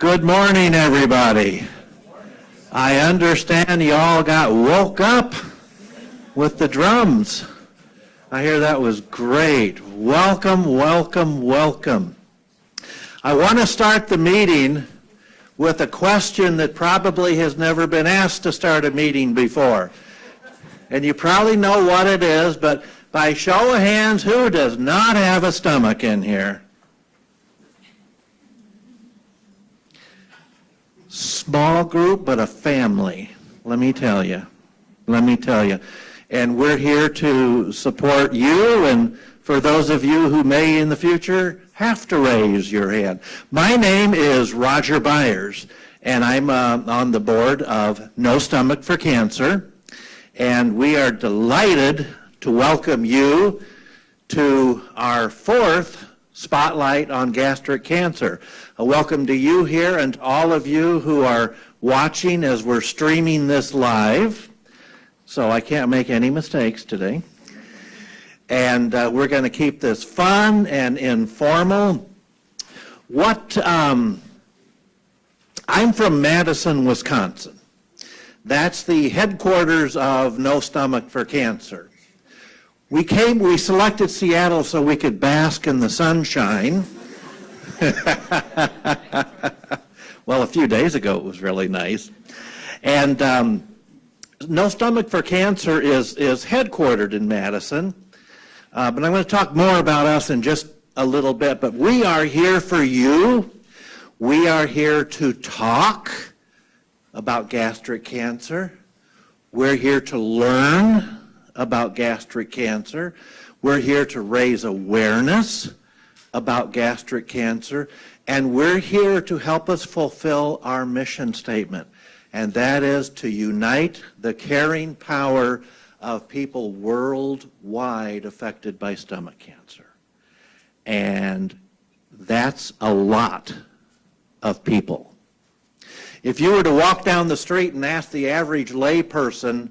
Good morning, everybody. I understand you all got woke up with the drums. I hear that was great. Welcome, welcome, welcome. I want to start the meeting with a question that probably has never been asked to start a meeting before. And you probably know what it is, but by show of hands, who does not have a stomach in here? Small group, but a family, let me tell you. And we're here to support you, and for those of you who may in the future have to raise your hand. My name is Roger Byers, and I'm on the board of No Stomach for Cancer, and we are delighted to welcome you to our fourth Spotlight on Gastric Cancer. A welcome to you here and all of you who are watching as we're streaming this live. So I can't make any mistakes today. And we're going to keep this fun and informal. I'm from Madison, Wisconsin. That's the headquarters of No Stomach for Cancer. We selected Seattle so we could bask in the sunshine. Well, a few days ago it was really nice. And No Stomach for Cancer is headquartered in Madison. But I'm going to talk more about us in just a little bit. But we are here for you. We are here to talk about gastric cancer. We're here to learn about gastric cancer. We're here to raise awareness about gastric cancer, and we're here to help us fulfill our mission statement, and that is to unite the caring power of people worldwide affected by stomach cancer. And that's a lot of people. If you were to walk down the street and ask the average layperson,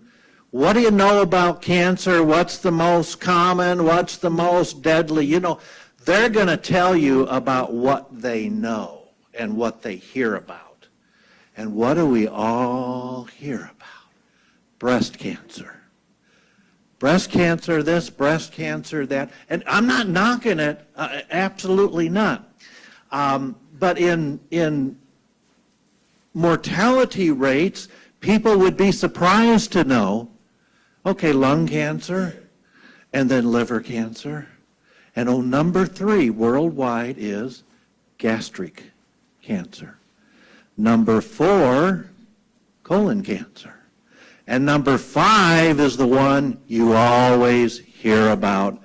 what do you know about cancer? What's the most common? What's the most deadly? You know, they're going to tell you about what they know and what they hear about. And what do we all hear about? Breast cancer. Breast cancer this, breast cancer that. And I'm not knocking it, absolutely not. But in mortality rates, people would be surprised to know, okay, lung cancer, and then liver cancer. And number 3 worldwide is gastric cancer. Number 4, colon cancer. And number 5 is the one you always hear about,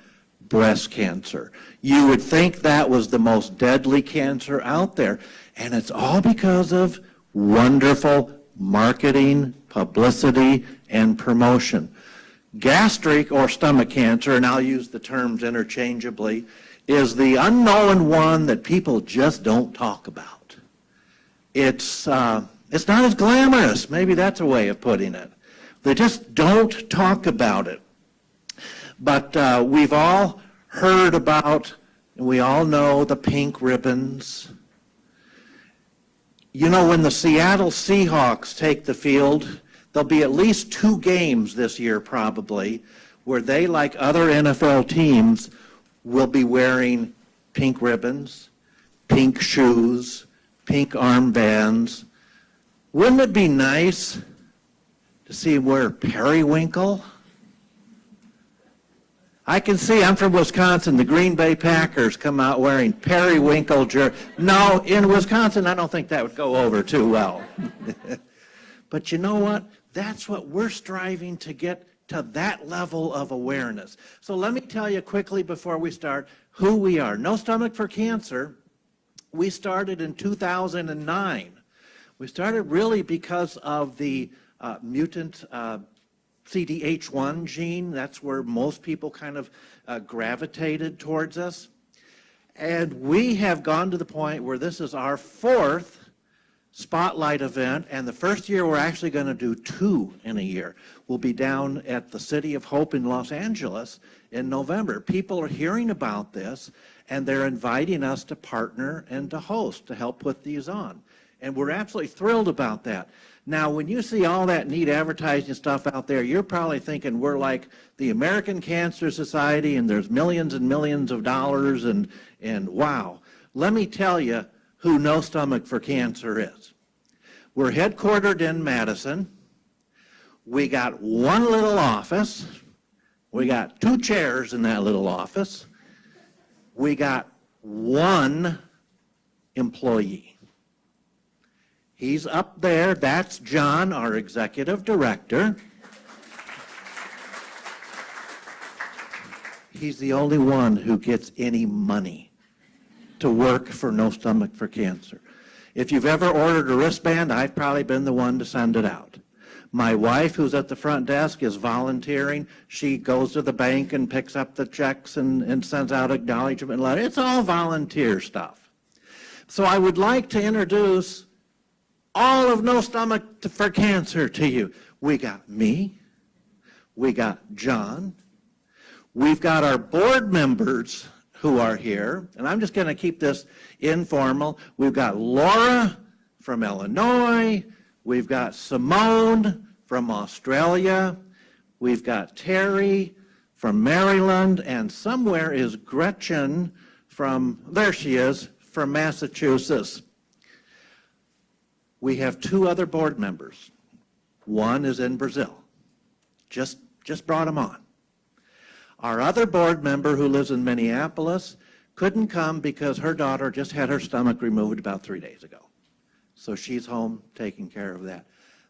breast cancer. You would think that was the most deadly cancer out there. And it's all because of wonderful marketing, publicity, and promotion. Gastric or stomach cancer, and I'll use the terms interchangeably, is the unknown one that people just don't talk about. It's not as glamorous, maybe that's a way of putting it. They just don't talk about it. But we've all heard about, and we all know the pink ribbons. You know, when the Seattle Seahawks take the field, there'll be at least 2 games this year probably where they, like other NFL teams, will be wearing pink ribbons, pink shoes, pink armbands. Wouldn't it be nice to see him wear periwinkle? I can see, I'm from Wisconsin, the Green Bay Packers come out wearing periwinkle jersey. No, in Wisconsin, I don't think that would go over too well. But you know what? That's what we're striving to get to, that level of awareness. So let me tell you quickly before we start who we are. No Stomach for Cancer, we started in 2009. We started really because of the mutant CDH1 gene. That's where most people kind of gravitated towards us. And we have gone to the point where this is our 4th Spotlight event, and the first year we're actually going to do 2 in a year. We'll be down at the City of Hope in Los Angeles in November. People are hearing about this, and they're inviting us to partner and to host, to help put these on. And we're absolutely thrilled about that. Now, when you see all that neat advertising stuff out there, you're probably thinking we're like the American Cancer Society and there's millions and millions of dollars and wow. Let me tell you who No Stomach for Cancer is. We're headquartered in Madison. We got one little office. We got 2 chairs in that little office. We got 1 employee. He's up there. That's John, our executive director. He's the only one who gets any money to work for No Stomach for Cancer. If you've ever ordered a wristband, I've probably been the one to send it out. My wife, who's at the front desk, is volunteering. She goes to the bank and picks up the checks and sends out acknowledgement letters. It's all volunteer stuff. So I would like to introduce all of No Stomach for Cancer to you. We got me. We got John. We've got our board members who are here. And I'm just going to keep this informal. We've got Laura from Illinois. We've got Simone from Australia. We've got Terry from Maryland. And somewhere is Gretchen from, there she is, from Massachusetts. We have 2 other board members. One is in Brazil. Just brought him on. Our other board member who lives in Minneapolis couldn't come because her daughter just had her stomach removed about 3 days ago. So she's home taking care of that.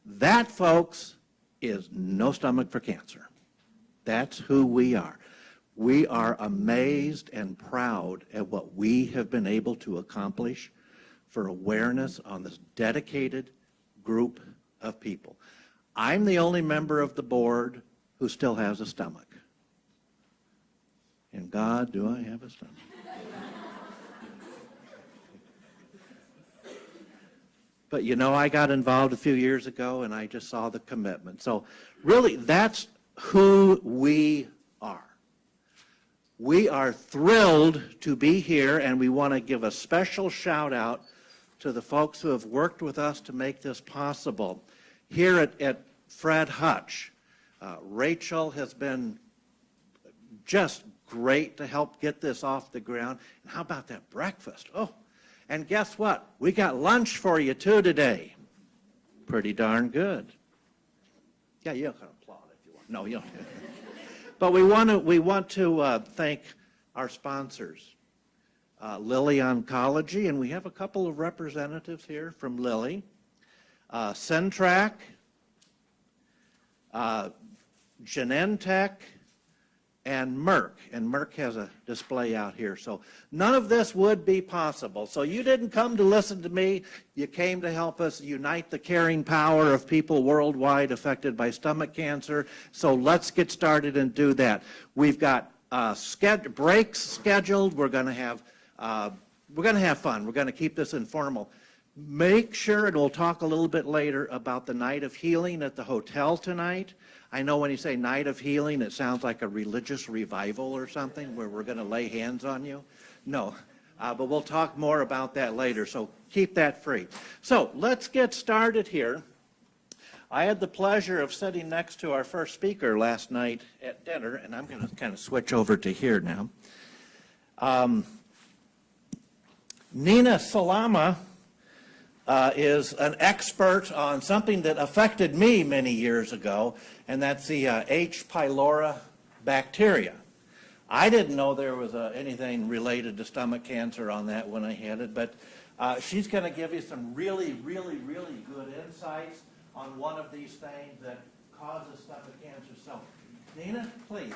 That, folks, is No Stomach for Cancer. That's who we are. We are amazed and proud at what we have been able to accomplish for awareness on this dedicated group of people. I'm the only member of the board who still has a stomach. And God, do I have a stomach? But you know, I got involved a few years ago and I just saw the commitment. So really, that's who we are. We are thrilled to be here, and we want to give a special shout out to the folks who have worked with us to make this possible. Here at Fred Hutch, Rachel has been just great to help get this off the ground. And how about that breakfast? Oh, and guess what? We got lunch for you too today. Pretty darn good. Yeah, you can applaud if you want. No, you don't. But we want to thank our sponsors, Lilly Oncology, and we have a couple of representatives here from Lilly, Centrac, Genentech, and Merck. And Merck has a display out here. So none of this would be possible. So you didn't come to listen to me. You came to help us unite the caring power of people worldwide affected by stomach cancer. So let's get started and do that. We've got breaks scheduled. We're going to have fun. We're going to keep this informal. Make sure, and we'll talk a little bit later about the Night of Healing at the hotel tonight. I know when you say Night of Healing, it sounds like a religious revival or something where we're going to lay hands on you. No, but we'll talk more about that later, so keep that free. So let's get started here. I had the pleasure of sitting next to our first speaker last night at dinner, and I'm going to kind of switch over to here now. Nina Salama is an expert on something that affected me many years ago, and that's the H. pylori bacteria. I didn't know there was anything related to stomach cancer on that when I had it, but she's going to give you some really, really, really good insights on one of these things that causes stomach cancer. So, Nina, please.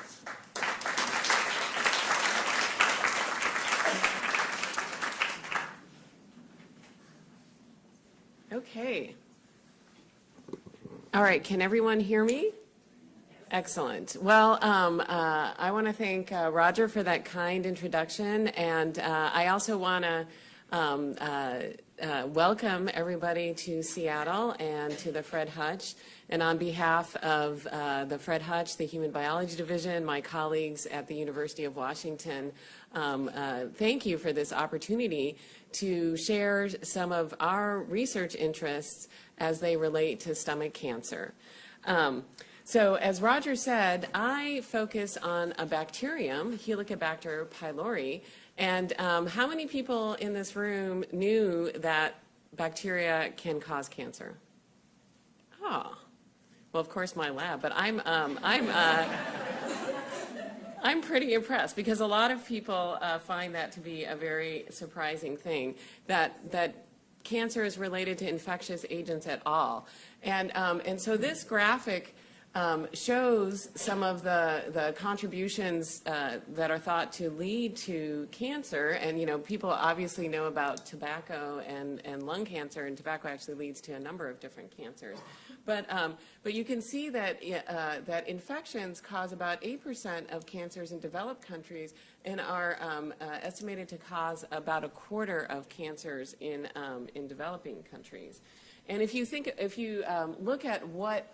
Okay. All right, can everyone hear me? Excellent. Well, I want to thank Roger for that kind introduction, and I also want to welcome everybody to Seattle and to the Fred Hutch. And on behalf of the Fred Hutch, the Human Biology Division, my colleagues at the University of Washington, thank you for this opportunity to share some of our research interests as they relate to stomach cancer. So as Roger said, I focus on a bacterium, Helicobacter pylori. And how many people in this room knew that bacteria can cause cancer? Oh, well, of course, my lab, but I'm pretty impressed because a lot of people find that to be a very surprising thing, that cancer is related to infectious agents at all. And so this graphic shows some of the contributions that are thought to lead to cancer. And, you know, people obviously know about tobacco and lung cancer, and tobacco actually leads to a number of different cancers. But you can see that, that infections cause about 8% of cancers in developed countries and are estimated to cause about a quarter of cancers in developing countries. And if you look at what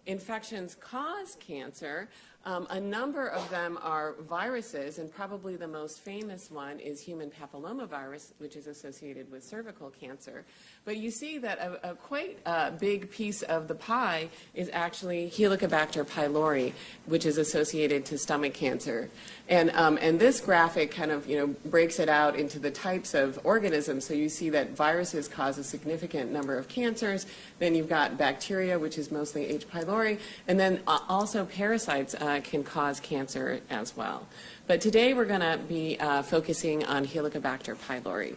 infections cause cancer, a number of them are viruses, and probably the most famous one is human papillomavirus, which is associated with cervical cancer. But you see that a quite big piece of the pie is actually Helicobacter pylori, which is associated to stomach cancer. And this graphic kind of, you know, breaks it out into the types of organisms. So you see that viruses cause a significant number of cancers. Then you've got bacteria, which is mostly H. pylori, and then also parasites can cause cancer as well. But today we're going to be focusing on Helicobacter pylori.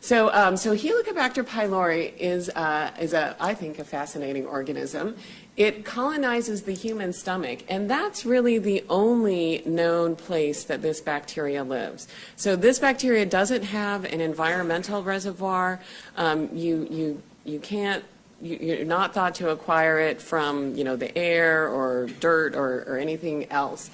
So Helicobacter pylori is I think, a fascinating organism. It colonizes the human stomach, and that's really the only known place that this bacteria lives. So this bacteria doesn't have an environmental reservoir. You're not thought to acquire it from, you know, the air or dirt or anything else.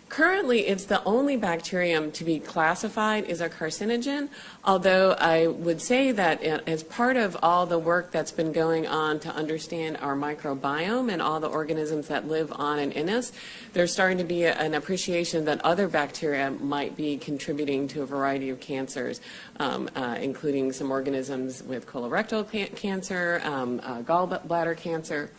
Currently, it's the only bacterium to be classified as a carcinogen, although I would say that as part of all the work that's been going on to understand our microbiome and all the organisms that live on and in us, there's starting to be an appreciation that other bacteria might be contributing to a variety of cancers, including some organisms with colorectal cancer, gallbladder cancer.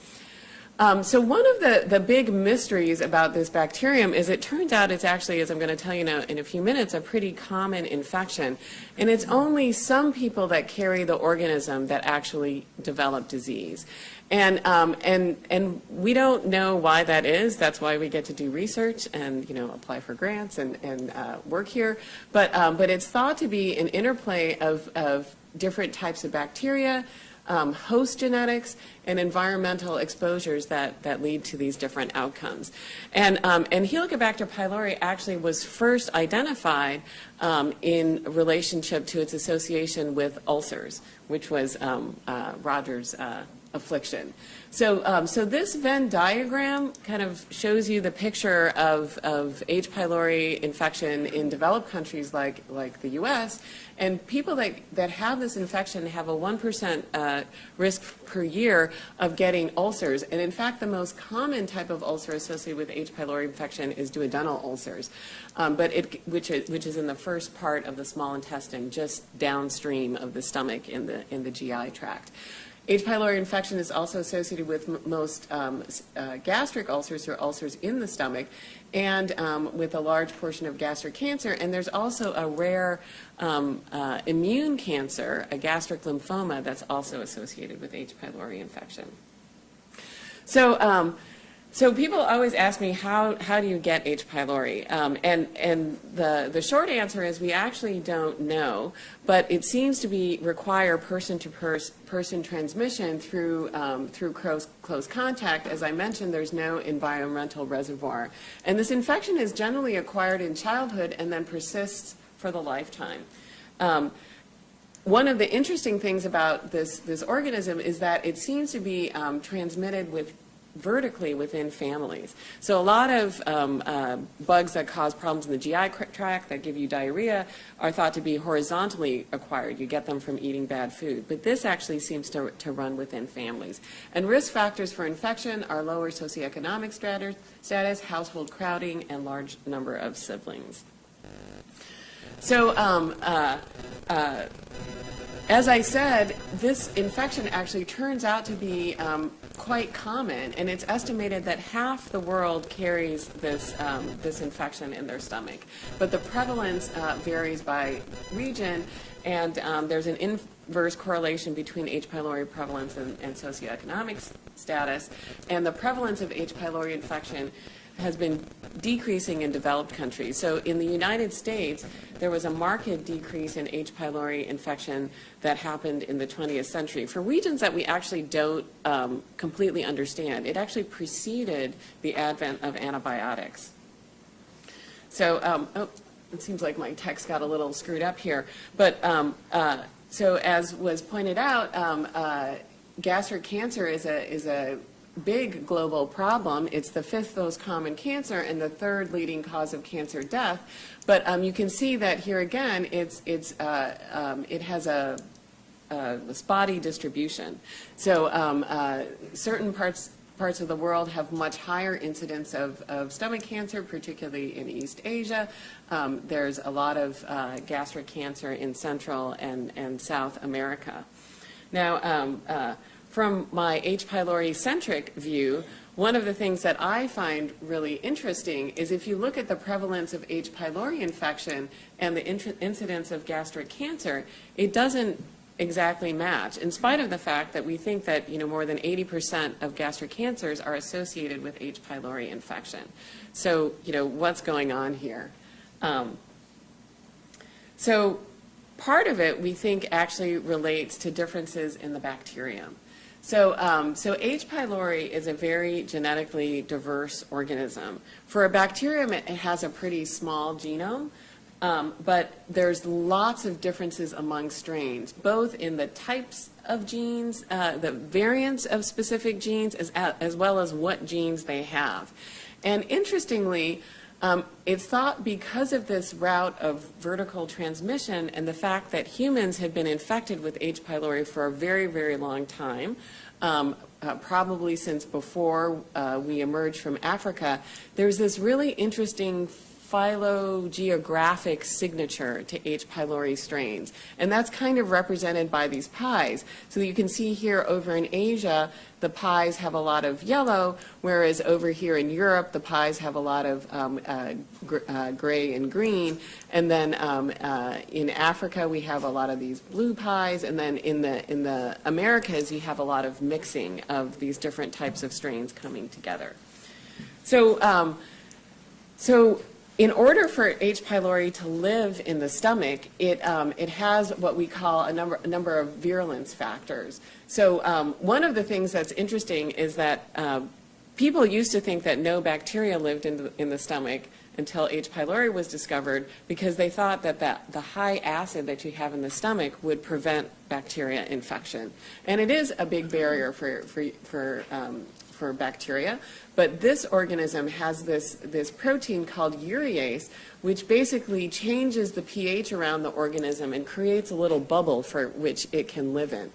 So one of the big mysteries about this bacterium is it turns out it's actually, as I'm going to tell you now in a few minutes, a pretty common infection. And it's only some people that carry the organism that actually develop disease. And we don't know why that is. That's why we get to do research and, you know, apply for grants and work here. But it's thought to be an interplay of different types of bacteria, host genetics, and environmental exposures that lead to these different outcomes. And Helicobacter pylori actually was first identified in relationship to its association with ulcers, which was Roger's affliction. So this Venn diagram kind of shows you the picture of H. pylori infection in developed countries like the U.S., and people that have this infection have a 1% risk per year of getting ulcers. And in fact, the most common type of ulcer associated with H. pylori infection is duodenal ulcers, which is in the first part of the small intestine, just downstream of the stomach in the GI tract. H. pylori infection is also associated with most gastric ulcers, or ulcers in the stomach, and with a large portion of gastric cancer. And there's also a rare immune cancer, a gastric lymphoma, that's also associated with H. pylori infection. So people always ask me, how do you get H. pylori? And the short answer is we actually don't know, but it seems to require person-to-person transmission through close contact. As I mentioned, there's no environmental reservoir. And this infection is generally acquired in childhood and then persists for the lifetime. One of the interesting things about this organism is that it seems to be transmitted with vertically within families. So a lot of bugs that cause problems in the GI tract that give you diarrhea are thought to be horizontally acquired. You get them from eating bad food. But this actually seems to run within families. And risk factors for infection are lower socioeconomic status, household crowding, and large number of siblings. So as I said, this infection actually turns out to be quite common, and it's estimated that half the world carries this, this infection in their stomach. But the prevalence varies by region, and there's an inverse correlation between H. pylori prevalence and socioeconomic status, and the prevalence of H. pylori infection has been decreasing in developed countries. So in the United States, there was a marked decrease in H. pylori infection that happened in the 20th century. For regions that we actually don't completely understand, it actually preceded the advent of antibiotics. So, oh, it seems like my text got a little screwed up here. But so as was pointed out, gastric cancer is a big global problem. It's the 5th most common cancer and the 3rd leading cause of cancer death. But you can see that here again, it has a spotty distribution. So certain parts of the world have much higher incidence of stomach cancer, particularly in East Asia. There's a lot of gastric cancer in Central and South America. Now, from my H. pylori-centric view, one of the things that I find really interesting is if you look at the prevalence of H. pylori infection and the incidence of gastric cancer, it doesn't exactly match, in spite of the fact that we think that more than 80% of gastric cancers are associated with H. pylori infection. So what's going on here? So part of it we think actually relates to differences in the bacterium. So H. pylori is a very genetically diverse organism. For a bacterium, it has a pretty small genome, but there's lots of differences among strains, both in the types of genes, the variants of specific genes, as well as what genes they have. And interestingly, it's thought because of this route of vertical transmission and the fact that humans have been infected with H. pylori for a very, very long time, probably since before we emerged from Africa, there's this really interesting phylogeographic signature to H. pylori strains. And that's kind of represented by these pies. So you can see here over in Asia, the pies have a lot of yellow, whereas over here in Europe, the pies have a lot of gray and green. And then in Africa, we have a lot of these blue pies. And then in the Americas, you have a lot of mixing of these different types of strains coming together. So, in order for H. pylori to live in the stomach, it has what we call a number of virulence factors. So one of the things that's interesting is that people used to think that no bacteria lived in the stomach until H. pylori was discovered, because they thought that the high acid that you have in the stomach would prevent bacteria infection. And it is a big barrier for bacteria, but this organism has this protein called urease, which basically changes the pH around the organism and creates a little bubble for which it can live in.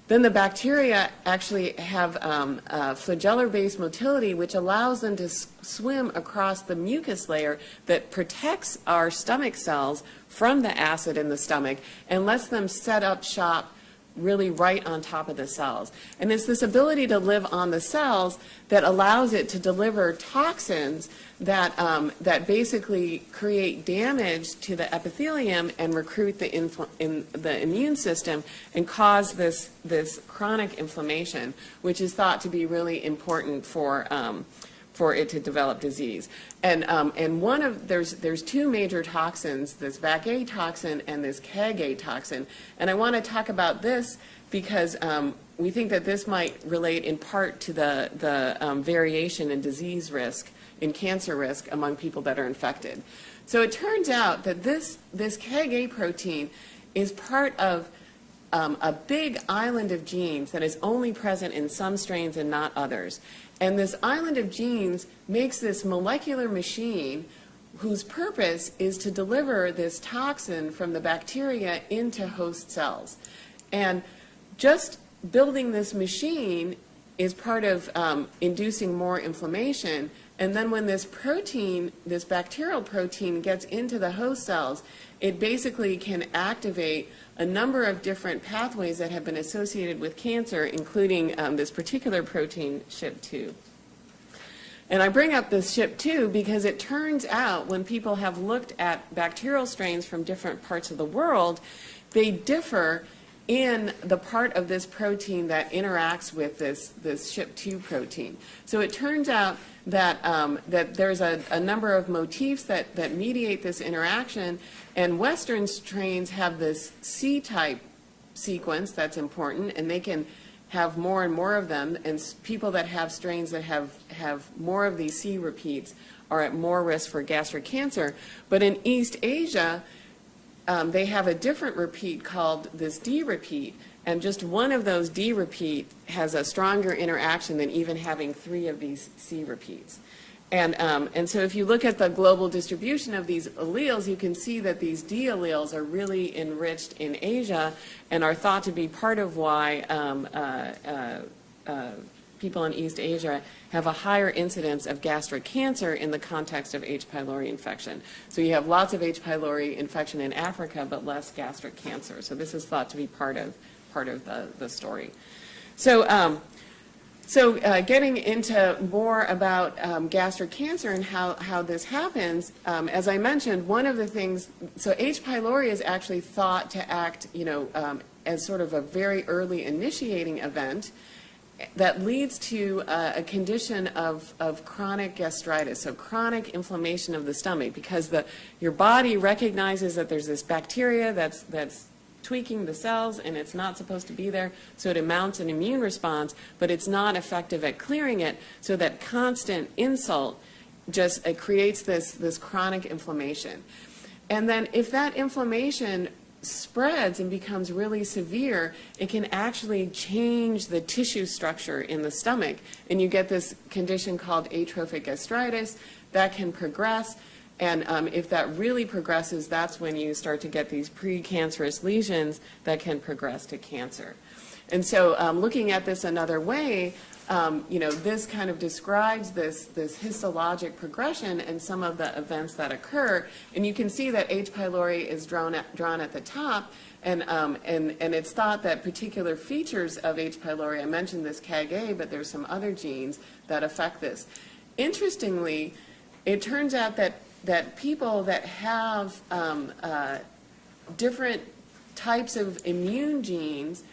Then the bacteria actually have flagellar-based motility, which allows them to swim across the mucus layer that protects our stomach cells from the acid in the stomach and lets them set up shop really right on top of the cells. And it's this ability to live on the cells that allows it to deliver toxins that, that basically create damage to the epithelium and recruit the immune system and cause this chronic inflammation, which is thought to be really important for it to develop disease. And there's two major toxins, this VAC-A toxin and this CagA toxin. And I want to talk about this because we think that this might relate in part to the variation in disease risk, in cancer risk among people that are infected. So it turns out that this CagA protein is part of a big island of genes that is only present in some strains and not others. And this island of genes makes this molecular machine whose purpose is to deliver this toxin from the bacteria into host cells. And just building this machine is part of inducing more inflammation. And then when this protein, this bacterial protein, gets into the host cells, it basically can activate a number of different pathways that have been associated with cancer, including this particular protein, SHP2. And I bring up this SHP2 because it turns out when people have looked at bacterial strains from different parts of the world, they differ in the part of this protein that interacts with this SHP2 protein. So it turns out that, that there's a number of motifs that mediate this interaction, and Western strains have this C-type sequence that's important, and they can have more and more of them, and people that have strains that have more of these C repeats are at more risk for gastric cancer. But in East Asia, they have a different repeat called this D repeat, and just one of those D repeat has a stronger interaction than even having 3 of these C repeats. And so if you look at the global distribution of these alleles, you can see that these D alleles are really enriched in Asia and are thought to be part of why people in East Asia have a higher incidence of gastric cancer in the context of H. pylori infection. So you have lots of H. pylori infection in Africa, but less gastric cancer. So this is thought to be part of the story. So, getting into more about gastric cancer and how this happens, as I mentioned, one of the things, so H. pylori is actually thought to act, as sort of a very early initiating event that leads to a condition of chronic gastritis, so chronic inflammation of the stomach, because your body recognizes that there's this bacteria that's tweaking the cells and it's not supposed to be there, so it mounts an immune response, but it's not effective at clearing it, so that constant insult just creates this chronic inflammation. And then if that inflammation spreads and becomes really severe, it can actually change the tissue structure in the stomach, and you get this condition called atrophic gastritis that can progress. And if that really progresses, that's when you start to get these precancerous lesions that can progress to cancer. And so looking at this another way, this kind of describes this histologic progression and some of the events that occur. And you can see that H. pylori is drawn at the top, and it's thought that particular features of H. pylori, I mentioned this CagA, but there's some other genes that affect this. Interestingly, it turns out that people that have different types of immune genes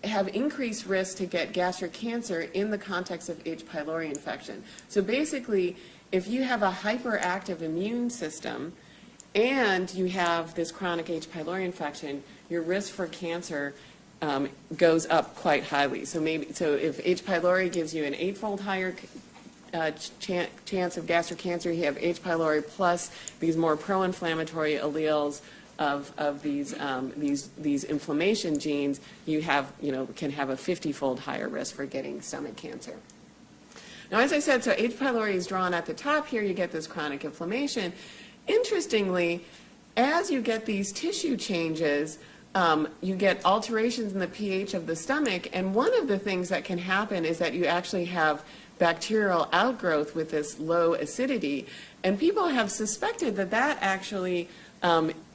have increased risk to get gastric cancer in the context of H. pylori infection. So basically, if you have a hyperactive immune system and you have this chronic H. pylori infection, your risk for cancer goes up quite highly. So if H. pylori gives you an 8-fold higher chance of gastric cancer, you have H. pylori plus these more pro-inflammatory alleles of these inflammation genes, you can have a 50-fold higher risk for getting stomach cancer. Now, as I said, so H. pylori is drawn at the top here. You get this chronic inflammation. Interestingly, as you get these tissue changes, you get alterations in the pH of the stomach, and one of the things that can happen is that you actually have bacterial outgrowth with this low acidity, and people have suspected that actually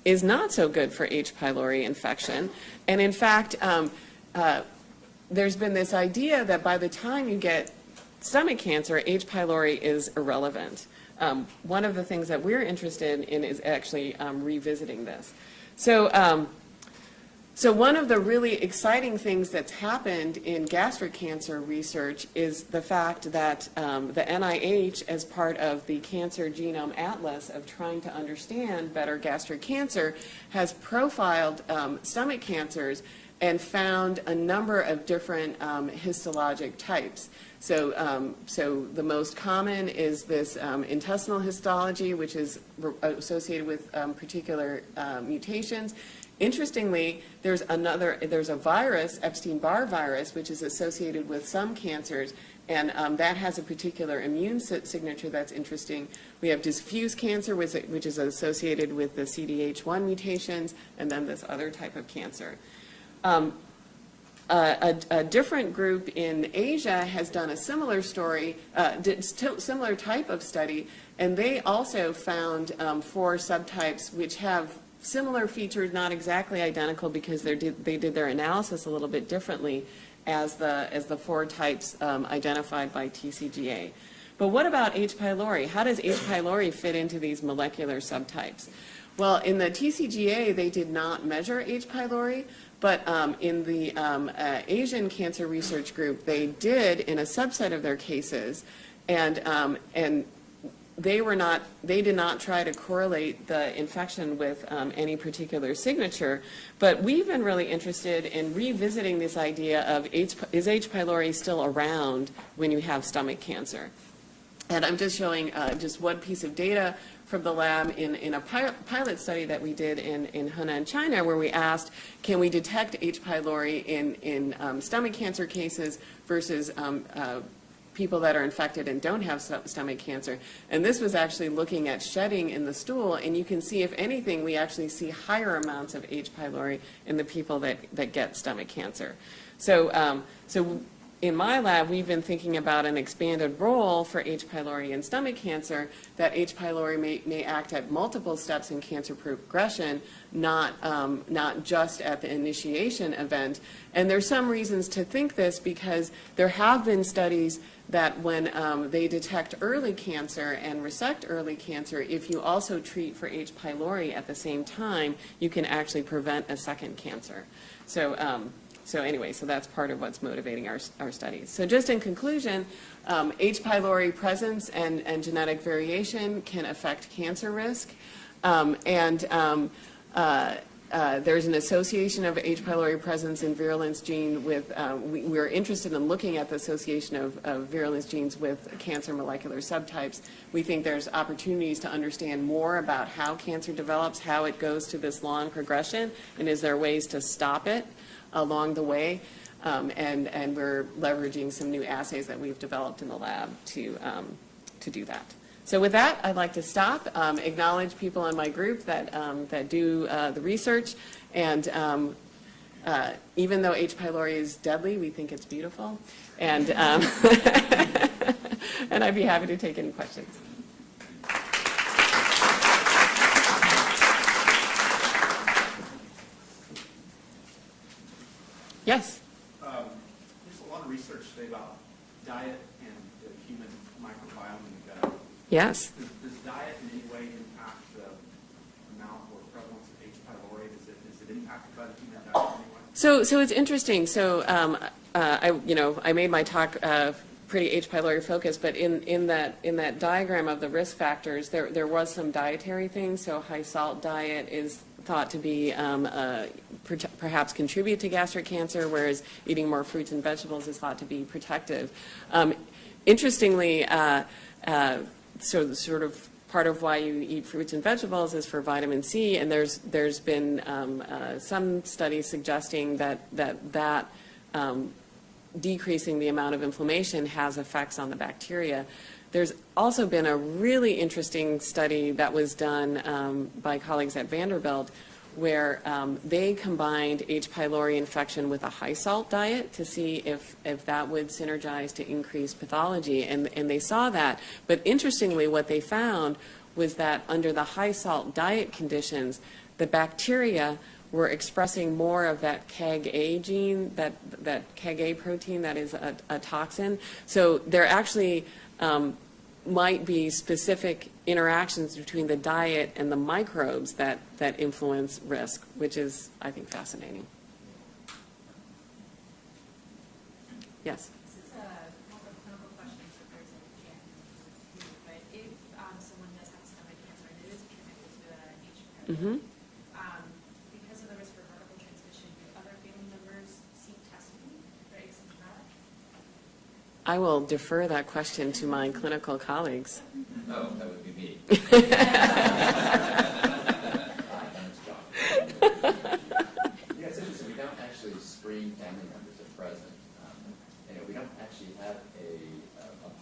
is not so good for H. pylori infection. And in fact, there's been this idea that by the time you get stomach cancer, H. pylori is irrelevant. One of the things that we're interested in is actually revisiting this. So one of the really exciting things that's happened in gastric cancer research is the fact that the NIH, as part of the Cancer Genome Atlas of trying to understand better gastric cancer, has profiled stomach cancers and found a number of different histologic types. So, so the most common is this intestinal histology, which is associated with particular mutations. Interestingly, there's a virus, Epstein-Barr virus, which is associated with some cancers, and that has a particular immune signature that's interesting. We have diffuse cancer, which is associated with the CDH1 mutations, and then this other type of cancer. A different group in Asia has done a similar story, similar type of study, and they also found 4 subtypes which have similar features, not exactly identical because they did their analysis a little bit differently as the 4 types identified by TCGA. But what about H. pylori? How does H. pylori fit into these molecular subtypes? Well, in the TCGA, they did not measure H. pylori, but in the Asian Cancer Research Group, they did in a subset of their cases, and they did not try to correlate the infection with any particular signature, but we've been really interested in revisiting this idea of is H. pylori still around when you have stomach cancer? And I'm just showing just one piece of data from the lab in a pilot study that we did in Hunan, China, where we asked, can we detect H. pylori in stomach cancer cases versus people that are infected and don't have stomach cancer. And this was actually looking at shedding in the stool, and you can see, if anything, we actually see higher amounts of H. pylori in the people that get stomach cancer. So, so in my lab, we've been thinking about an expanded role for H. pylori in stomach cancer, that H. pylori may act at multiple steps in cancer progression, not just at the initiation event. And there's some reasons to think this, because there have been studies that when they detect early cancer and resect early cancer, if you also treat for H. pylori at the same time, you can actually prevent a second cancer. So, so anyway, so that's part of what's motivating our studies. So just in conclusion, H. pylori presence and genetic variation can affect cancer risk. There's an association of H. pylori presence and virulence gene with, we're interested in looking at the association of virulence genes with cancer molecular subtypes. We think there's opportunities to understand more about how cancer develops, how it goes to this long progression, and is there ways to stop it along the way. And we're leveraging some new assays that we've developed in the lab to do that. So with that, I'd like to stop, acknowledge people in my group that, that do the research, and even though H. pylori is deadly, we think it's beautiful, and, and I'd be happy to take any questions. Yes? There's a lot of research today about diet and the human microbiome in the gut. Yes. Does diet in any way impact the amount or prevalence of H. pylori? Is it impacted by the human diet in any way? So it's interesting. So I made my talk pretty H. pylori focused, but in that diagram of the risk factors, there was some dietary things. So high salt diet is thought to be perhaps contribute to gastric cancer, whereas eating more fruits and vegetables is thought to be protective. Interestingly, so sort of part of why you eat fruits and vegetables is for vitamin C, and there's been some studies suggesting that decreasing the amount of inflammation has effects on the bacteria. There's also been a really interesting study that was done by colleagues at Vanderbilt, where they combined H. pylori infection with a high salt diet to see if that would synergize to increase pathology, and they saw that. But interestingly, what they found was that under the high salt diet conditions, the bacteria were expressing more of that CagA gene, that CagA protein that is a toxin. So there actually might be specific interactions between the diet and the microbes that influence risk, which is, I think, fascinating. Yes? This is more of a clinical question, so if there's a chance, but if someone does have stomach cancer and it is connected to H. pylori, because of the risk for vertical transmission, do other family members I will defer that question to my clinical colleagues. Oh, that would be me. Yeah, it's interesting. We don't actually screen family members at present. We don't actually have a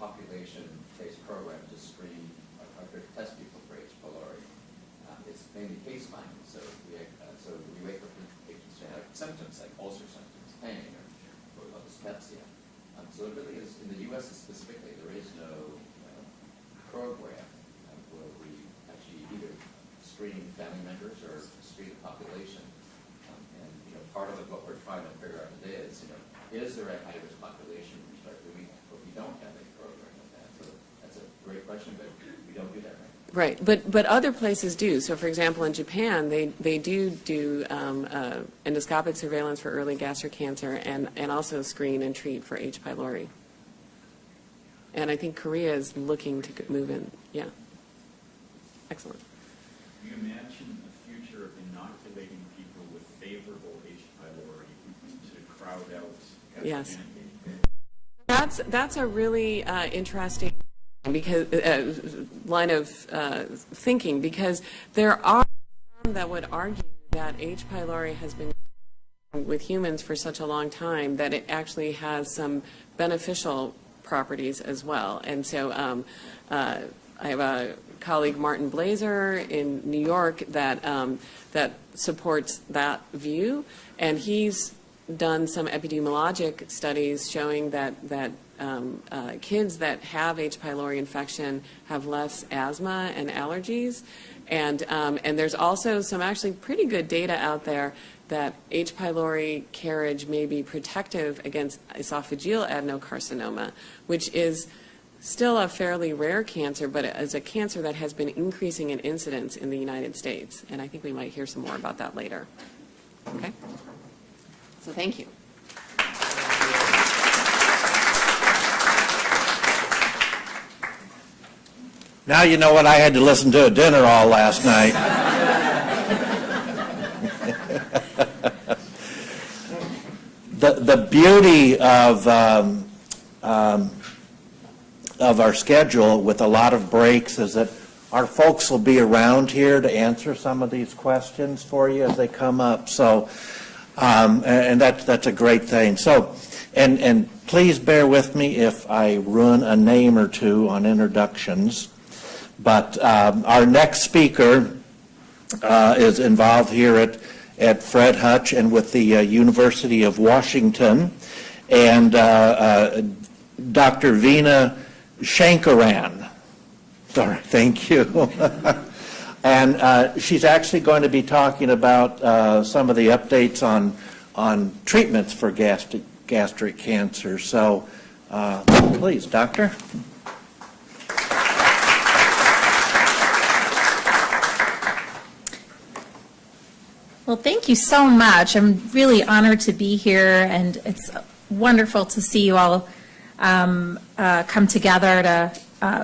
population-based program to screen or to test people for H. pylori. It's mainly case finding. So we wait for patients to have symptoms like ulcer symptoms, pain, or dyspepsia. So it really is, in the U.S. specifically, there is no program where we actually either screen family members or screen the population. Part of what we're trying to figure out today is there a high-risk population we start doing that, but we don't have a program like that. So that's a great question, but we don't do that right now. Right, but other places do. So, for example, in Japan, they do endoscopic surveillance for early gastric cancer and also screen and treat for H. pylori. And I think Korea is looking to move in. Yeah. Excellent. Do you imagine a future of inoculating people with favorable H. pylori to crowd out? Yes. That's a really interesting line of thinking, because there are some that would argue that H. pylori has been with humans for such a long time that it actually has some beneficial properties as well. And so I have a colleague, Martin Blazer, in New York that supports that view, and he's done some epidemiologic studies showing that kids that have H. pylori infection have less asthma and allergies, and there's also some actually pretty good data out there that H. pylori carriage may be protective against esophageal adenocarcinoma, which is still a fairly rare cancer, but it's a cancer that has been increasing in incidence in the United States. And I think we might hear some more about that later. Okay? So thank you. Now you know what I had to listen to at dinner all last night. The beauty of our schedule with a lot of breaks is that our folks will be around here to answer some of these questions for you as they come up. So, and that's a great thing. So, and please bear with me if I ruin a name or two on introductions. But our next speaker is involved here at Fred Hutch and with the University of Washington, and Dr. Veena Shankaran. Sorry, thank you. And she's actually going to be talking about some of the updates on treatments for gastric cancer. So please, Doctor. Well, thank you so much. I'm really honored to be here, and it's wonderful to see you all come together to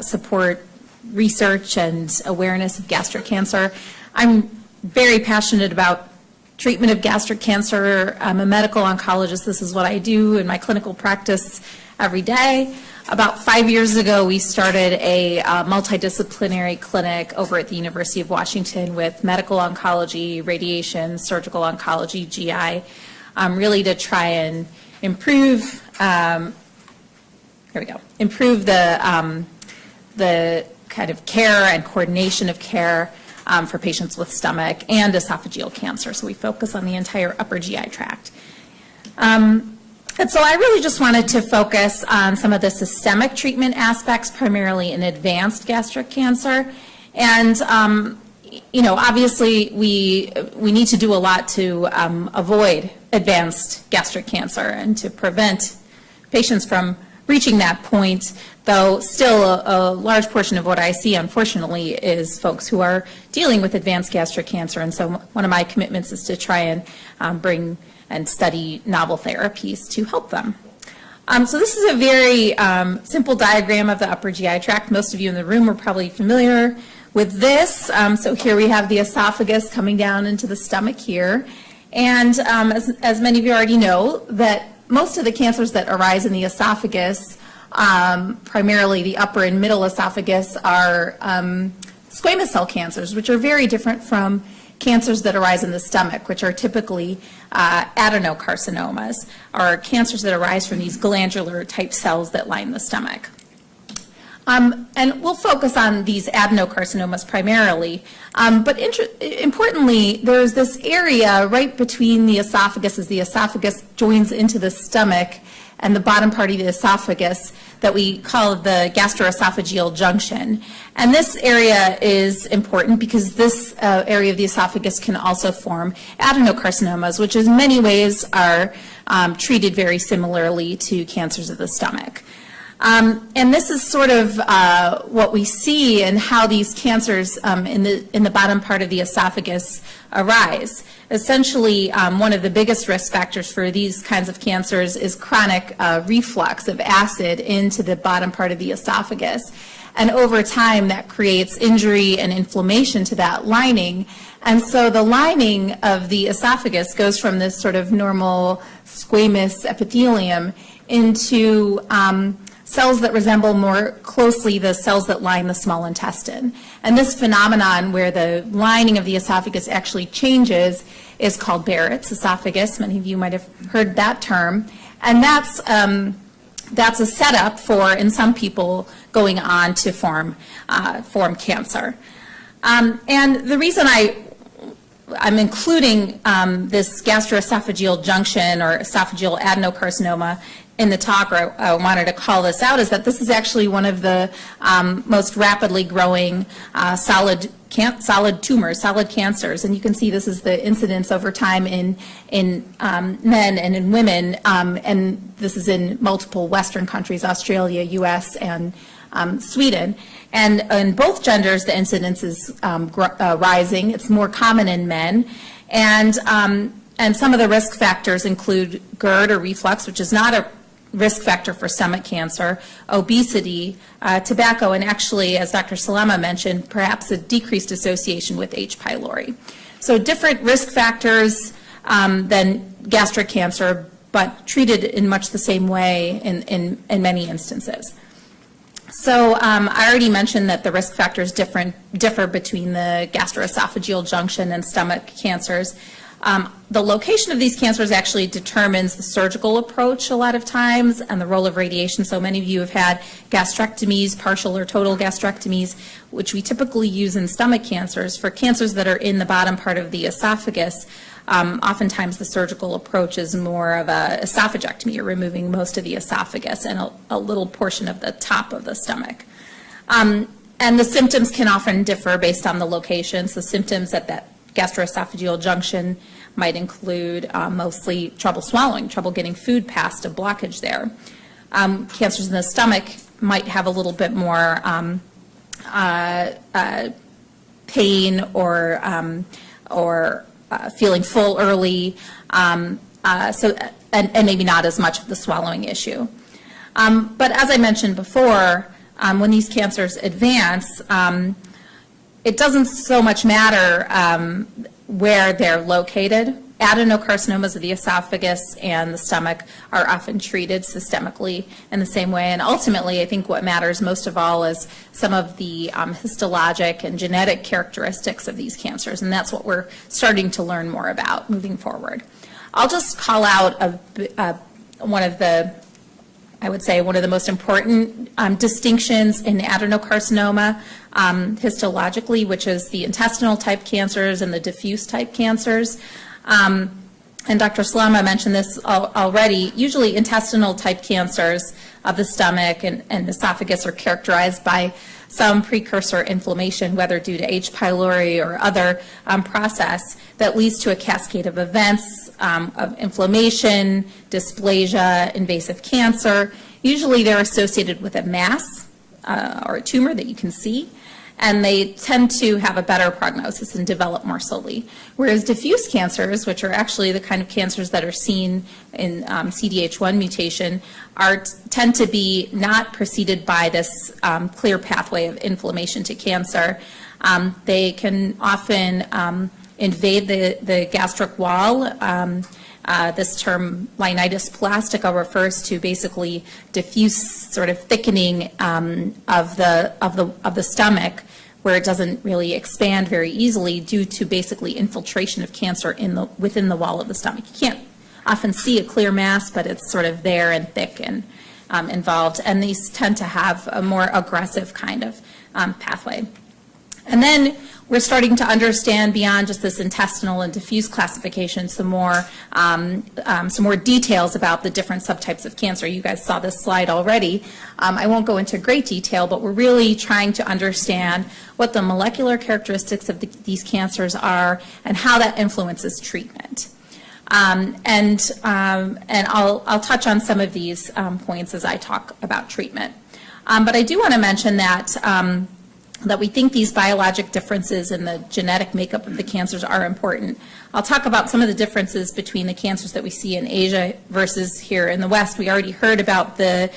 support research and awareness of gastric cancer. I'm very passionate about treatment of gastric cancer. I'm a medical oncologist. This is what I do in my clinical practice every day. About 5 years ago, we started a multidisciplinary clinic over at the University of Washington with medical oncology, radiation, surgical oncology, GI, really to try and improve, improve the kind of care and coordination of care for patients with stomach and esophageal cancer. So we focus on the entire upper GI tract. And so I really just wanted to focus on some of the systemic treatment aspects, primarily in advanced gastric cancer. And, obviously we need to do a lot to avoid advanced gastric cancer and to prevent patients from reaching that point, though still a large portion of what I see, unfortunately, is folks who are dealing with advanced gastric cancer. And so one of my commitments is to try and bring and study novel therapies to help them. So this is a very simple diagram of the upper GI tract. Most of you in the room are probably familiar with this. So here we have the esophagus coming down into the stomach here. And as many of you already know, that most of the cancers that arise in the esophagus primarily the upper and middle esophagus, are squamous cell cancers, which are very different from cancers that arise in the stomach, which are typically adenocarcinomas, or cancers that arise from these glandular type cells that line the stomach. And we'll focus on these adenocarcinomas primarily, but importantly, there's this area right between the esophagus as the esophagus joins into the stomach and the bottom part of the esophagus that we call the gastroesophageal junction. And this area is important because this area of the esophagus can also form adenocarcinomas, which in many ways are treated very similarly to cancers of the stomach. And this is sort of what we see and how these cancers in the bottom part of the esophagus arise. Essentially, one of the biggest risk factors for these kinds of cancers is chronic reflux of acid into the bottom part of the esophagus. And over time, that creates injury and inflammation to that lining. And so the lining of the esophagus goes from this sort of normal squamous epithelium into cells that resemble more closely the cells that line the small intestine. And this phenomenon where the lining of the esophagus actually changes is called Barrett's esophagus. Many of you might have heard that term. And that's a setup for, in some people, going on to form cancer. And the reason I'm including this gastroesophageal junction or esophageal adenocarcinoma in the talk, or I wanted to call this out, is that this is actually one of the most rapidly growing solid tumors, solid cancers. And you can see this is the incidence over time in men and in women, and this is in multiple Western countries, Australia, US, and Sweden. And in both genders, the incidence is rising. It's more common in men. And some of the risk factors include GERD or reflux, which is not a risk factor for stomach cancer, obesity, tobacco, and actually, as Dr. Salama mentioned, perhaps a decreased association with H. pylori. So different risk factors than gastric cancer, but treated in much the same way in many instances. So I already mentioned that the risk factors differ between the gastroesophageal junction and stomach cancers. The location of these cancers actually determines the surgical approach a lot of times and the role of radiation. So many of you have had gastrectomies, partial or total gastrectomies, which we typically use in stomach cancers. For cancers that are in the bottom part of the esophagus, oftentimes the surgical approach is more of a esophagectomy, or removing most of the esophagus and a little portion of the top of the stomach. And the symptoms can often differ based on the location. So symptoms at that gastroesophageal junction might include mostly trouble swallowing, trouble getting food past a blockage there. Cancers in the stomach might have a little bit more pain or feeling full early, and maybe not as much of the swallowing issue. But as I mentioned before, when these cancers advance, it doesn't so much matter where they're located. Adenocarcinomas of the esophagus and the stomach are often treated systemically in the same way. And ultimately, I think what matters most of all is some of the histologic and genetic characteristics of these cancers. And that's what we're starting to learn more about moving forward. I'll just call out one of the most important distinctions in adenocarcinoma histologically, which is the intestinal type cancers and the diffuse type cancers. And Dr. Salama mentioned this already. Usually intestinal type cancers of the stomach and esophagus are characterized by some precursor inflammation, whether due to H. pylori or other process that leads to a cascade of events of inflammation, dysplasia, invasive cancer. Usually they're associated with a mass or a tumor that you can see, and they tend to have a better prognosis and develop more slowly. Whereas diffuse cancers, which are actually the kind of cancers that are seen in CDH1 mutation, tend to be not preceded by this clear pathway of inflammation to cancer. They can often invade the gastric wall This term linitis plastica refers to basically diffuse sort of thickening of the stomach, where it doesn't really expand very easily due to basically infiltration of cancer within the wall of the stomach. You can't often see a clear mass, but it's sort of there and thick and involved, and these tend to have a more aggressive kind of pathway. And then we're starting to understand beyond just this intestinal and diffuse classification some more details about the different subtypes of cancer. You guys saw this slide already. I won't go into great detail, but we're really trying to understand what the molecular characteristics of these cancers are and how that influences treatment. And I'll touch on some of these points as I talk about treatment. But I do want to mention that we think these biologic differences in the genetic makeup of the cancers are important. I'll talk about some of the differences between the cancers that we see in Asia versus here in the West. We already heard about the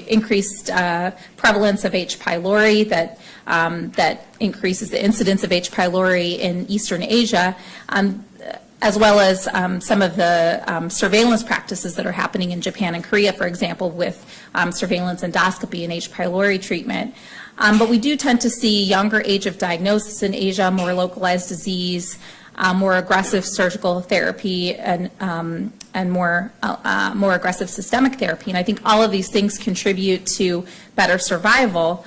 increased prevalence of H. pylori that increases the incidence of H. pylori in Eastern Asia, as well as some of the surveillance practices that are happening in Japan and Korea, for example, with surveillance endoscopy and H. pylori treatment. But we do tend to see younger age of diagnosis in Asia, more localized disease, more aggressive surgical therapy, and more aggressive systemic therapy. And I think all of these things contribute to better survival.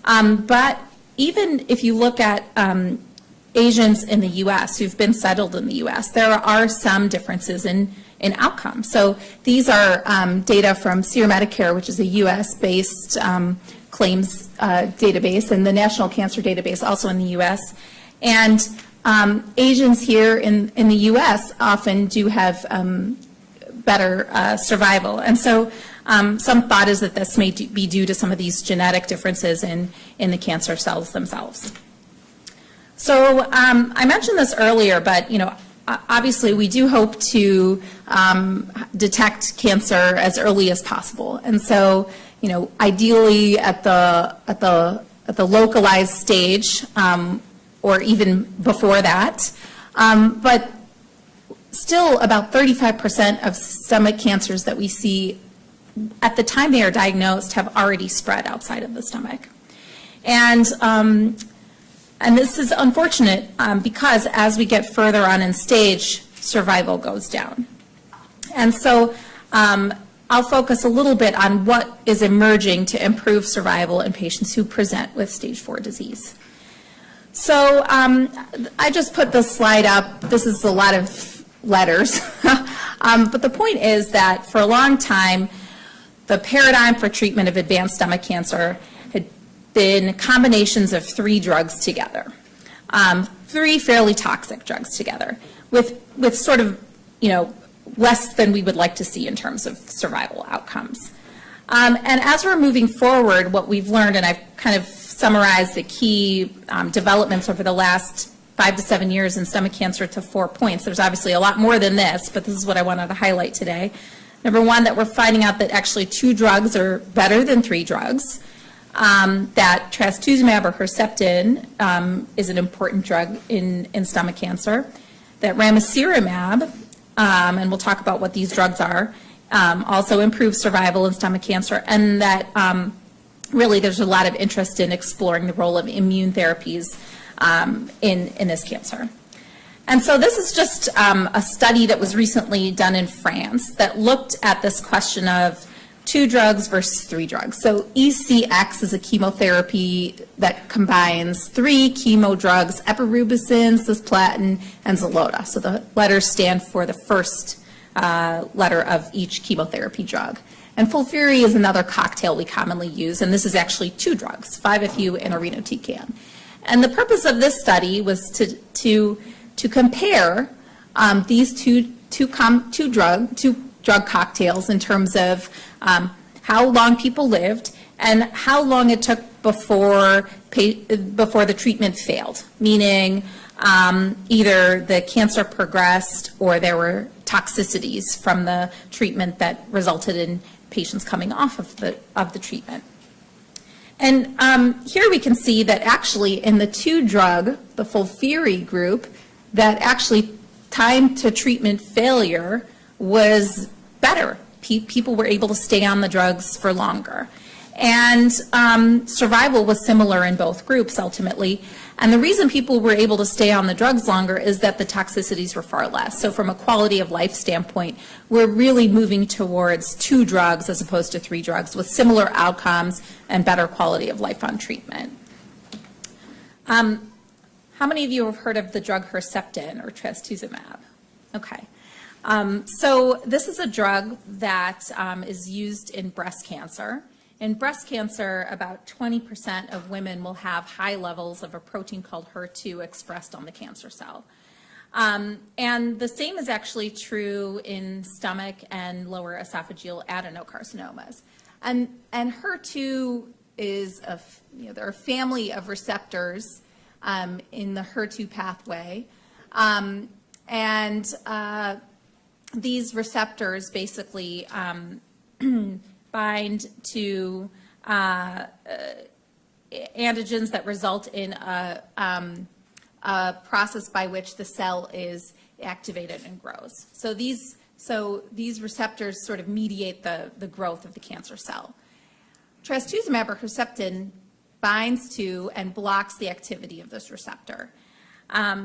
But even if you look at Asians in the U.S. who've been settled in the U.S., there are some differences in outcomes. So these are data from Seer Medicare, which is a U.S.-based claims database, and the National Cancer Database, also in the U.S. And Asians here in the U.S. often do have better survival. And so some thought is that this may be due to some of these genetic differences in the cancer cells themselves. So I mentioned this earlier, but obviously we do hope to detect cancer as early as possible. And so ideally at the localized stage, or even before that, but still about 35% of stomach cancers that we see at the time they are diagnosed have already spread outside of the stomach. And this is unfortunate because as we get further on in stage, survival goes down. And so I'll focus a little bit on what is emerging to improve survival in patients who present with stage 4 disease. So I just put this slide up. This is a lot of letters. But the point is that for a long time, the paradigm for treatment of advanced stomach cancer had been combinations of 3 drugs together, 3 fairly toxic drugs together, with sort of, less than we would like to see in terms of survival outcomes. And as we're moving forward, what we've learned, and I've kind of summarized the key developments over the last 5 to 7 years in stomach cancer to 4 points. There's obviously a lot more than this, but this is what I wanted to highlight today. Number one, that we're finding out that actually 2 drugs are better than 3 drugs, that Trastuzumab or Herceptin is an important drug in stomach cancer, that Ramucirumab, and we'll talk about what these drugs are, also improves survival in stomach cancer, and that really there's a lot of interest in exploring the role of immune therapies in this cancer. And so this is just a study that was recently done in France that looked at this question of 2 drugs versus 3 drugs. So ECX is a chemotherapy that combines 3 chemo drugs, epirubicin, cisplatin, and Xeloda. So the letters stand for the first letter of each chemotherapy drug. And FOLFIRI is another cocktail we commonly use, and this is actually 2 drugs, 5-FU and irinotecan. And the purpose of this study was to compare these two drug cocktails in terms of how long people lived and how long it took before the treatment failed, meaning either the cancer progressed or there were toxicities from the treatment that resulted in patients coming off of the treatment. And here we can see that actually in the 2 drug, the FOLFIRI group, that actually time to treatment failure was better. People were able to stay on the drugs for longer. And survival was similar in both groups ultimately. And the reason people were able to stay on the drugs longer is that the toxicities were far less. So from a quality of life standpoint, we're really moving towards 2 drugs as opposed to 3 drugs with similar outcomes and better quality of life on treatment. How many of you have heard of the drug Herceptin or Trastuzumab? Okay. So this is a drug that is used in breast cancer. In breast cancer, about 20% of women will have high levels of a protein called Her2 expressed on the cancer cell. And the same is actually true in stomach and lower esophageal adenocarcinomas. And Her2 is, there are a family of receptors in the Her2 pathway. These receptors basically bind to antigens that result in a process by which the cell is activated and grows. So these receptors sort of mediate the growth of the cancer cell. Trastuzumab or Herceptin binds to and blocks the activity of this receptor.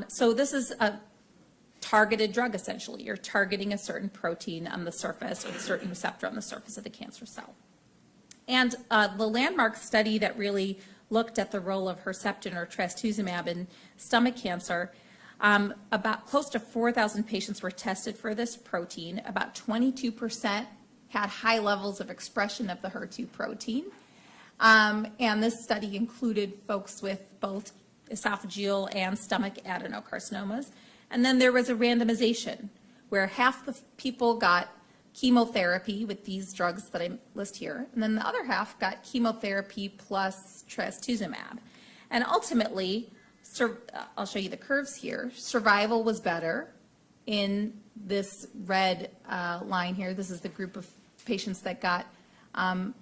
So this is a targeted drug, essentially. You're targeting a certain protein on the surface or a certain receptor on the surface of the cancer cell. And the landmark study that really looked at the role of Herceptin or Trastuzumab in stomach cancer, about close to 4,000 patients were tested for this protein. About 22% had high levels of expression of the Her2 protein. And this study included folks with both esophageal and stomach adenocarcinomas. And then there was a randomization where half the people got chemotherapy with these drugs that I list here, and then the other half got chemotherapy plus Trastuzumab. And ultimately, I'll show you the curves here, survival was better in this red line here. This is the group of patients that got the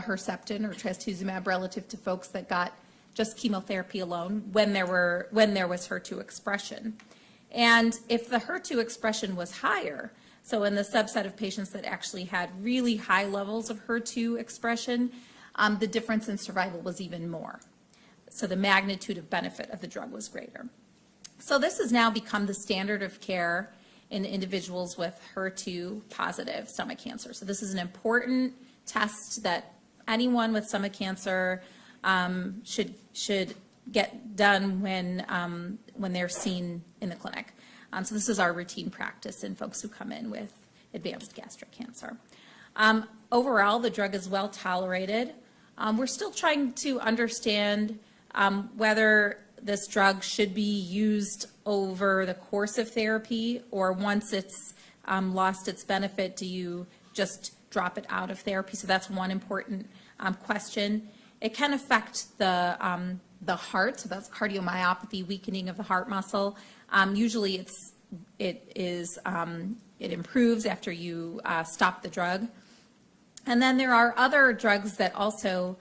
Herceptin or Trastuzumab relative to folks that got just chemotherapy alone when there was Her2 expression. And if the Her2 expression was higher, so in the subset of patients that actually had really high levels of Her2 expression, the difference in survival was even more. So the magnitude of benefit of the drug was greater. So this has now become the standard of care in individuals with Her2 positive stomach cancer. So this is an important test that anyone with stomach cancer should get done when they're seen in the clinic. So this is our routine practice in folks who come in with advanced gastric cancer. Overall, the drug is well tolerated. We're still trying to understand whether this drug should be used over the course of therapy, or once it's lost its benefit, do you just drop it out of therapy? So that's one important question. It can affect the heart, so that's cardiomyopathy, weakening of the heart muscle. Usually it improves after you stop the drug. And then there are other drugs that also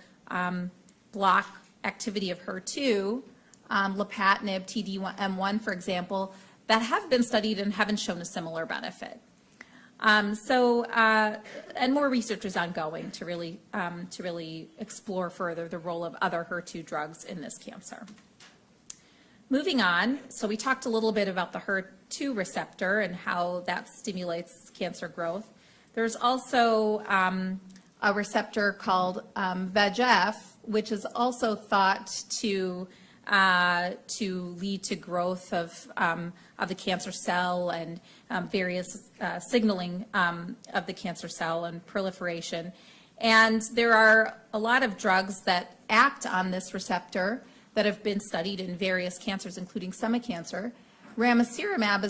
block activity of Her2, Lapatinib, TDM1, for example, that have been studied and haven't shown a similar benefit. And more research is ongoing to really explore further the role of other Her2 drugs in this cancer. Moving on, so we talked a little bit about the Her2 receptor and how that stimulates cancer growth. There's also a receptor called VEGF, which is also thought to lead to growth of the cancer cell and various signaling of the cancer cell and proliferation. And there are a lot of drugs that act on this receptor that have been studied in various cancers, including stomach cancer. Ramucirumab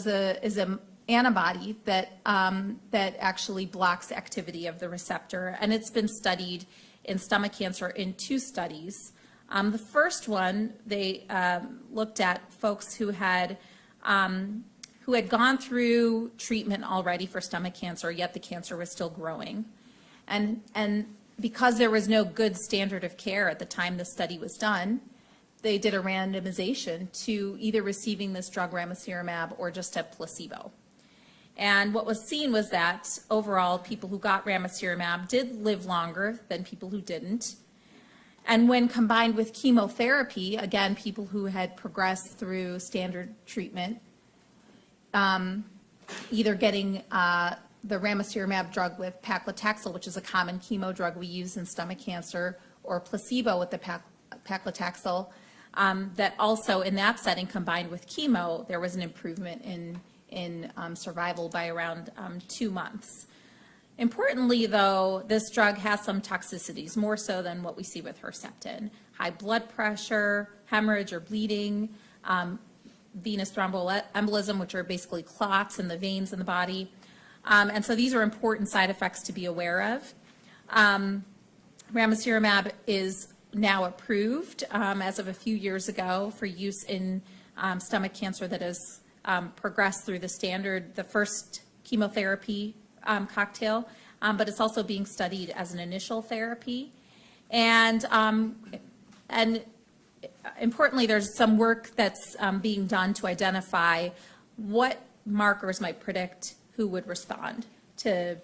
is an antibody that actually blocks activity of the receptor, and it's been studied in stomach cancer in 2 studies. The first one, they looked at folks who had gone through treatment already for stomach cancer, yet the cancer was still growing. And because there was no good standard of care at the time the study was done, they did a randomization to either receiving this drug Ramucirumab or just a placebo. And what was seen was that overall, people who got Ramucirumab did live longer than people who didn't. And when combined with chemotherapy, again, people who had progressed through standard treatment, either getting the Ramucirumab drug with paclitaxel, which is a common chemo drug we use in stomach cancer, or placebo with the paclitaxel, that also in that setting combined with chemo, there was an improvement in survival by around 2 months. Importantly, though, this drug has some toxicities, more so than what we see with Herceptin. High blood pressure, hemorrhage or bleeding, venous thromboembolism, which are basically clots in the veins in the body. And so these are important side effects to be aware of. Ramucirumab is now approved as of a few years ago for use in stomach cancer that has progressed through the first chemotherapy cocktail, but it's also being studied as an initial therapy. And importantly, there's some work that's being done to identify what markers might predict who would respond to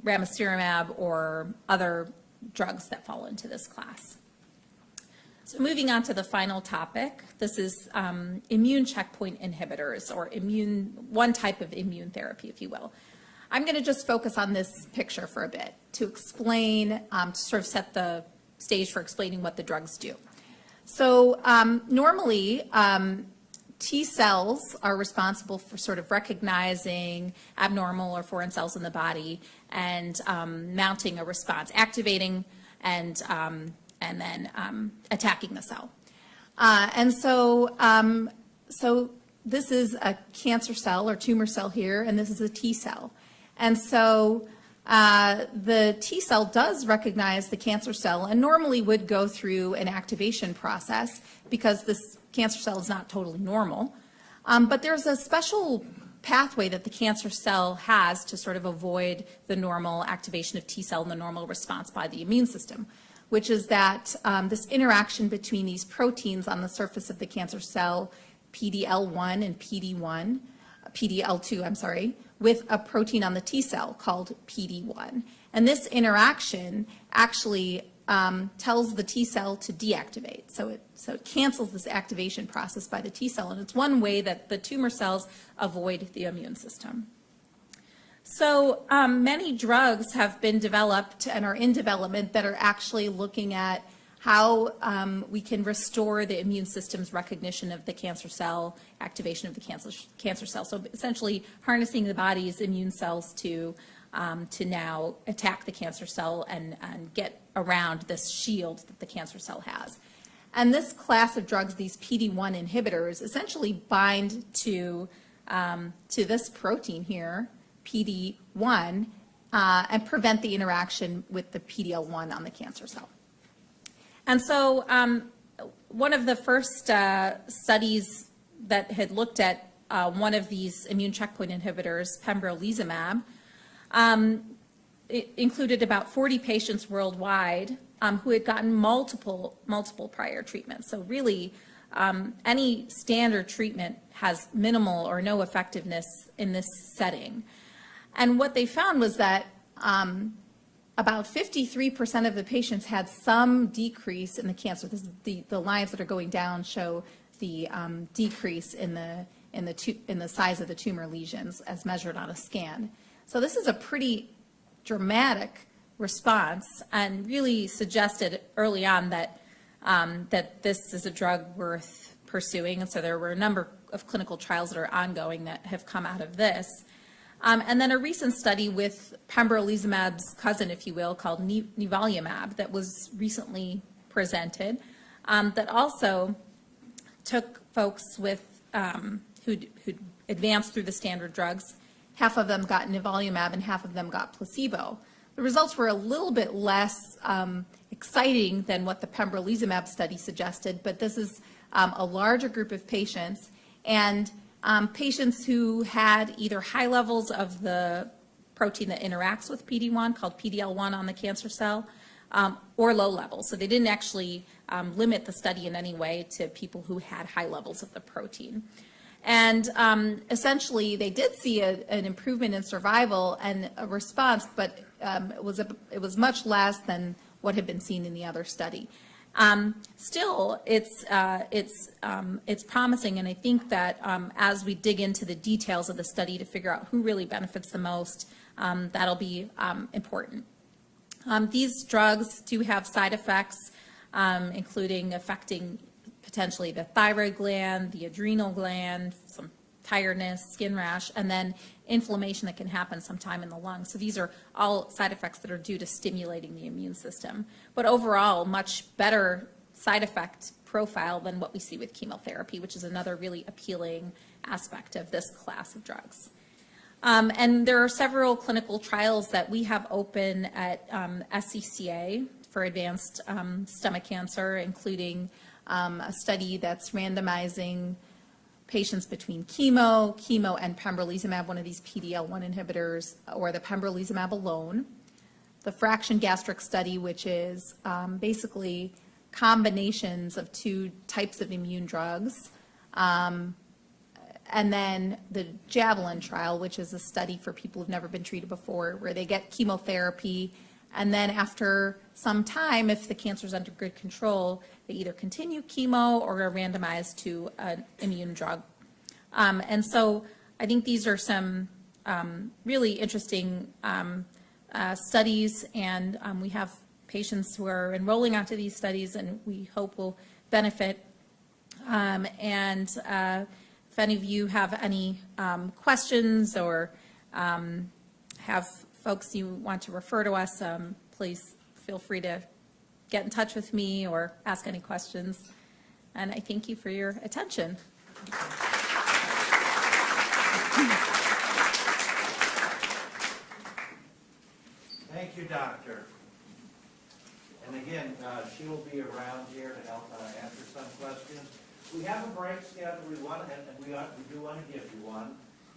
Ramucirumab or other drugs that fall into this class. So moving on to the final topic, this is immune checkpoint inhibitors, or one type of immune therapy, if you will. I'm going to just focus on this picture for a bit to explain, to sort of set the stage for explaining what the drugs do. So normally, T cells are responsible for sort of recognizing abnormal or foreign cells in the body and mounting a response, activating and then attacking the cell. So this is a cancer cell or tumor cell here, and this is a T cell. And so the T cell does recognize the cancer cell and normally would go through an activation process because this cancer cell is not totally normal. But there's a special pathway that the cancer cell has to sort of avoid the normal activation of T cell and the normal response by the immune system, which is that this interaction between these proteins on the surface of the cancer cell, PDL1 and PDL2, with a protein on the T cell called PD1. And this interaction actually tells the T cell to deactivate. So it cancels this activation process by the T cell, and it's one way that the tumor cells avoid the immune system. So many drugs have been developed and are in development that are actually looking at how we can restore the immune system's recognition of the cancer cell, activation of the cancer cell. So essentially harnessing the body's immune cells to now attack the cancer cell and get around this shield that the cancer cell has. And this class of drugs, these PD-1 inhibitors, essentially bind to this protein here, PD-1, and prevent the interaction with the PDL1 on the cancer cell. And so one of the first studies that had looked at one of these immune checkpoint inhibitors, pembrolizumab, it included about 40 patients worldwide who had gotten multiple prior treatments. So really, any standard treatment has minimal or no effectiveness in this setting. And what they found was that about 53% of the patients had some decrease in the cancer. This is the lines that are going down show the decrease in the size of the tumor lesions as measured on a scan. So this is a pretty dramatic response and really suggested early on that that this is a drug worth pursuing. And so there were a number of clinical trials that are ongoing that have come out of this. And then a recent study with pembrolizumab's cousin, if you will, called nivolumab that was recently presented that also took folks with who'd advanced through the standard drugs. Half of them got nivolumab and half of them got placebo. The results were a little bit less exciting than what the pembrolizumab study suggested, but this is a larger group of patients, and patients who had either high levels of the protein that interacts with PD-1, called PDL1 on the cancer cell, or low levels. So they didn't actually limit the study in any way to people who had high levels of the protein. And essentially, they did see an improvement in survival and a response, but it was much less than what had been seen in the other study. Still, it's promising, and I think that as we dig into the details of the study to figure out who really benefits the most, that'll be important. These drugs do have side effects, including affecting potentially the thyroid gland, the adrenal gland, some tiredness, skin rash, and then inflammation that can happen sometime in the lungs. So these are all side effects that are due to stimulating the immune system. But overall, much better side effect profile than what we see with chemotherapy, which is another really appealing aspect of this class of drugs. And there are several clinical trials that we have open at SCCA for advanced stomach cancer, including a study that's randomizing patients between chemo and pembrolizumab, one of these PD-L1 inhibitors, or the pembrolizumab alone. The fraction gastric study, which is basically combinations of two types of immune drugs. And then the Javelin trial, which is a study for people who've never been treated before, where they get chemotherapy, and then after some time, if the cancer is under good control, they either continue chemo or are randomized to an immune drug. And so I think these are some really interesting studies, and we have patients who are enrolling onto these studies, and we hope will benefit. If any of you have any questions or have folks you want to refer to us, please feel free to get in touch with me or ask any questions. And I thank you for your attention. Thank you, Doctor. And again, she will be around here to help answer some questions. We have a break scheduled. We do want to give you one.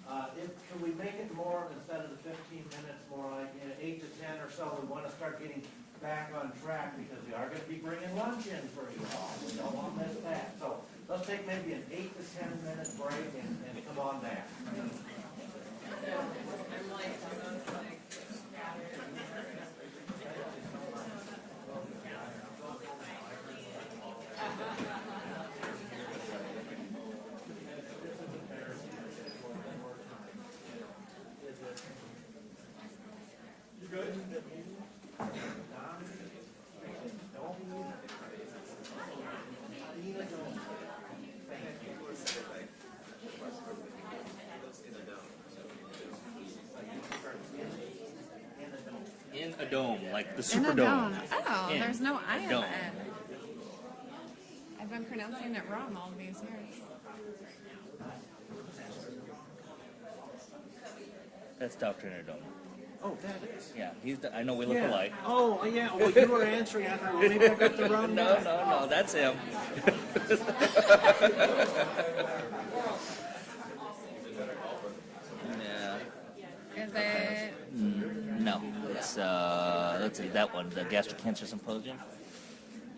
Can we make it more, instead of the 15 minutes, more like 8 to 10 or so? We want to start getting back on track because we are going to be bringing lunch in for you all. We don't want to miss that. So let's take maybe an 8 to 10 minute break and come on back. In a dome, like the In a dome. Superdome. Oh, In there's no I in dome. it. I've been pronouncing it wrong all these years. That's Dr. In a dome. Oh, that is. Yeah, I know we look alike. Oh, yeah. Well, you were answering. I thought, well, maybe I got the wrong No, guy. no, that's him. Yeah. Is it? No, it's let's see, that one, the Gastric Cancer Symposium.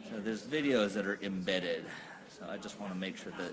So there's videos that are embedded. So I just want to make sure that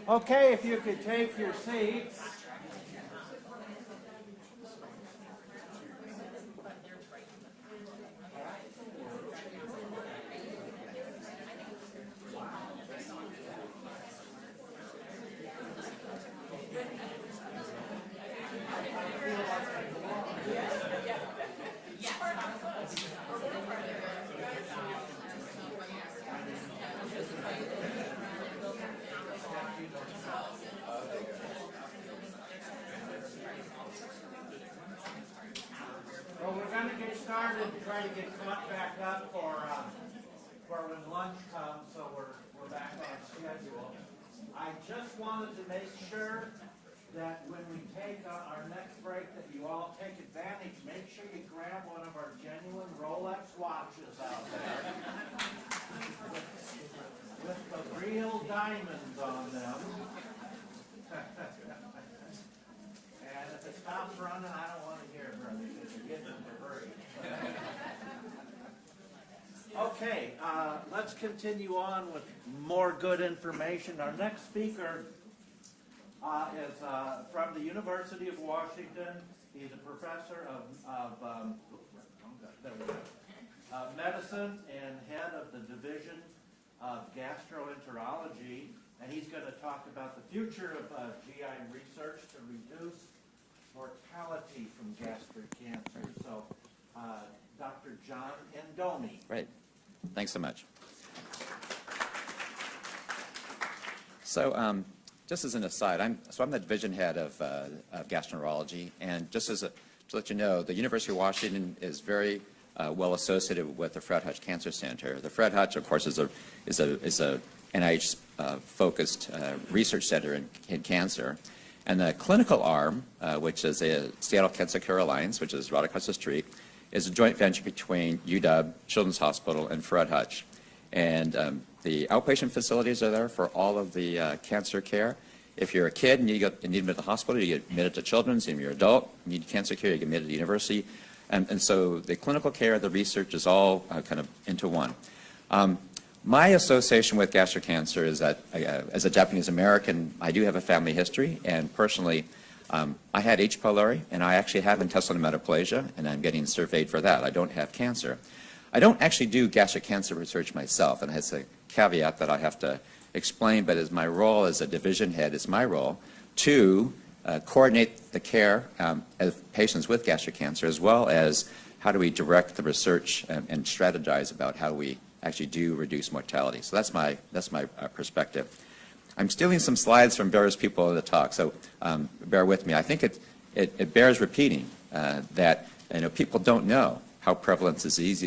Okay, if you could take your seats. Well, we're going to get started and try to get caught back up for when lunch comes, so we're back on schedule. I just wanted to make sure that when we take our next break that you all take advantage, make sure you grab one of our genuine Rolex watches out there with the real diamonds on them. And if it stops running, I don't want to hear it, brother, because you're getting them for free. Okay, let's continue on with more good information. Our next speaker is from the University of Washington. He's a professor of medicine and head of the division of gastroenterology, and he's going to talk about the future of GI research to reduce mortality from gastric cancer. So, Dr. John Endomi. Right. Thanks so much. So, just as an aside, I'm the division head of gastroenterology, and just to let you know, the University of Washington is very well associated with the Fred Hutch Cancer Center. The Fred Hutch, of course, is a NIH focused research center in cancer, and the clinical arm, which is the Seattle Cancer Care Alliance, which is right across the street, is a joint venture between UW Children's Hospital and Fred Hutch. And the outpatient facilities are there for all of the cancer care. If you're a kid and you need admitted to the hospital, you get admitted to Children's. If you're an adult, you need cancer care, you get admitted to university. And so the clinical care, the research is all kind of into one. My association with gastric cancer is that as a Japanese American, I do have a family history, and personally, I had H. pylori, and I actually have intestinal metaplasia, and I'm getting surveyed for that. I don't have cancer. I don't actually do gastric cancer research myself, and it has a caveat that I have to explain, but as my role as a division head, it's my role to coordinate the care of patients with gastric cancer, as well as how do we direct the research and strategize about how we actually do reduce mortality. So that's my perspective. I'm stealing some slides from various people in the talk, so bear with me. I think it bears repeating that people don't know how prevalent this disease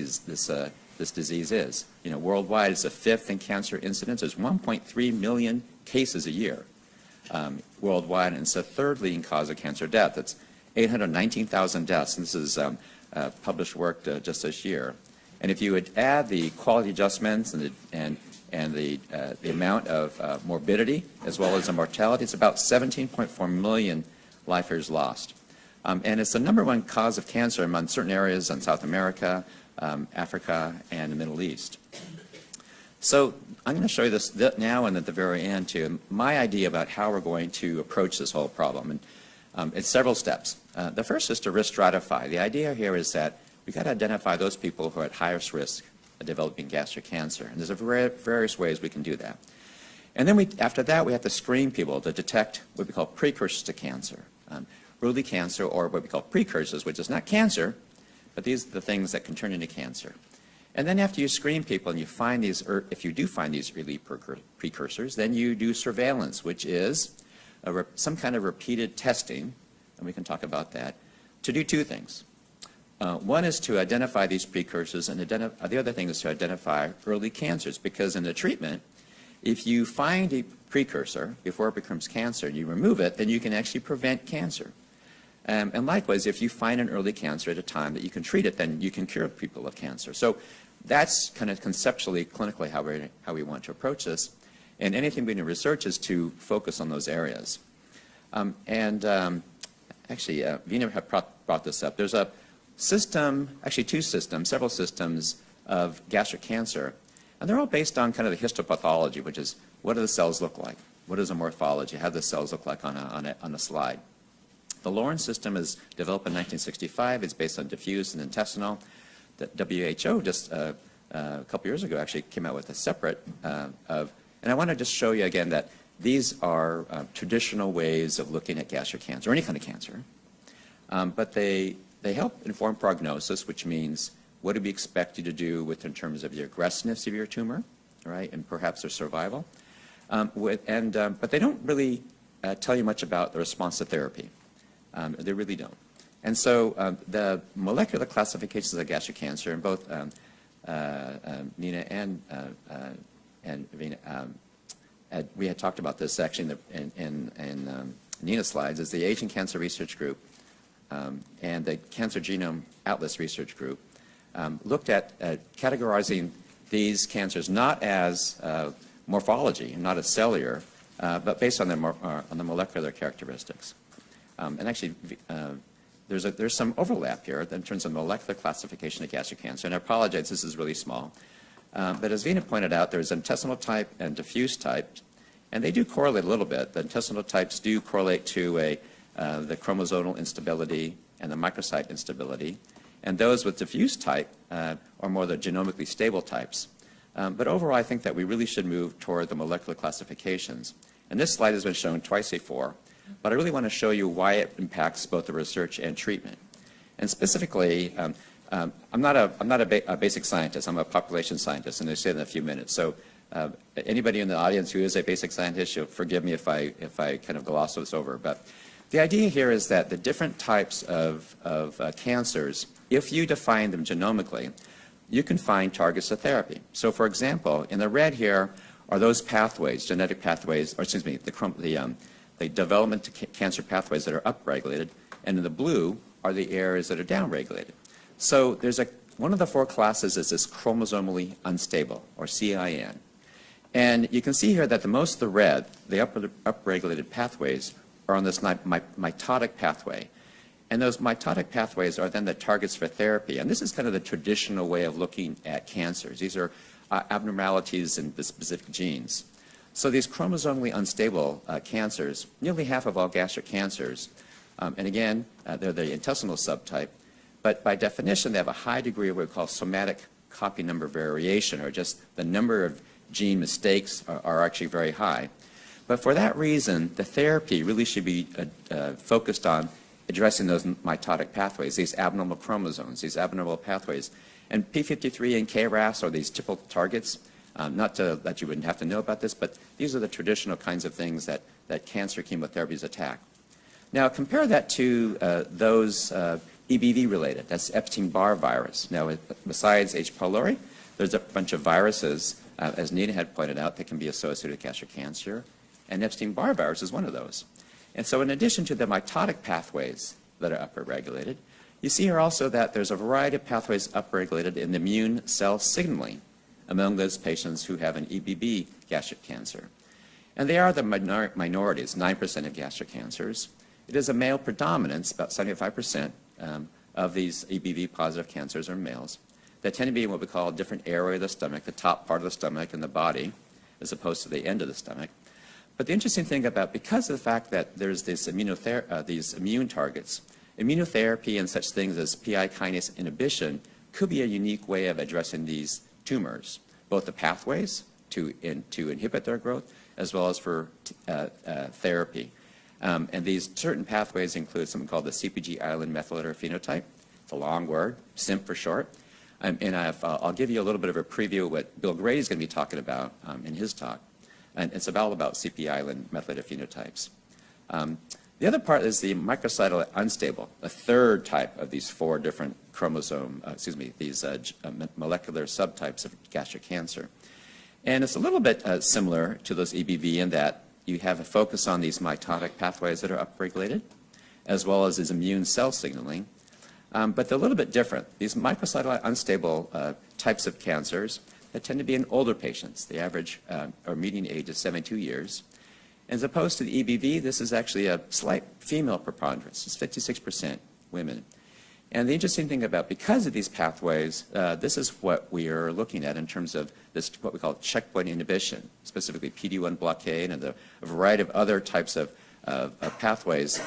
is. Worldwide, it's the fifth in cancer incidence. There's 1.3 million cases a year worldwide, and it's the third leading cause of cancer death. It's 819,000 deaths, and this is published work just this year. And if you would add the quality adjustments and the amount of morbidity as well as the mortality, it's about 17.4 million life years lost. And it's the #1 cause of cancer among certain areas in South America, Africa, and the Middle East. So I'm going to show you this now and at the very end too, my idea about how we're going to approach this whole problem. And it's several steps. The first is to risk stratify. The idea here is that we've got to identify those people who are at highest risk of developing gastric cancer. And there's various ways we can do that. And then after that, we have to screen people to detect what we call precursors to cancer. Early cancer, or what we call precursors, which is not cancer, but these are the things that can turn into cancer. And then after you screen people and you find these, or if you do find these early precursors, then you do surveillance, which is some kind of repeated testing, and we can talk about that, to do two things. One is to identify these precursors, and the other thing is to identify early cancers, because in the treatment, if you find a precursor before it becomes cancer and you remove it, then you can actually prevent cancer. And likewise, if you find an early cancer at a time that you can treat it, then you can cure people of cancer. So that's kind of conceptually, clinically how we want to approach this. And anything we do in research is to focus on those areas. Actually, Vina had brought this up. There's a system, actually several systems of gastric cancer. And they're all based on kind of the histopathology, which is what do the cells look like? What is a morphology? How do the cells look like on a slide? The Lawrence system is developed in 1965. It's based on diffuse and intestinal. The WHO just a couple years ago actually came out with a separate and I want to just show you again that these are traditional ways of looking at gastric cancer, or any kind of cancer, but they help inform prognosis, which means what do we expect you to do in terms of your aggressiveness of your tumor, right, and perhaps their survival. But they don't really tell you much about the response to therapy. They really don't. And so the molecular classifications of gastric cancer, and both Nina and Vina, we had talked about this actually in Nina's slides, is the Asian Cancer Research Group and the Cancer Genome Atlas Research Group looked at categorizing these cancers not as morphology, not as cellular, but based on the molecular characteristics. And actually, there's some overlap here in terms of molecular classification of gastric cancer. And I apologize, this is really small. But as Vina pointed out, there's intestinal type and diffuse type, and they do correlate a little bit. The intestinal types do correlate to the chromosomal instability and the microsite instability. And those with diffuse type are more the genomically stable types. But overall, I think that we really should move toward the molecular classifications. And this slide has been shown twice before, but I really want to show you why it impacts both the research and treatment. And specifically, I'm not a basic scientist. I'm a population scientist, and I'll say that in a few minutes. So anybody in the audience who is a basic scientist, you'll forgive me if I kind of gloss this over. But the idea here is that the different types of cancers, if you define them genomically, you can find targets of therapy. So for example, in the red here are those pathways, genetic pathways, or excuse me, the development to cancer pathways that are upregulated, and in the blue are the areas that are downregulated. So there's one of the four classes is this chromosomally unstable, or CIN. And you can see here that most of the red, the upregulated pathways, are on this mitotic pathway. And those mitotic pathways are then the targets for therapy. And this is kind of the traditional way of looking at cancers. These are abnormalities in the specific genes. So these chromosomally unstable cancers, nearly half of all gastric cancers, and again, they're the intestinal subtype, but by definition, they have a high degree of what we call somatic copy number variation, or just the number of gene mistakes are actually very high. But for that reason, the therapy really should be focused on addressing those mitotic pathways, these abnormal chromosomes, these abnormal pathways. And P53 and KRAS are these typical targets. Not that you wouldn't have to know about this, but these are the traditional kinds of things that cancer chemotherapies attack. Now compare that to those EBV related, that's Epstein-Barr virus. Now besides H. pylori, there's a bunch of viruses, as Nina had pointed out, that can be associated with gastric cancer, and Epstein-Barr virus is one of those. And so in addition to the mitotic pathways that are upregulated, you see here also that there's a variety of pathways upregulated in immune cell signaling among those patients who have an EBV gastric cancer. And they are the minorities, 9% of gastric cancers. It is a male predominance, about 75% of these EBV positive cancers are males. They tend to be in what we call a different area of the stomach, the top part of the stomach and the body, as opposed to the end of the stomach. But the interesting thing about, because of the fact that there's this these immune targets, immunotherapy and such things as PI kinase inhibition could be a unique way of addressing these tumors, both the pathways to inhibit their growth, as well as for therapy. And these certain pathways include something called the CpG island methylator phenotype. It's a long word, CIMP for short. And I'll give you a little bit of a preview of what Bill Grady is going to be talking about in his talk. And it's about CpG island methylator phenotypes. The other part is the microsatellite unstable, a third type of these four different these molecular subtypes of gastric cancer. And it's a little bit similar to those EBV in that you have a focus on these mitotic pathways that are upregulated, as well as these immune cell signaling. But they're a little bit different. These microsatellite unstable types of cancers that tend to be in older patients. The average or median age is 72 years. As opposed to the EBV, this is actually a slight female preponderance. It's 56% women. And the interesting thing about, because of these pathways, this is what we are looking at in terms of this, what we call checkpoint inhibition, specifically PD-1 blockade and a variety of other types of pathways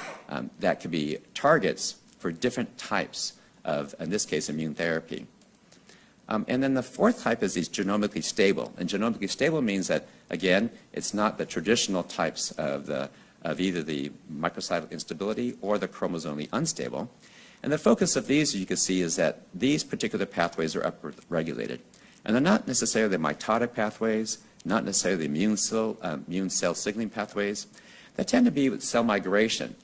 that can be targets for different types of, in this case, immune therapy. And then the fourth type is these genomically stable. And genomically stable means that, again, it's not the traditional types of either the microcytal instability or the chromosomally unstable. And the focus of these, as you can see, is that these particular pathways are upregulated. And they're not necessarily mitotic pathways, not necessarily immune cell signaling pathways. They tend to be with cell migration,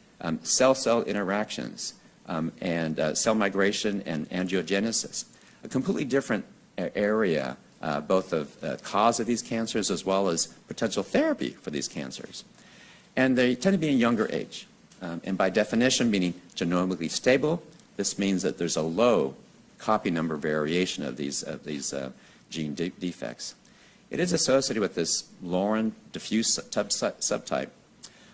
cell-cell interactions, and cell migration and angiogenesis. A completely different area, both of the cause of these cancers as well as potential therapy for these cancers. And they tend to be in younger age. And by definition, meaning genomically stable, this means that there's a low copy number variation of these gene defects. It is associated with this Lauren diffuse subtype,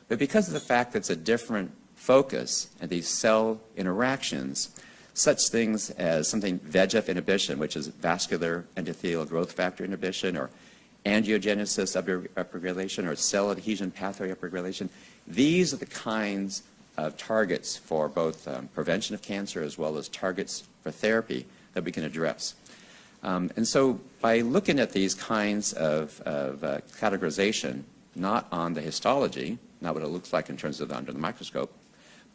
but because of the fact that it's a different focus and these cell interactions, such things as something VEGF inhibition, which is vascular endothelial growth factor inhibition, or angiogenesis upregulation, or cell adhesion pathway upregulation, these are the kinds of targets for both prevention of cancer as well as targets for therapy that we can address. And so by looking at these kinds of categorization, not on the histology, not what it looks like in terms of under the microscope,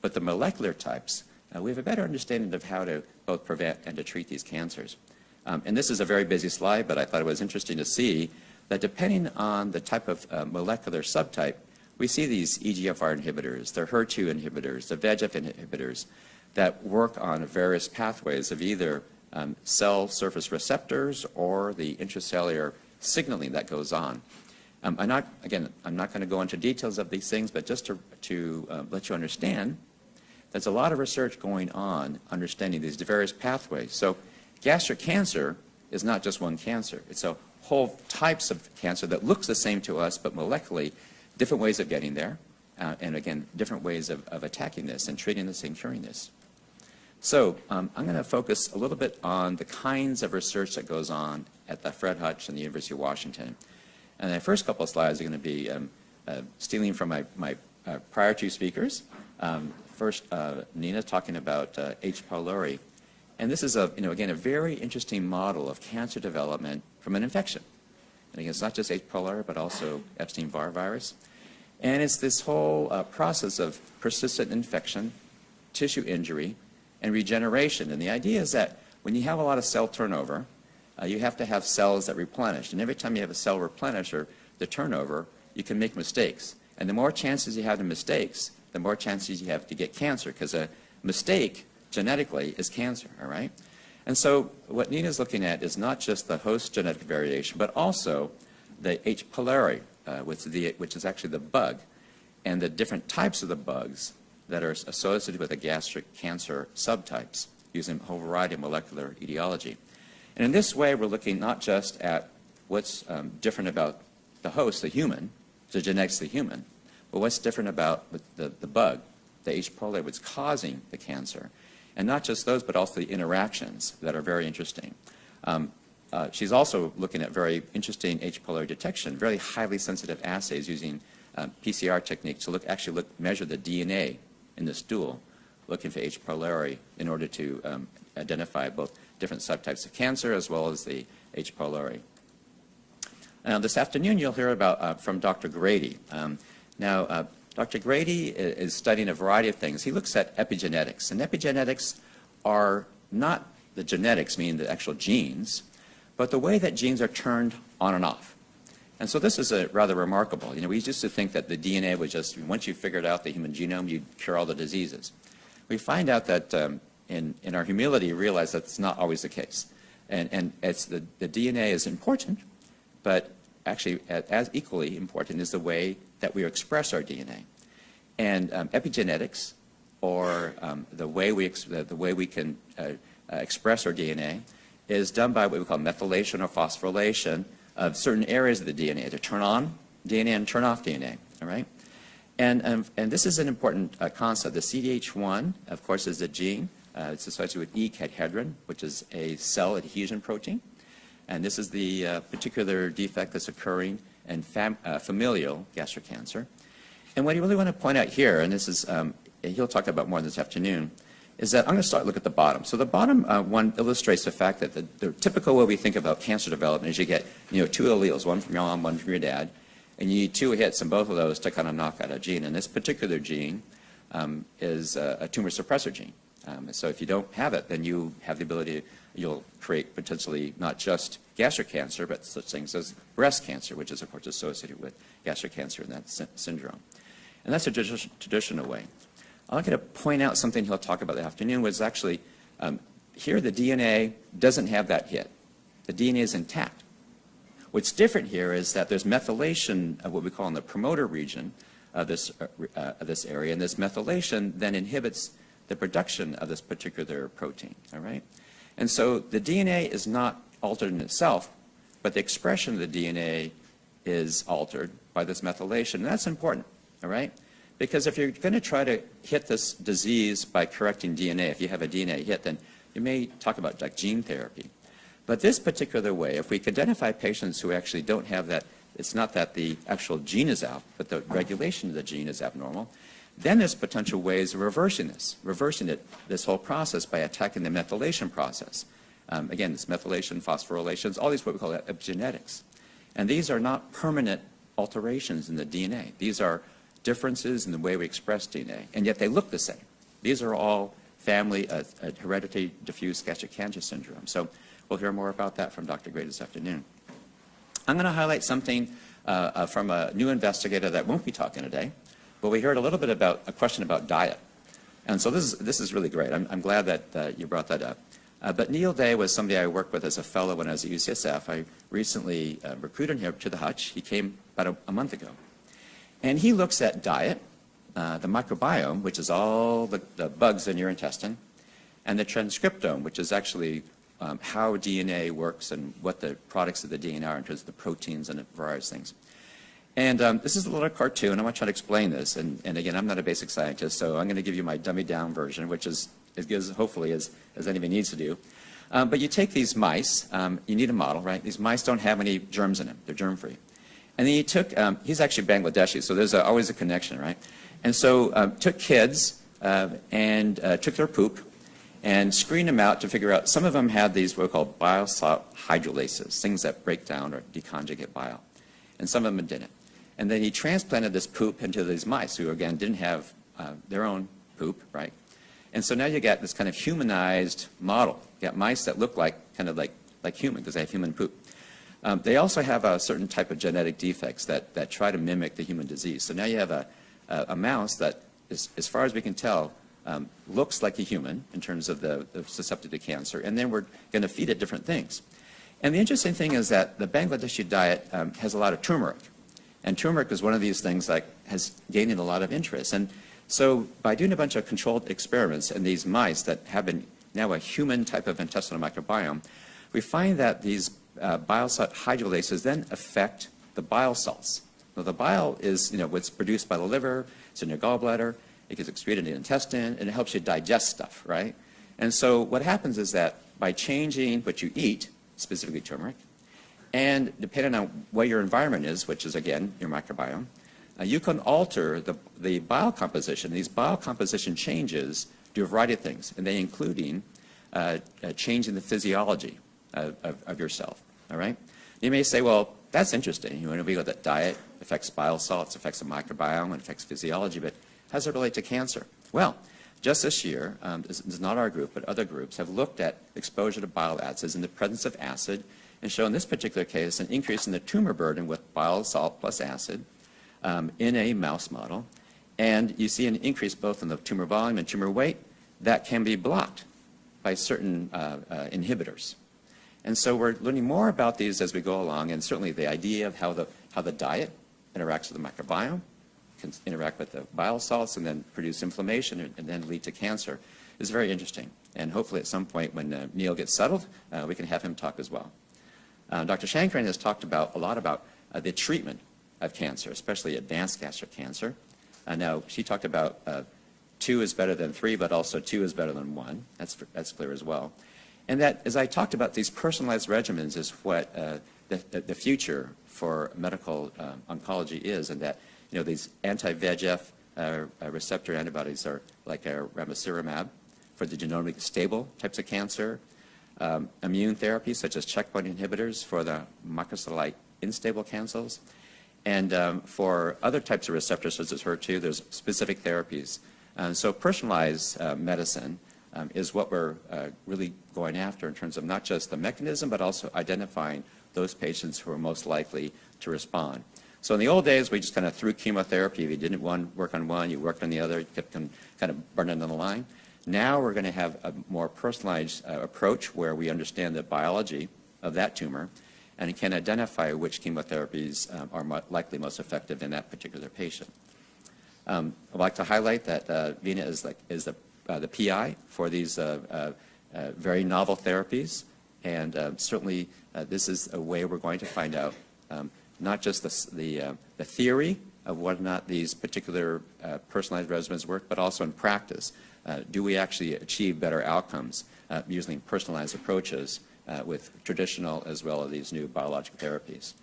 but the molecular types, we have a better understanding of how to both prevent and to treat these cancers. And this is a very busy slide, but I thought it was interesting to see that depending on the type of molecular subtype, we see these EGFR inhibitors, the HER2 inhibitors, the VEGF inhibitors that work on various pathways of either cell surface receptors or the intracellular signaling that goes on. I'm not going to go into details of these things, but just to let you understand, there's a lot of research going on understanding these various pathways. So gastric cancer is not just one cancer. It's a whole types of cancer that looks the same to us, but molecularly, different ways of getting there, and again, different ways of attacking this and treating this and curing this. So I'm going to focus a little bit on the kinds of research that goes on at the Fred Hutch and the University of Washington. And the first couple of slides are going to be stealing from my prior two speakers. First, Nina talking about H. pylori. And this is, again, a very interesting model of cancer development from an infection. And again, it's not just H. pylori, but also Epstein-Barr virus. And it's this whole process of persistent infection, tissue injury, and regeneration. And the idea is that when you have a lot of cell turnover, you have to have cells that replenish. And every time you have a cell replenish or the turnover, you can make mistakes. And the more chances you have of mistakes, the more chances you have to get cancer, because a mistake genetically is cancer, all right? And so what Nina's looking at is not just the host genetic variation, but also the H. pylori, which is actually the bug, and the different types of the bugs that are associated with the gastric cancer subtypes using a whole variety of molecular etiology. And in this way, we're looking not just at what's different about the host, the human, the genetics of the human, but what's different about the bug, the H. pylori, what's causing the cancer. And not just those, but also the interactions that are very interesting. She's also looking at very interesting H. pylori detection, very highly sensitive assays using PCR techniques to measure the DNA in the stool, looking for H. pylori in order to identify both different subtypes of cancer as well as the H. pylori. Now, this afternoon, you'll hear about from Dr. Grady. Dr. Grady is studying a variety of things. He looks at epigenetics, and epigenetics are not the genetics, meaning the actual genes, but the way that genes are turned on and off. And so this is rather remarkable. We used to think that the DNA was just, once you figured out the human genome, you'd cure all the diseases. We find out that in our humility, realize that's not always the case. And it's the DNA is important, but actually as equally important is the way that we express our DNA. And epigenetics, or the way we can express our DNA, is done by what we call methylation or phosphorylation of certain areas of the DNA to turn on DNA and turn off DNA. All right, and this is an important concept. The CDH1, of course, is the gene It's associated with E-cadherin, which is a cell adhesion protein. And this is the particular defect that's occurring in familial gastric cancer. And what I really want to point out here, and this is, he'll talk about more this afternoon, is that I'm going to start look at the bottom. So the bottom one illustrates the fact that the typical way we think about cancer development is you get, two alleles, one from your mom, one from your dad, and you need 2 hits in both of those to kind of knock out a gene. And this particular gene is a tumor suppressor gene. So if you don't have it, then you have the ability, you'll create potentially not just gastric cancer, but such things as breast cancer, which is, of course, associated with gastric cancer in that syndrome. And that's a traditional way. I'd like to point out something he'll talk about this afternoon, was actually here the DNA doesn't have that hit. The DNA is intact. What's different here is that there's methylation of what we call in the promoter region of this area, and this methylation then inhibits the production of this particular protein, all right? And so the DNA is not altered in itself, but the expression of the DNA is altered by this methylation, and that's important, all right? Because if you're going to try to hit this disease by correcting DNA, if you have a DNA hit, then you may talk about like gene therapy. But this particular way, if we can identify patients who actually don't have that, it's not that the actual gene is out, but the regulation of the gene is abnormal, then there's potential ways of reversing this whole process by attacking the methylation process. Again, this methylation, phosphorylations, all these what we call epigenetics. And these are not permanent alterations in the DNA. These are differences in the way we express DNA, and yet they look the same. These are all family hereditary diffuse gastric cancer syndrome. So we'll hear more about that from Dr. Gray this afternoon. I'm going to highlight something from a new investigator that won't be talking today, but we heard a little bit about a question about diet. And so this is really great. I'm glad that you brought that up. But Neil Day was somebody I worked with as a fellow when I was at UCSF. I recently recruited him to the Hutch. He came about a month ago. And he looks at diet, the microbiome, which is all the bugs in your intestine, and the transcriptome, which is actually how DNA works and what the products of the DNA are in terms of the proteins and various things. And this is a little cartoon. I'm going to try to explain this. And again, I'm not a basic scientist, so I'm going to give you my dummied down version, which is as good as hopefully as anybody needs to do. But you take these mice. You need a model, right? These mice don't have any germs in them. They're germ-free. And then you took, he's actually Bangladeshi, so there's always a connection, right? And so took kids and took their poop and screened them out to figure out, some of them had these what we call bile salt hydrolases, things that break down or deconjugate bile. And some of them didn't. And then he transplanted this poop into these mice who, again, didn't have their own poop, right? And so now you get this kind of humanized model. You got mice that look like, kind of like human because they have human poop. They also have a certain type of genetic defects that try to mimic the human disease. So now you have a mouse that, as far as we can tell, looks like a human in terms of the susceptible to cancer, and then we're going to feed it different things. And the interesting thing is that the Bangladeshi diet has a lot of turmeric. And turmeric is one of these things that has gained a lot of interest. And so by doing a bunch of controlled experiments in these mice that have been now a human type of intestinal microbiome, we find that these bile salt hydrolases then affect the bile salts. Now the bile is, what's produced by the liver, it's in your gallbladder, it gets excreted in the intestine, and it helps you digest stuff, right? And so what happens is that by changing what you eat, specifically turmeric, and depending on what your environment is, which is, again, your microbiome, you can alter the bile composition. These bile composition changes do a variety of things, and they including changing the physiology of yourself, all right? You may say, well, that's interesting. We go that diet affects bile salts, affects the microbiome, and affects physiology, but how does it relate to cancer? Well, just this year, this is not our group, but other groups have looked at exposure to bile acids in the presence of acid and shown in this particular case an increase in the tumor burden with bile salt plus acid in a mouse model. And you see an increase both in the tumor volume and tumor weight that can be blocked by certain inhibitors. And so we're learning more about these as we go along, and certainly the idea of how the diet interacts with the microbiome, can interact with the bile salts and then produce inflammation and then lead to cancer is very interesting. And hopefully at some point when Neil gets settled, we can have him talk as well. Dr. Shankaran has talked a lot about the treatment of cancer, especially advanced gastric cancer. Now, she talked about 2 is better than 3, but also 2 is better than 1. That's clear as well. And that, as I talked about, these personalized regimens is what the future for medical oncology is, and that, you know, these anti-VEGF receptor antibodies are like Ramucirumab for the genomically stable types of cancer, immune therapies such as checkpoint inhibitors for the microsatellite unstable cancers, and for other types of receptors such as HER2, there's specific therapies. So personalized medicine is what we're really going after in terms of not just the mechanism, but also identifying those patients who are most likely to respond. So in the old days, we just kind of threw chemotherapy. If you didn't work on one, you worked on the other, you kept kind of burning on the line. Now we're going to have a more personalized approach where we understand the biology of that tumor and can identify which chemotherapies are likely most effective in that particular patient. I'd like to highlight that Vina is the PI for these very novel therapies, and certainly this is a way we're going to find out not just the theory of whether or not these particular personalized regimens work, but also in practice. Do we actually achieve better outcomes using personalized approaches with traditional as well as these new biologic therapies?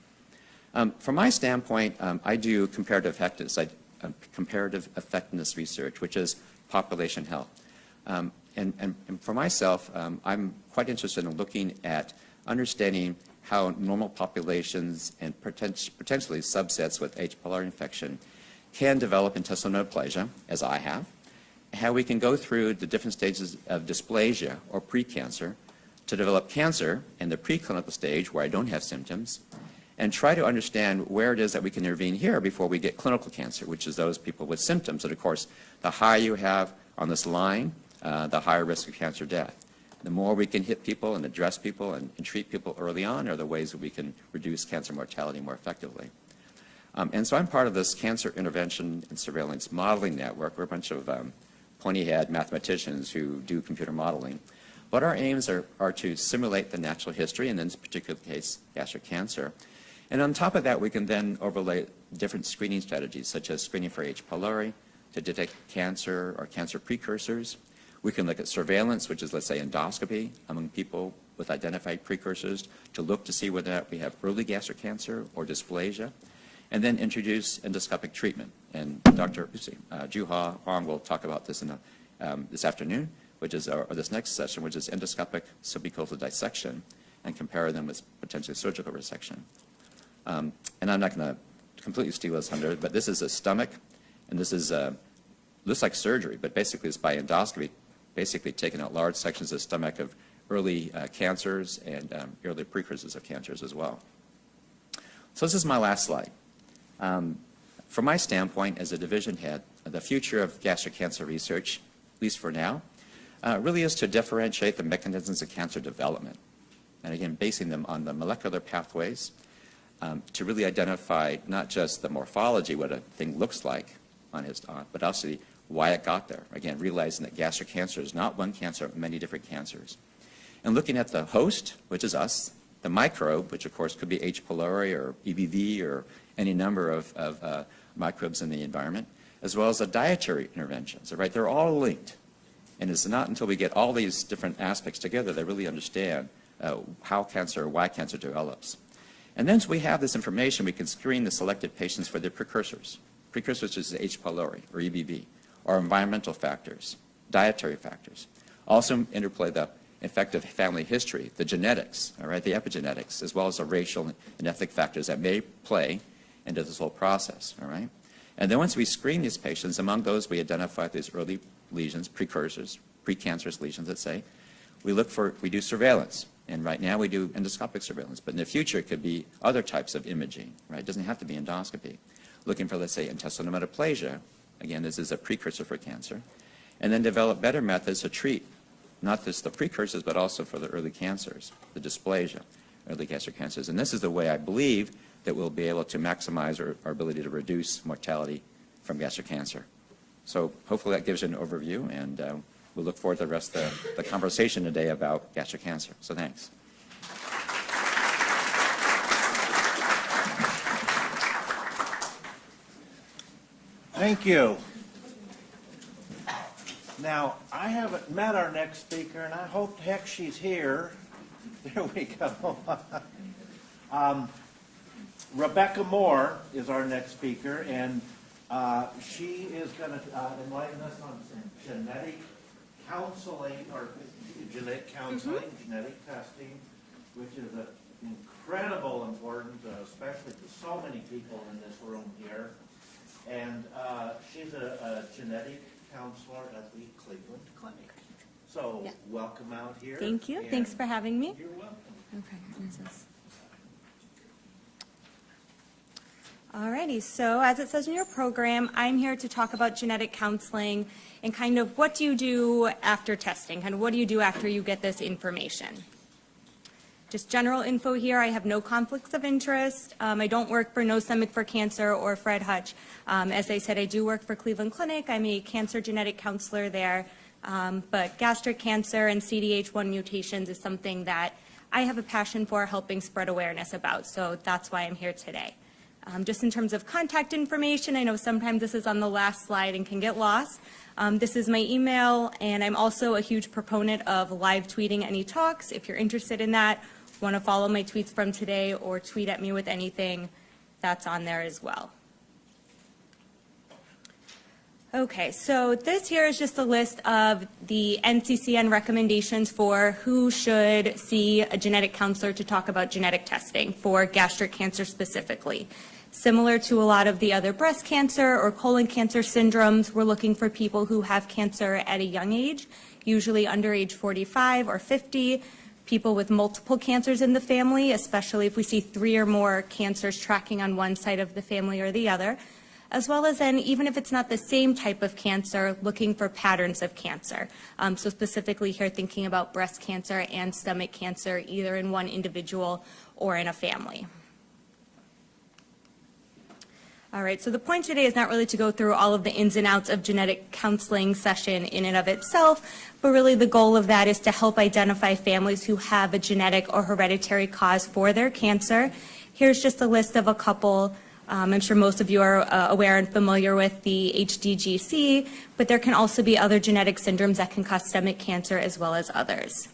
From my standpoint, I do comparative effectiveness research, which is population health. And for myself, I'm quite interested in looking at understanding how normal populations and potentially subsets with H. pylori infection can develop intestinal neoplasia, as I have, how we can go through the different stages of dysplasia or precancer to develop cancer in the preclinical stage where I don't have symptoms, and try to understand where it is that we can intervene here before we get clinical cancer, which is those people with symptoms. And of course, the higher you have on this line, the higher risk of cancer death. The more we can hit people and address people and treat people early on are the ways that we can reduce cancer mortality more effectively. And so I'm part of this Cancer Intervention and Surveillance Modeling Network. We're a bunch of pointy-head mathematicians who do computer modeling. But our aims are to simulate the natural history, and in this particular case, gastric cancer. And on top of that, we can then overlay different screening strategies, such as screening for H. pylori to detect cancer or cancer precursors. We can look at surveillance, which is, let's say, endoscopy among people with identified precursors to look to see whether or not we have early gastric cancer or dysplasia, and then introduce endoscopic treatment. And Dr. Juha Huang will talk about this this afternoon, which is, or this next session, which is endoscopic submucosal dissection, and compare them with potentially surgical resection. And I'm not going to completely steal this thunder, but this is a stomach, and this is looks like surgery, but basically it's by endoscopy, basically taking out large sections of the stomach of early cancers and early precursors of cancers as well. So this is my last slide. From my standpoint as a division head, the future of gastric cancer research, at least for now, really is to differentiate the mechanisms of cancer development. And again, basing them on the molecular pathways to really identify not just the morphology, what a thing looks like on but also why it got there. Again, realizing that gastric cancer is not one cancer, but many different cancers. And looking at the host, which is us, the microbe, which of course could be H. pylori or EBV or any number of microbes in the environment, as well as the dietary interventions. Right? They're all linked. And it's not until we get all these different aspects together that really understand how cancer or why cancer develops. And then once we have this information, we can screen the selected patients for their precursors. Precursors such as H. pylori or EBV, or environmental factors, dietary factors. Also interplay the effective family history, the genetics, all right, the epigenetics, as well as the racial and ethnic factors that may play into this whole process, all right? And then once we screen these patients, among those we identify these early lesions, precursors, precancerous lesions, let's say. We do surveillance. And right now we do endoscopic surveillance, but in the future it could be other types of imaging, right? It doesn't have to be endoscopy. Looking for, let's say, intestinal metaplasia. Again, this is a precursor for cancer. And then develop better methods to treat not just the precursors, but also for the early cancers, the dysplasia, early gastric cancers. And this is the way I believe that we'll be able to maximize our ability to reduce mortality from gastric cancer. So hopefully that gives you an overview, and we'll look forward to the rest of the conversation today about gastric cancer. So thanks. Thank you. Now, I haven't met our next speaker, and I hope heck she's here. There we go. Rebecca Moore is our next speaker, and she is going to enlighten us on some genetic counseling, or genetic counseling, genetic testing, which is incredible important, especially to so many people in this room here. And she's a genetic counselor at the Cleveland Clinic. So Yeah. welcome out here. Thank you. and Thanks for having me. You're welcome. Okay, what is this? Alrighty, so as it says in your program, I'm here to talk about genetic counseling and kind of what do you do after testing, kind of what do you do after you get this information. Just general info here, I have no conflicts of interest. I don't work for No Stomach for Cancer or Fred Hutch. As I said, I do work for Cleveland Clinic. I'm a cancer genetic counselor there. But gastric cancer and CDH1 mutations is something that I have a passion for helping spread awareness about. So that's why I'm here today. Just in terms of contact information, I know sometimes this is on the last slide and can get lost. This is my email, and I'm also a huge proponent of live tweeting any talks. If you're interested in that, want to follow my tweets from today or tweet at me with anything, that's on there as well. Okay, so this here is just a list of the NCCN recommendations for who should see a genetic counselor to talk about genetic testing for gastric cancer specifically. Similar to a lot of the other breast cancer or colon cancer syndromes, we're looking for people who have cancer at a young age, usually under age 45 or 50, people with multiple cancers in the family, especially if we see 3 or more cancers tracking on one side of the family or the other, as well as then, even if it's not the same type of cancer, looking for patterns of cancer. So specifically here, thinking about breast cancer and stomach cancer, either in one individual or in a family. All right, so the point today is not really to go through all of the ins and outs of genetic counseling session in and of itself, but really the goal of that is to help identify families who have a genetic or hereditary cause for their cancer. Here's just a list of a couple. I'm sure most of you are aware and familiar with the HDGC, but there can also be other genetic syndromes that can cause stomach cancer as well as others.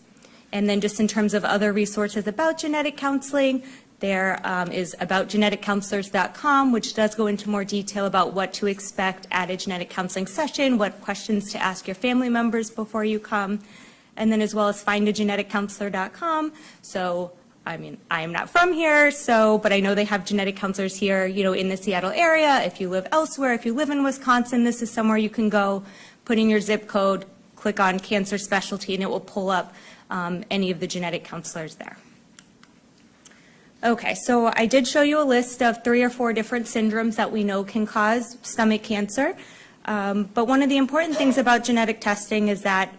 And then just in terms of other resources about genetic counseling, there is aboutgeneticcounselors.com, which does go into more detail about what to expect at a genetic counseling session, what questions to ask your family members before you come, and then as well as findageneticcounselor.com. So, I mean, I am not from here, but I know they have genetic counselors here, in the Seattle area. If you live elsewhere, if you live in Wisconsin, this is somewhere you can go, put in your zip code, click on cancer specialty, and it will pull up any of the genetic counselors there. Okay, so I did show you a list of 3 or 4 different syndromes that we know can cause stomach cancer. But one of the important things about genetic testing is that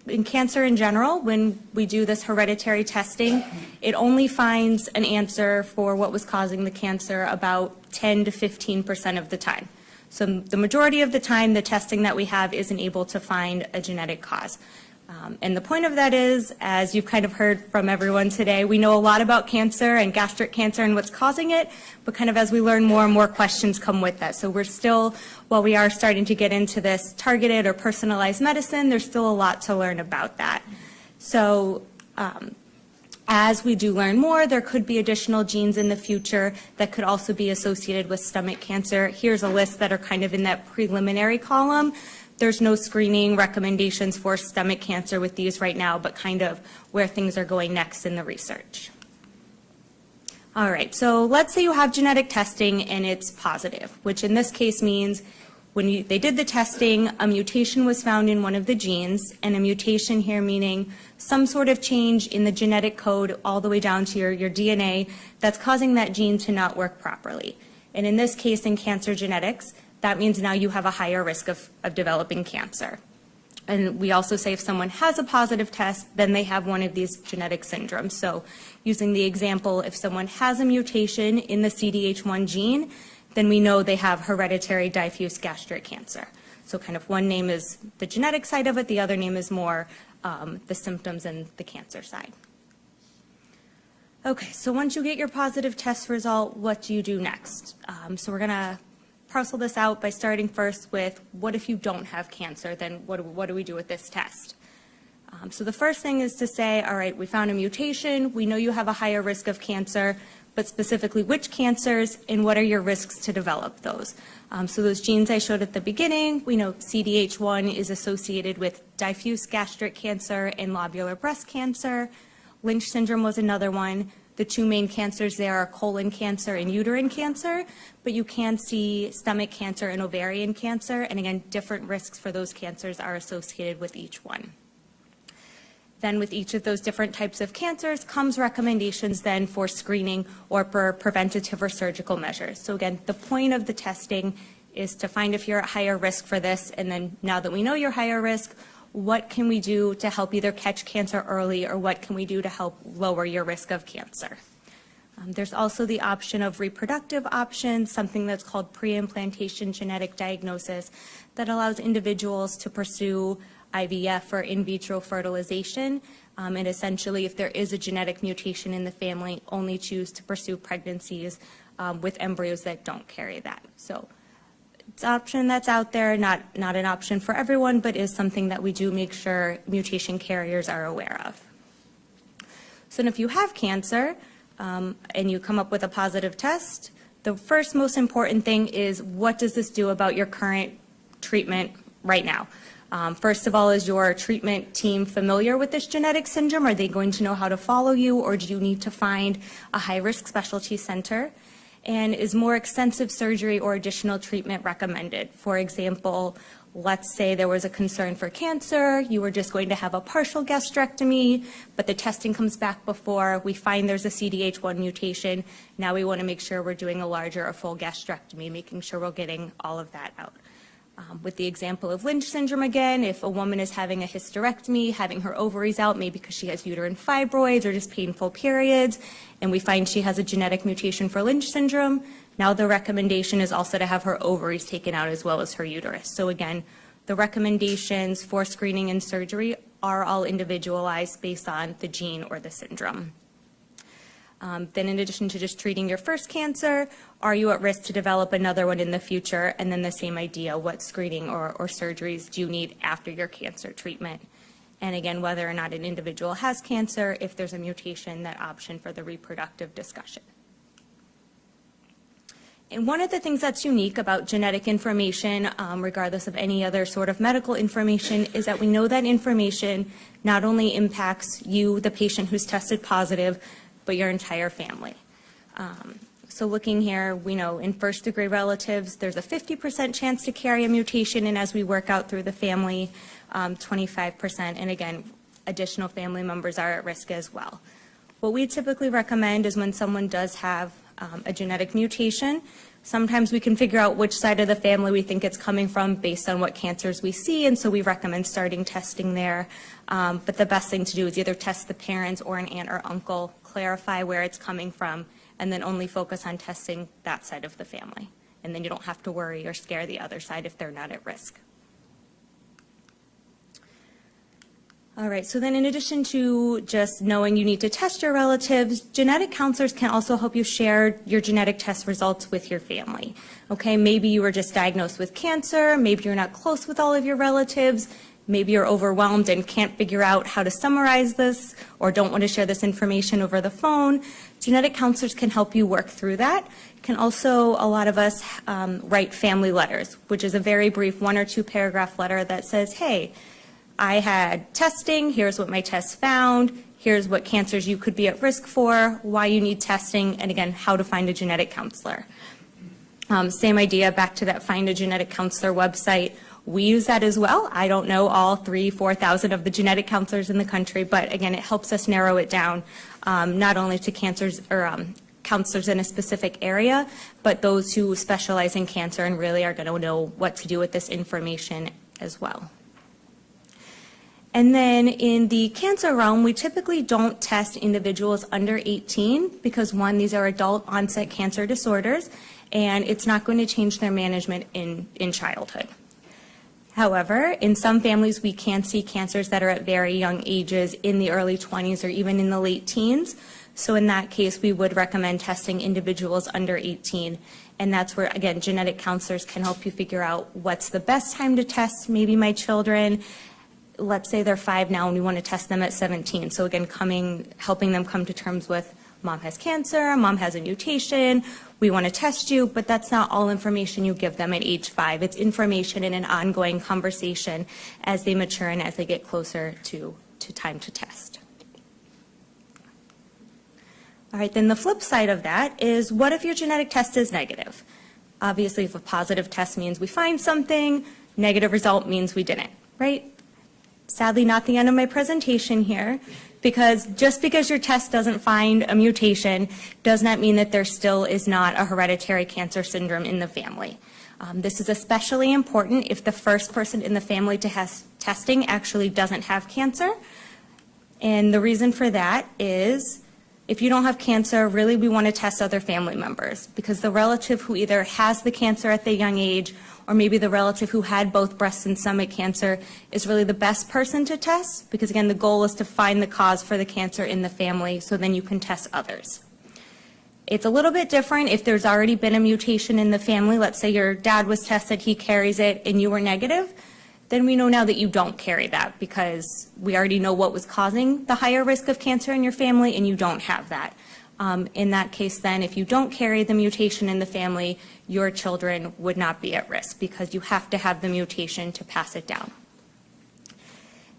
in cancer in general, when we do this hereditary testing, it only finds an answer for what was causing the cancer about 10 to 15% of the time. So the majority of the time, the testing that we have isn't able to find a genetic cause. And the point of that is, as you've kind of heard from everyone today, we know a lot about cancer and gastric cancer and what's causing it, but kind of as we learn more and more questions come with that. So we're still, while we are starting to get into this targeted or personalized medicine, there's still a lot to learn about that. So as we do learn more, there could be additional genes in the future that could also be associated with stomach cancer. Here's a list that are kind of in that preliminary column. There's no screening recommendations for stomach cancer with these right now, but kind of where things are going next in the research. All right, so let's say you have genetic testing and it's positive, which in this case means when they did the testing, a mutation was found in one of the genes, and a mutation here meaning some sort of change in the genetic code all the way down to your DNA that's causing that gene to not work properly. And in this case, in cancer genetics, that means now you have a higher risk of developing cancer. And we also say if someone has a positive test, then they have one of these genetic syndromes. So using the example, if someone has a mutation in the CDH1 gene, then we know they have hereditary diffuse gastric cancer. So kind of one name is the genetic side of it, the other name is more the symptoms and the cancer side. Okay, so once you get your positive test result, what do you do next? So we're going to parcel this out by starting first with, what if you don't have cancer? Then what do we do with this test? So the first thing is to say, all right, we found a mutation. We know you have a higher risk of cancer, but specifically which cancers and what are your risks to develop those? So those genes I showed at the beginning, we know CDH1 is associated with diffuse gastric cancer and lobular breast cancer. Lynch syndrome was another one. The two main cancers there are colon cancer and uterine cancer, but you can see stomach cancer and ovarian cancer, and again, different risks for those cancers are associated with each one. Then with each of those different types of cancers comes recommendations then for screening or for preventative or surgical measures. So again, the point of the testing is to find if you're at higher risk for this, and then now that we know you're higher risk, what can we do to help either catch cancer early, or what can we do to help lower your risk of cancer? There's also the option of reproductive options, something that's called pre-implantation genetic diagnosis, that allows individuals to pursue IVF or in vitro fertilization, and essentially if there is a genetic mutation in the family, only choose to pursue pregnancies with embryos that don't carry that. So it's an option that's out there, not an option for everyone, but is something that we do make sure mutation carriers are aware of. So if you have cancer and you come up with a positive test, the first most important thing is, what does this do about your current treatment right now? First of all, is your treatment team familiar with this genetic syndrome? Are they going to know how to follow you, or do you need to find a high-risk specialty center? And is more extensive surgery or additional treatment recommended? For example, let's say there was a concern for cancer, you were just going to have a partial gastrectomy, but the testing comes back before we find there's a CDH1 mutation. Now we want to make sure we're doing a larger or full gastrectomy, making sure we're getting all of that out. With the example of Lynch syndrome again, if a woman is having a hysterectomy, having her ovaries out, maybe because she has uterine fibroids or just painful periods, and we find she has a genetic mutation for Lynch syndrome, now the recommendation is also to have her ovaries taken out as well as her uterus. So again, the recommendations for screening and surgery are all individualized based on the gene or the syndrome. Then in addition to just treating your first cancer, are you at risk to develop another one in the future? And then the same idea, what screening or surgeries do you need after your cancer treatment? And again, whether or not an individual has cancer, if there's a mutation, that option for the reproductive discussion. And one of the things that's unique about genetic information, regardless of any other sort of medical information, is that we know that information not only impacts you, the patient who's tested positive, but your entire family. So looking here, we know in first-degree relatives, there's a 50% chance to carry a mutation, and as we work out through the family, 25%. And again, additional family members are at risk as well. What we typically recommend is when someone does have a genetic mutation, sometimes we can figure out which side of the family we think it's coming from based on what cancers we see, and so we recommend starting testing there. But the best thing to do is either test the parents or an aunt or uncle, clarify where it's coming from, and then only focus on testing that side of the family. And then you don't have to worry or scare the other side if they're not at risk. All right, so then in addition to just knowing you need to test your relatives, genetic counselors can also help you share your genetic test results with your family. Okay, maybe you were just diagnosed with cancer, maybe you're not close with all of your relatives, maybe you're overwhelmed and can't figure out how to summarize this or don't want to share this information over the phone. Genetic counselors can help you work through that. Can also, a lot of us write family letters, which is a very brief 1 or 2 paragraph letter that says, hey, I had testing, here's what my test found, here's what cancers you could be at risk for, why you need testing, and again, how to find a genetic counselor. Same idea, back to that Find a Genetic Counselor website. We use that as well. I don't know all 3,000-4,000 of the genetic counselors in the country, but again, it helps us narrow it down, not only to cancers or counselors in a specific area, but those who specialize in cancer and really are going to know what to do with this information as well. And then in the cancer realm, we typically don't test individuals under 18 because, one, these are adult onset cancer disorders, and it's not going to change their management in childhood. However, in some families, we can see cancers that are at very young ages in the early 20s or even in the late teens. So in that case, we would recommend testing individuals under 18. And that's where, again, genetic counselors can help you figure out what's the best time to test maybe my children. Let's say they're 5 now and we want to test them at 17. So again, helping them come to terms with mom has cancer, mom has a mutation, we want to test you, but that's not all information you give them at age 5. It's information in an ongoing conversation as they mature and as they get closer to time to test. All right, then the flip side of that is, what if your genetic test is negative? Obviously, if a positive test means we find something, negative result means we didn't, right? Sadly, not the end of my presentation here, because just because your test doesn't find a mutation does not mean that there still is not a hereditary cancer syndrome in the family. This is especially important if the first person in the family to have testing actually doesn't have cancer. And the reason for that is, if you don't have cancer, really we want to test other family members, because the relative who either has the cancer at the young age or maybe the relative who had both breast and stomach cancer is really the best person to test, because again, the goal is to find the cause for the cancer in the family so then you can test others. It's a little bit different if there's already been a mutation in the family. Let's say your dad was tested, he carries it, and you were negative. Then we know now that you don't carry that, because we already know what was causing the higher risk of cancer in your family and you don't have that. In that case then, if you don't carry the mutation in the family, your children would not be at risk, because you have to have the mutation to pass it down.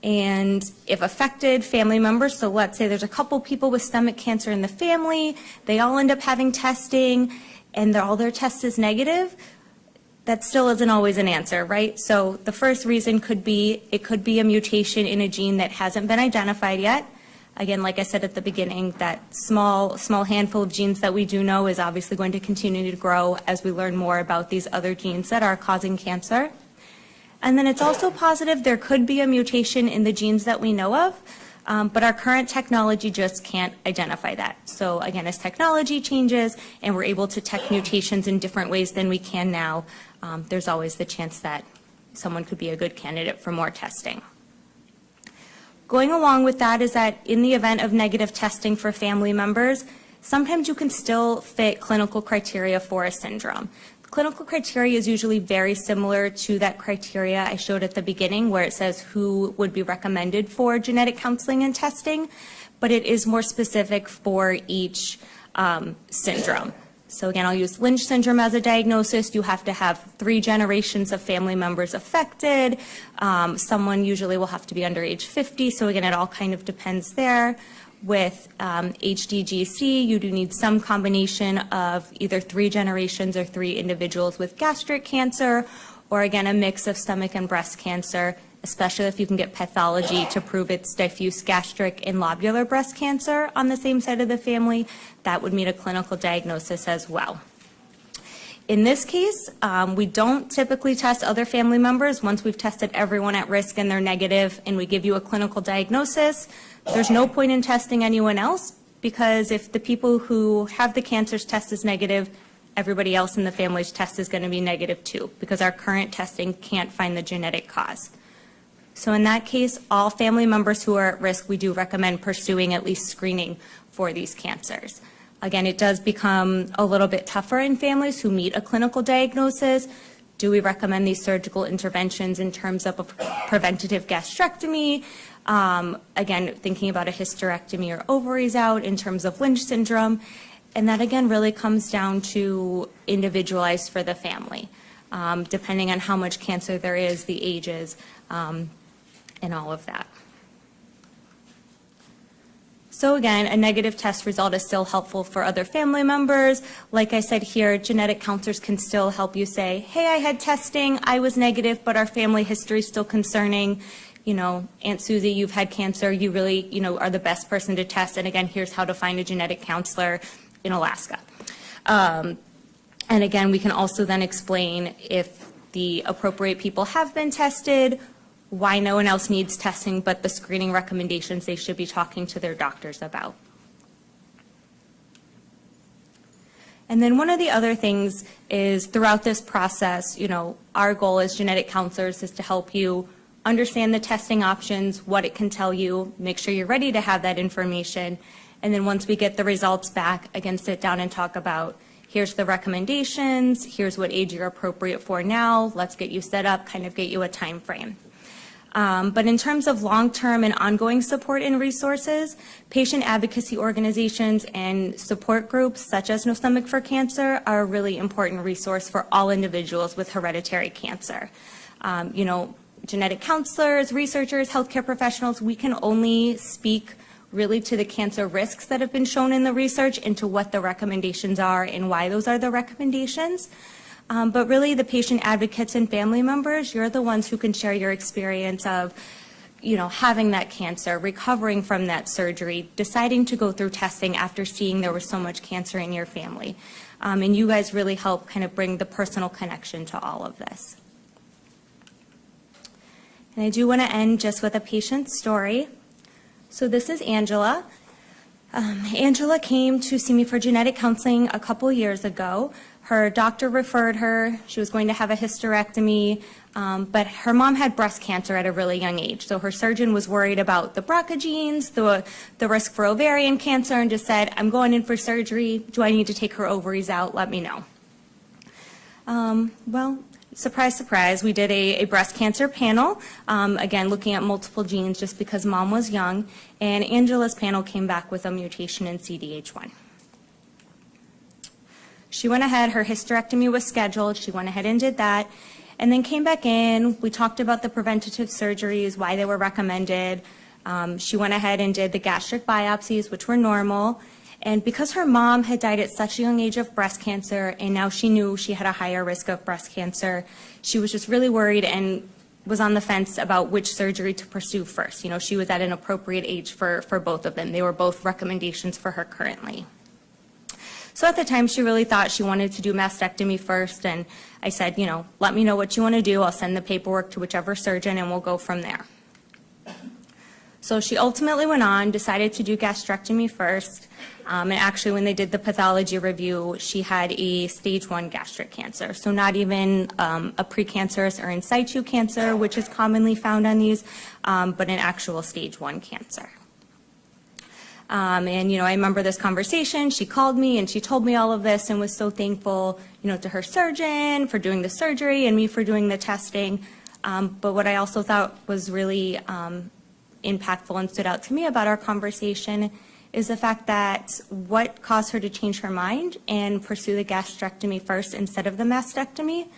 And if affected family members, so let's say there's a couple people with stomach cancer in the family, they all end up having testing and all their test is negative, that still isn't always an answer, right? So the first reason could be, it could be a mutation in a gene that hasn't been identified yet. Again, like I said at the beginning, that small handful of genes that we do know is obviously going to continue to grow as we learn more about these other genes that are causing cancer. And then it's also positive there could be a mutation in the genes that we know of, but our current technology just can't identify that. So again, as technology changes and we're able to detect mutations in different ways than we can now, there's always the chance that someone could be a good candidate for more testing. Going along with that is that in the event of negative testing for family members, sometimes you can still fit clinical criteria for a syndrome. Clinical criteria is usually very similar to that criteria I showed at the beginning, where it says who would be recommended for genetic counseling and testing, but it is more specific for each syndrome. So again, I'll use Lynch syndrome as a diagnosis. You have to have 3 generations of family members affected. Someone usually will have to be under age 50. So again, it all kind of depends there. With HDGC, you do need some combination of either 3 generations or 3 individuals with gastric cancer, or again, a mix of stomach and breast cancer, especially if you can get pathology to prove it's diffuse gastric and lobular breast cancer on the same side of the family. That would meet a clinical diagnosis as well. In this case, we don't typically test other family members. Once we've tested everyone at risk and they're negative and we give you a clinical diagnosis, there's no point in testing anyone else, because if the people who have the cancer's test is negative, everybody else in the family's test is going to be negative too, because our current testing can't find the genetic cause. So in that case, all family members who are at risk, we do recommend pursuing at least screening for these cancers. Again, it does become a little bit tougher in families who meet a clinical diagnosis. Do we recommend these surgical interventions in terms of a preventative gastrectomy? Again, thinking about a hysterectomy or ovaries out in terms of Lynch syndrome. And that again really comes down to individualized for the family, depending on how much cancer there is, the ages, and all of that. So again, a negative test result is still helpful for other family members. Like I said here, genetic counselors can still help you say, hey, I had testing, I was negative, but our family history is still concerning. You know, Aunt Susie, you've had cancer, you really, are the best person to test. And again, here's how to find a genetic counselor in Alaska. And again, we can also then explain if the appropriate people have been tested, why no one else needs testing, but the screening recommendations they should be talking to their doctors about. And then one of the other things is throughout this process, our goal as genetic counselors is to help you understand the testing options, what it can tell you, make sure you're ready to have that information. And then once we get the results back, again, sit down and talk about, here's the recommendations, here's what age you're appropriate for now, let's get you set up, kind of get you a time frame. But in terms of long-term and ongoing support and resources, patient advocacy organizations and support groups such as No Stomach for Cancer are a really important resource for all individuals with hereditary cancer. You know, genetic counselors, researchers, healthcare professionals, we can only speak really to the cancer risks that have been shown in the research and to what the recommendations are and why those are the recommendations. But really the patient advocates and family members, you're the ones who can share your experience of, you know, having that cancer, recovering from that surgery, deciding to go through testing after seeing there was so much cancer in your family. And you guys really help kind of bring the personal connection to all of this. And I do want to end just with a patient story. So this is Angela. Angela came to see me for genetic counseling a couple years ago. Her doctor referred her. She was going to have a hysterectomy, but her mom had breast cancer at a really young age. So her surgeon was worried about the BRCA genes, the risk for ovarian cancer, and just said, I'm going in for surgery. Do I need to take her ovaries out? Let me know. Well, surprise, surprise, we did a breast cancer panel, again, looking at multiple genes just because mom was young, and Angela's panel came back with a mutation in CDH1. She went ahead, her hysterectomy was scheduled, she went ahead and did that, and then came back in. We talked about the preventative surgeries, why they were recommended. She went ahead and did the gastric biopsies, which were normal. And because her mom had died at such a young age of breast cancer, and now she knew she had a higher risk of breast cancer, she was just really worried and was on the fence about which surgery to pursue first. You know, she was at an appropriate age for both of them. They were both recommendations for her currently. So at the time, she really thought she wanted to do mastectomy first, and I said, you know, let me know what you want to do. I'll send the paperwork to whichever surgeon, and we'll go from there. So she ultimately went on, decided to do gastrectomy first, and actually when they did the pathology review, she had a stage 1 gastric cancer. So not even a precancerous or in situ cancer, which is commonly found on these, but an actual stage 1 cancer. And, you know, I remember this conversation. She called me and she told me all of this and was so thankful, you know, to her surgeon for doing the surgery and me for doing the testing. But what I also thought was really impactful and stood out to me about our conversation is the fact that what caused her to change her mind and pursue the gastrectomy first instead of the mastectomy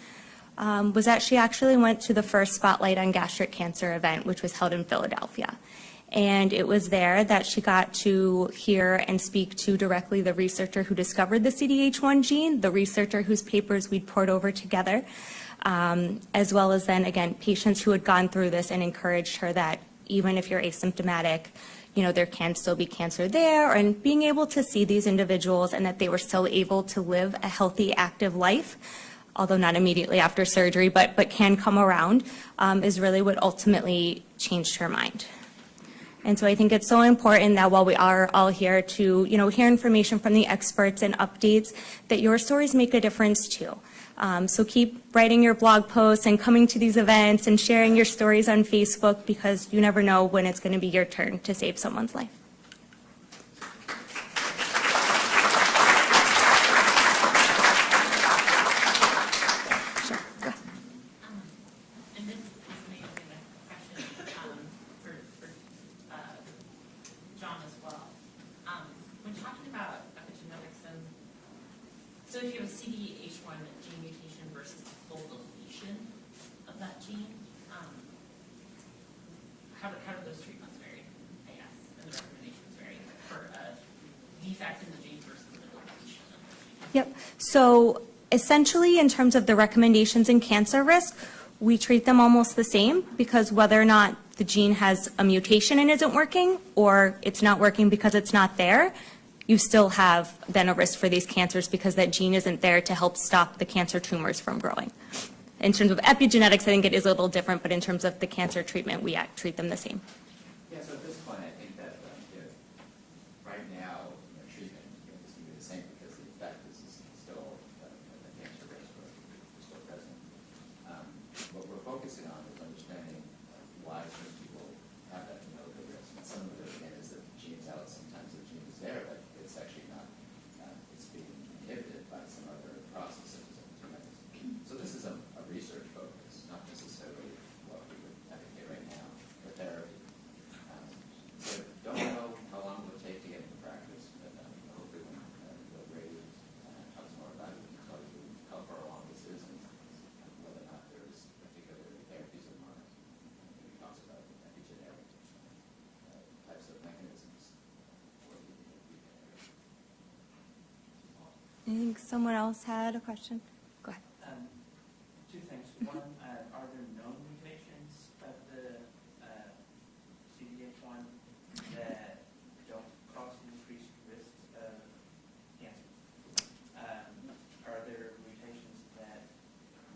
was that she actually went to the first Spotlight on Gastric Cancer event, which was held in Philadelphia. And it was there that she got to hear and speak to directly the researcher who discovered the CDH1 gene, the researcher whose papers we'd poured over together, as well as then, again, patients who had gone through this and encouraged her that even if you're asymptomatic, you know, there can still be cancer there, and being able to see these individuals and that they were still able to live a healthy, active life, although not immediately after surgery, but can come around, is really what ultimately changed her mind. And so I think it's so important that while we are all here to, you know, hear information from the experts and updates, that your stories make a difference too. So keep writing your blog posts and coming to these events and sharing your stories on Facebook, because you never know when it's going to be your turn to save someone's life. And this may have been a question for John as well. When talking about epigenetics, and so if you have a CDH1 gene mutation versus a full deletion of that gene, how do those treatments vary, I guess, and the recommendations vary for a defect in the gene versus the deletion of the gene? Yep. So essentially, in terms of the recommendations in cancer risk, we treat them almost the same, because whether or not the gene has a mutation and isn't working, or it's not working because it's not there, you still have then a risk for these cancers because that gene isn't there to help stop the cancer tumors from growing. In terms of epigenetics, I think it is a little different, but in terms of the cancer treatment, we treat them the same. Yeah, so at this point, I think that right now, treatment is going to be the same because the effect is still the cancer risk is still present. What we're focusing on is understanding why certain people have that molecular risk. And some of it, again, is that the gene's out. Sometimes the gene is there, but it's actually not. It's being inhibited by some think someone else had a question. Go ahead. Two things. One, are there known mutations of the CDH1 that don't cause increased risks of cancer? Are there mutations that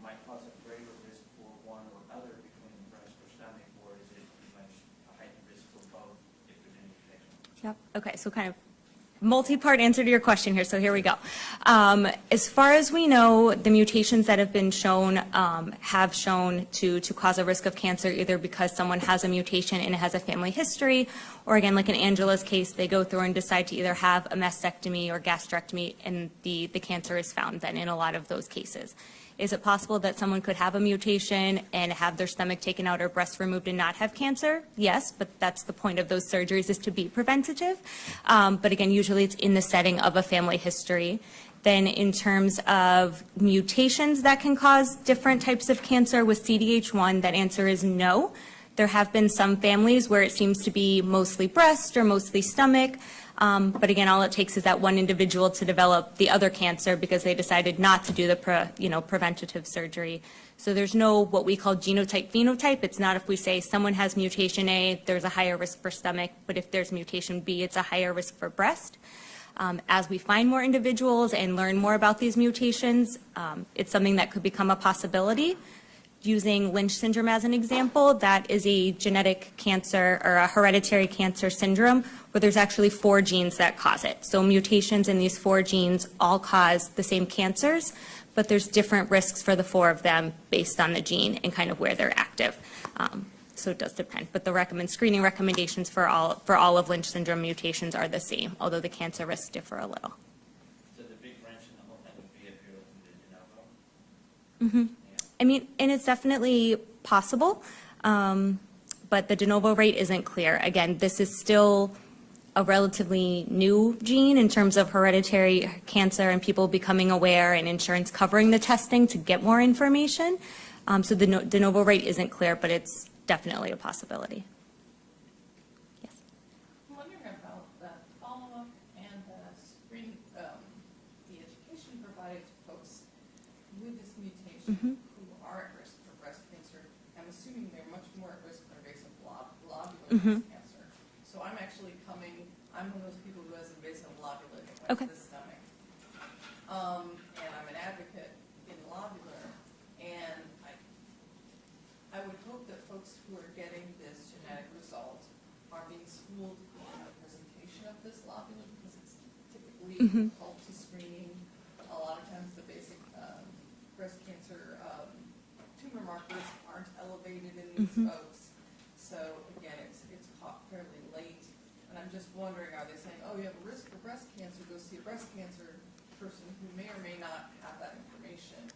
might cause a greater risk for one or other between breast or stomach, or is it pretty much a heightened risk for both if there's any mutation? Yep. Okay, so kind of multi-part answer to your question here, so here we go. As far as we know, the mutations that have been shown have shown to cause a risk of cancer, either because someone has a mutation and it has a family history, or again, like in Angela's case, they go through and decide to either have a mastectomy or gastrectomy, and the cancer is found then in a lot of those cases. Is it possible that someone could have a mutation and have their stomach taken out or breast removed and not have cancer? Yes, but that's the point of those surgeries, is to be preventative. But again, usually it's in the setting of a family history. Then in terms of mutations that can cause different types of cancer with CDH1, that answer is no. There have been some families where it seems to be mostly breast or mostly stomach. But again, all it takes is that one individual to develop the other cancer because they decided not to do the preventative surgery. So there's no what we call genotype-phenotype. It's not if we say someone has mutation A, there's a higher risk for stomach, but if there's mutation B, it's a higher risk for breast. As we find more individuals and learn more about these mutations, it's something that could become a possibility. Using Lynch syndrome as an example, that is a genetic cancer or a hereditary cancer syndrome where there's actually 4 genes that cause it. So mutations in these 4 genes all cause the same cancers, but there's different risks for the 4 of them based on the gene and kind of where they're active. So it does depend, but the screening recommendations for all of Lynch syndrome mutations are the same, although the cancer risks differ a little. So the big wrench in the whole thing would be if you're looking to de novo? Mm-hmm. I mean, and it's definitely possible, but the de novo rate isn't clear. Again, this is still a relatively new gene in terms of hereditary cancer and people becoming aware and insurance covering the testing to get more information. So the de novo rate isn't clear, but it's definitely a possibility. Yes. I'm wondering about the follow-up and the screen, the education provided to folks with this mutation. Breast cancer. So I'm actually I'm one of those people who has invasive lobular that went to the stomach. And I'm an advocate in lobular. And I would hope that folks who are getting this genetic result are being schooled in the presentation of this lobular because it's typically difficult to screening. A lot of times the basic breast cancer tumor markers aren't elevated in these folks. So again, it's caught fairly late, and I'm just wondering, are they saying, oh, you have a risk for breast cancer, go see a breast cancer person who may or may not have that information?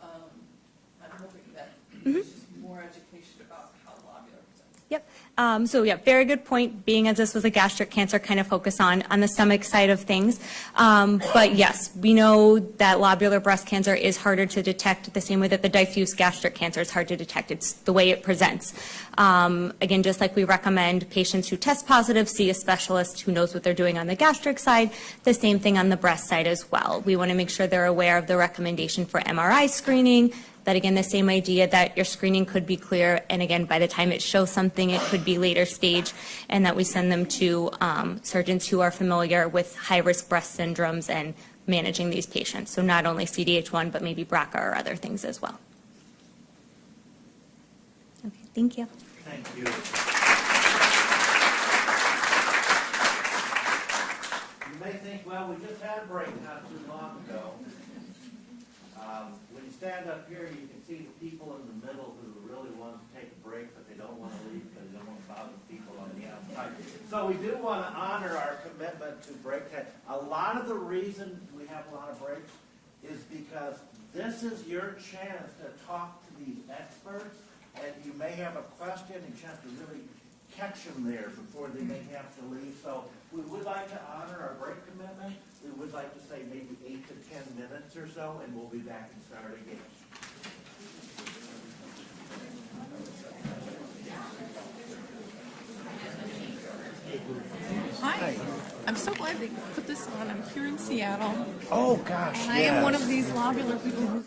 I'm hoping that there's just more education about how lobular presents. Yep. So yeah, very good point, being as this was a gastric cancer, kind of focus on the stomach side of things. But yes, we know that lobular breast cancer is harder to detect the same way that the diffuse gastric cancer is hard to detect. It's the way it presents. Again, just like we recommend patients who test positive see a specialist who knows what they're doing on the gastric side, the same thing on the breast side as well. We want to make sure they're aware of the recommendation for MRI screening, that again, the same idea that your screening could be clear, and again, by the time it shows something, it could be later stage, and that we send them to surgeons who are familiar with high-risk breast syndromes and managing these patients. So not only CDH1, but maybe BRCA or other things as well. Okay, thank you. Thank you. You may think, well, we just had a break not too long ago. When you stand up here, you can see the people in the middle who really want to take a break, but they don't want to leave because they don't want to bother people on the outside. So we do want to honor our commitment to break time. A lot of the reason we have a lot of breaks is because this is your chance to talk to these experts, and you may have a question and you have to really catch them there before they may have to leave. So we would like to honor our break commitment. We would like to say maybe 8 to 10 minutes or so, and we'll be back and start again. Hi. I'm so glad they put this on. I'm here in Seattle, Oh, gosh, and I am one of these lobular people who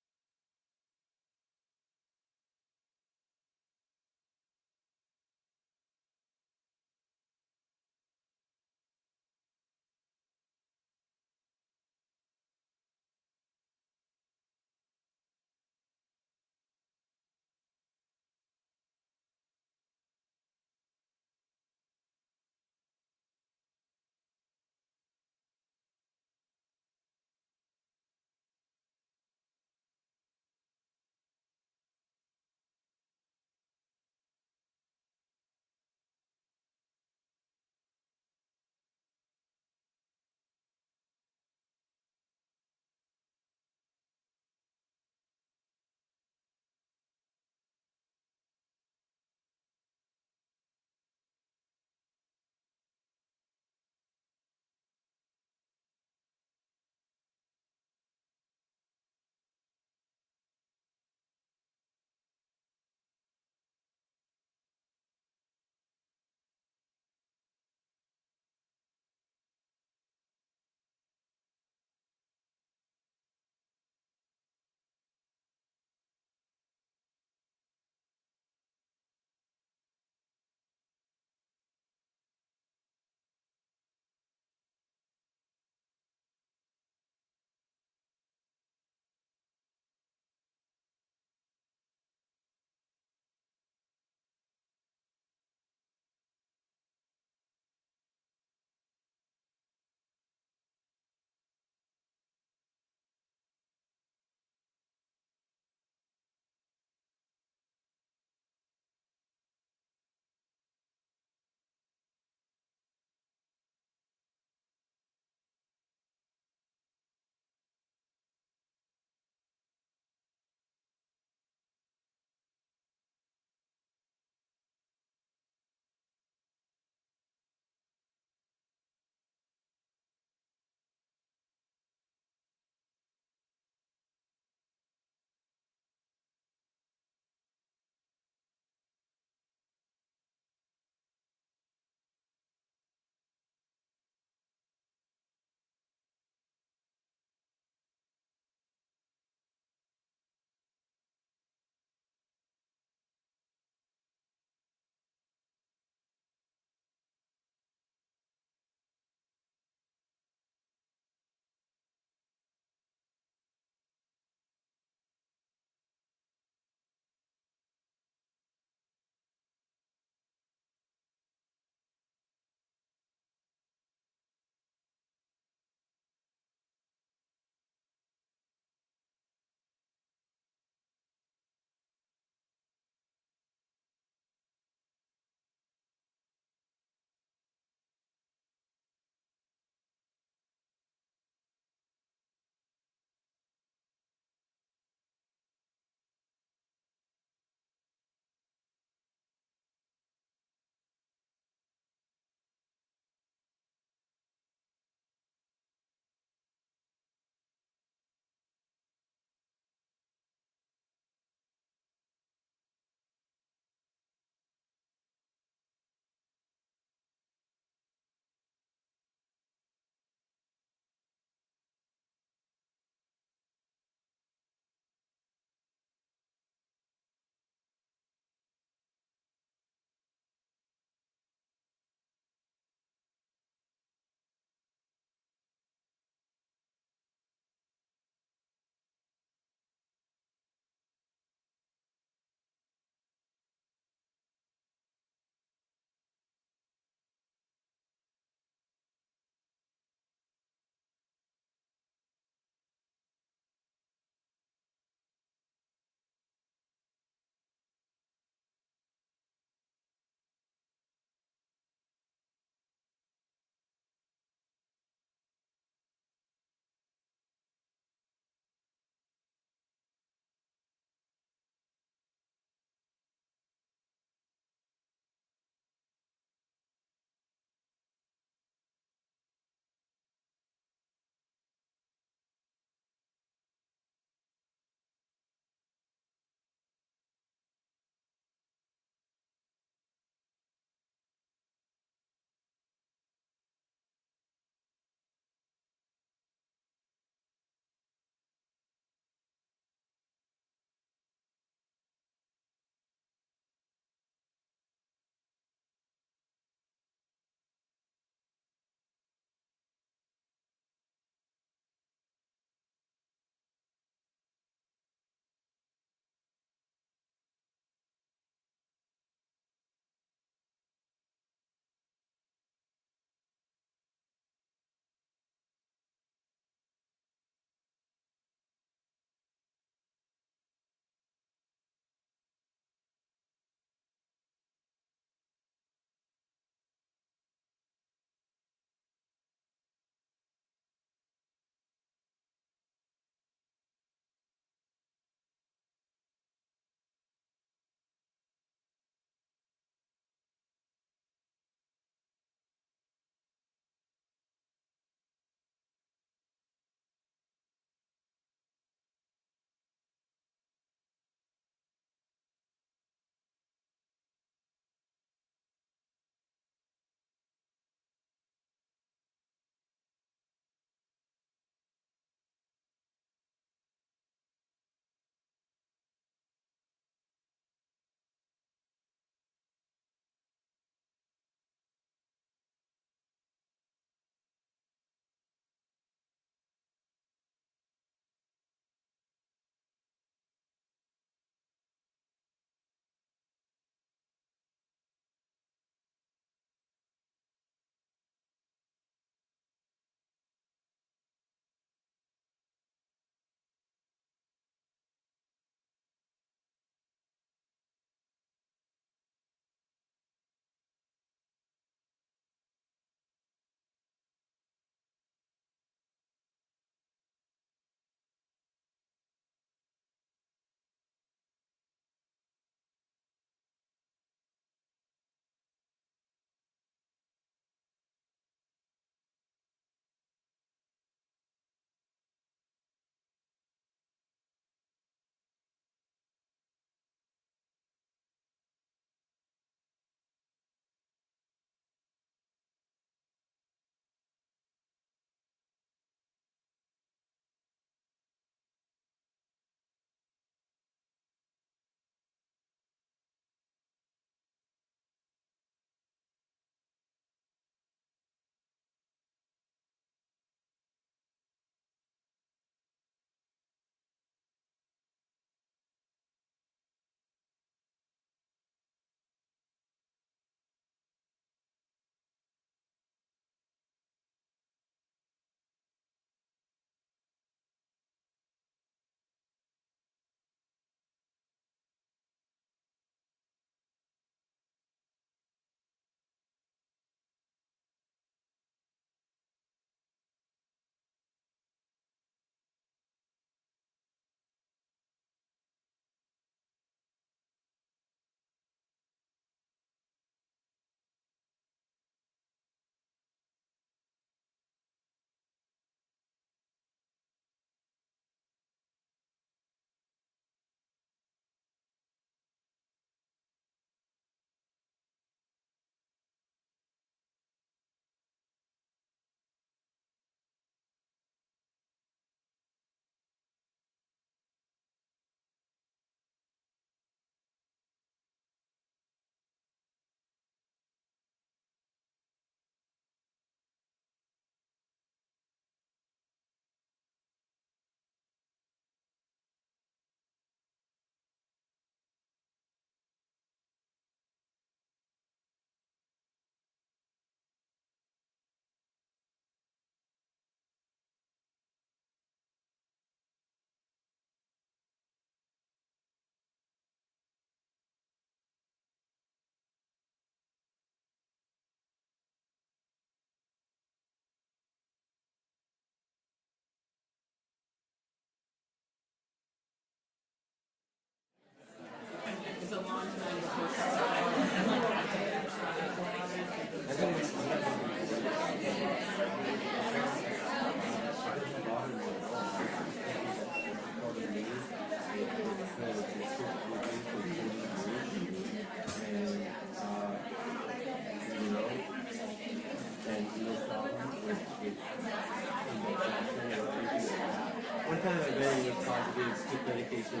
One time I read it was positive, keep medication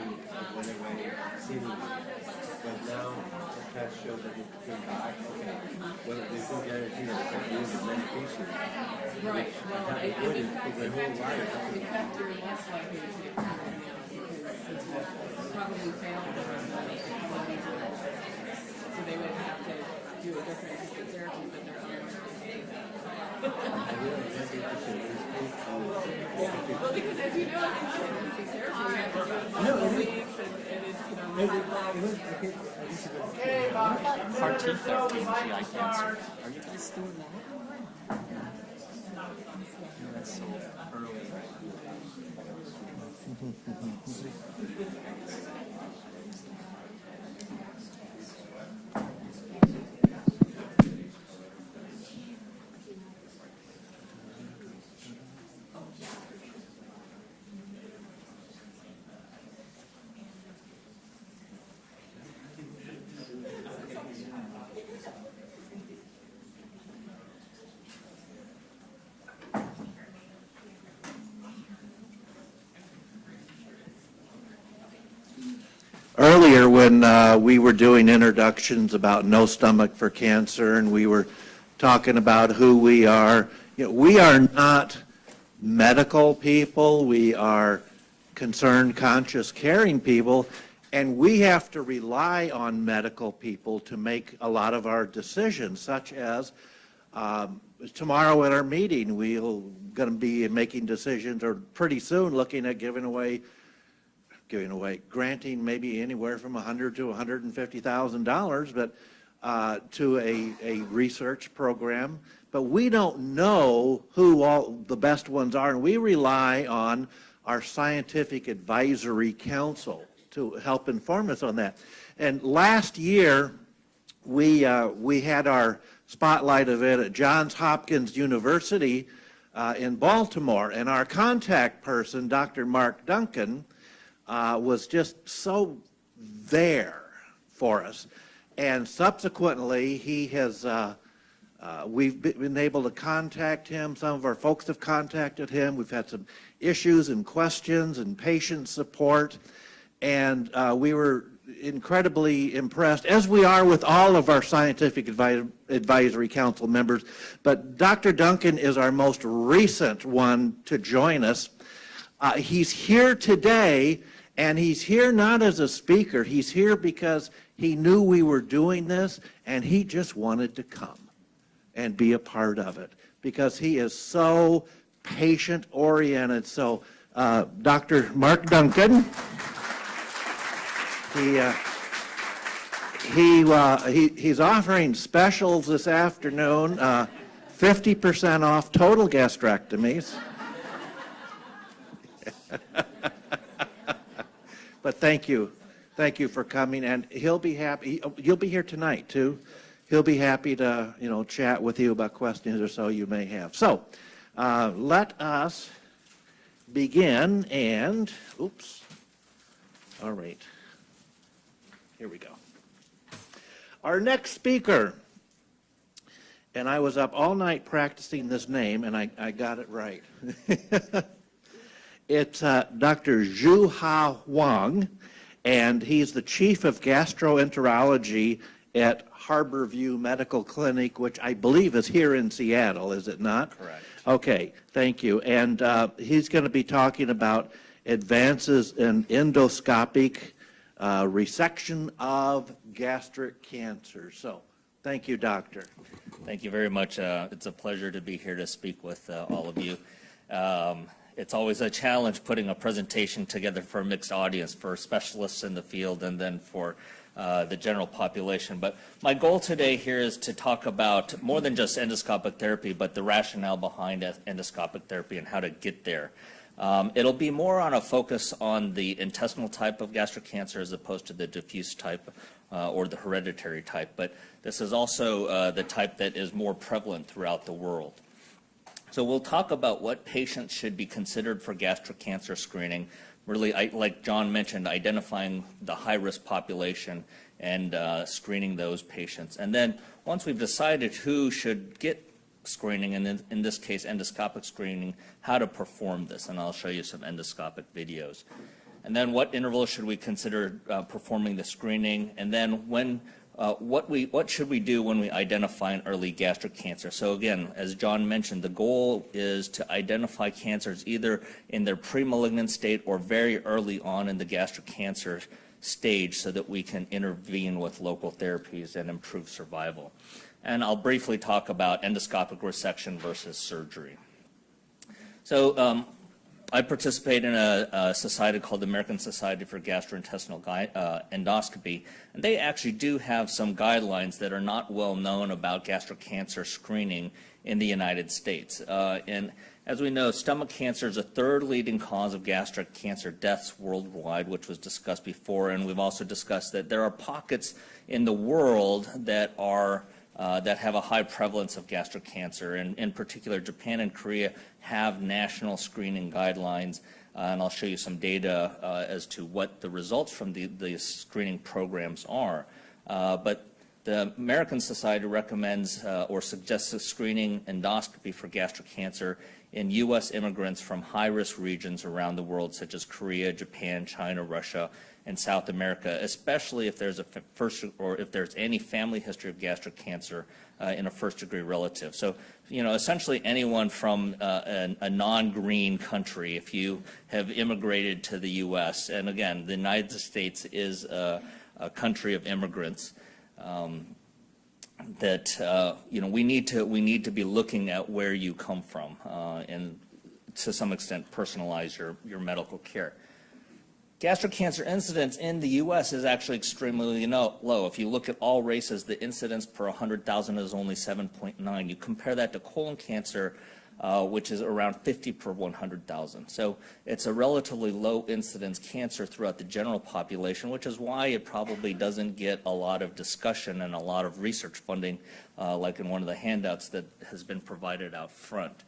went away, seemingly. But now the test showed that it came back. Okay, well, there's no guarantee that it's not using medication. Right, well, That avoided for their whole life. in fact, you're less likely to get cancer now because it's probably failed the study. So they would have to do a different type of therapy, but they're unlikely to do that. Well, because as you know, in therapy, you have to do it for 4 weeks, and it's, you know, CAR T therapy in GI cancer. Are you guys doing that? That's so early. Earlier, when we were doing introductions about no stomach for cancer, and we were talking about who we are, we are not medical people. We are concerned, conscious, caring people, and we have to rely on medical people to make a lot of our decisions, such as tomorrow at our meeting, we're going to be making decisions, or pretty soon looking at granting maybe anywhere from $100,000 to $150,000, but to a research program. But we don't know who all the best ones are, and we rely on our scientific advisory council to help inform us on that. And last year, we had our spotlight event at Johns Hopkins University in Baltimore, and our contact person, Dr. Mark Duncan, was just so there for us. And subsequently, he has, we've been able to contact him. Some of our folks have contacted him. We've had some issues and questions and patient support. And we were incredibly impressed, as we are with all of our scientific advisory council members. But Dr. Duncan is our most recent one to join us. He's here today. And he's here not as a speaker, he's here because he knew we were doing this, and he just wanted to come and be a part of it, because he is so patient-oriented. So, Dr. Mark Duncan, he's offering specials this afternoon, 50% off total gastrectomies. But thank you for coming, and he'll be happy. You'll be here tonight too. He'll be happy to chat with you about questions or so you may have. So let us begin. And oops, all right, here we go. Our next speaker, and I was up all night practicing this name, and I got it right. It's Dr. Zhu-Ha Wang, and he's the chief of gastroenterology at Harborview Medical Clinic, which I believe is here in Seattle, is it not? Correct. Okay, thank you. And he's going to be talking about advances in endoscopic resection of gastric cancer. So, thank you, doctor. Thank you very much. It's a pleasure to be here to speak with all of you. It's always a challenge putting a presentation together for a mixed audience, for specialists in the field and then for the general population. But my goal today here is to talk about more than just endoscopic therapy, but the rationale behind endoscopic therapy and how to get there. It'll be more on a focus on the intestinal type of gastric cancer as opposed to the diffuse type or the hereditary type. But this is also the type that is more prevalent throughout the world. So we'll talk about what patients should be considered for gastric cancer screening. Really, like John mentioned, identifying the high-risk population and screening those patients. And then once we've decided who should get screening, and in this case endoscopic screening, how to perform this, and I'll show you some endoscopic videos. And then what interval should we consider performing the screening, and then what should we do when we identify an early gastric cancer? So again, as John mentioned, the goal is to identify cancers either in their pre-malignant state or very early on in the gastric cancer stage so that we can intervene with local therapies and improve survival. And I'll briefly talk about endoscopic resection versus surgery. So I participate in a society called the American Society for Gastrointestinal Endoscopy, and they actually do have some guidelines that are not well known about gastric cancer screening in the United States. And as we know, stomach cancer is the third leading cause of gastric cancer deaths worldwide, which was discussed before, and we've also discussed that there are pockets in the world that are that have a high prevalence of gastric cancer. And in particular, Japan and Korea have national screening guidelines, and I'll show you some data as to what the results from the screening programs are. But the American Society recommends or suggests a screening endoscopy for gastric cancer in U.S. immigrants from high-risk regions around the world, such as Korea, Japan, China, Russia, and South America, especially if there's if there's any family history of gastric cancer in a first-degree relative. So, you know, essentially anyone from a non-green country, if you have immigrated to the U.S., and again, the United States is a country of immigrants. You know, we need to be looking at where you come from and to some extent personalize your medical care. Gastric cancer incidence in the U.S. is actually extremely low. If you look at all races, the incidence per 100,000 is only 7.9. You compare that to colon cancer, which is around 50 per 100,000. So it's a relatively low incidence cancer throughout the general population, which is why it probably doesn't get a lot of discussion and a lot of research funding, like in one of the handouts that has been provided out front.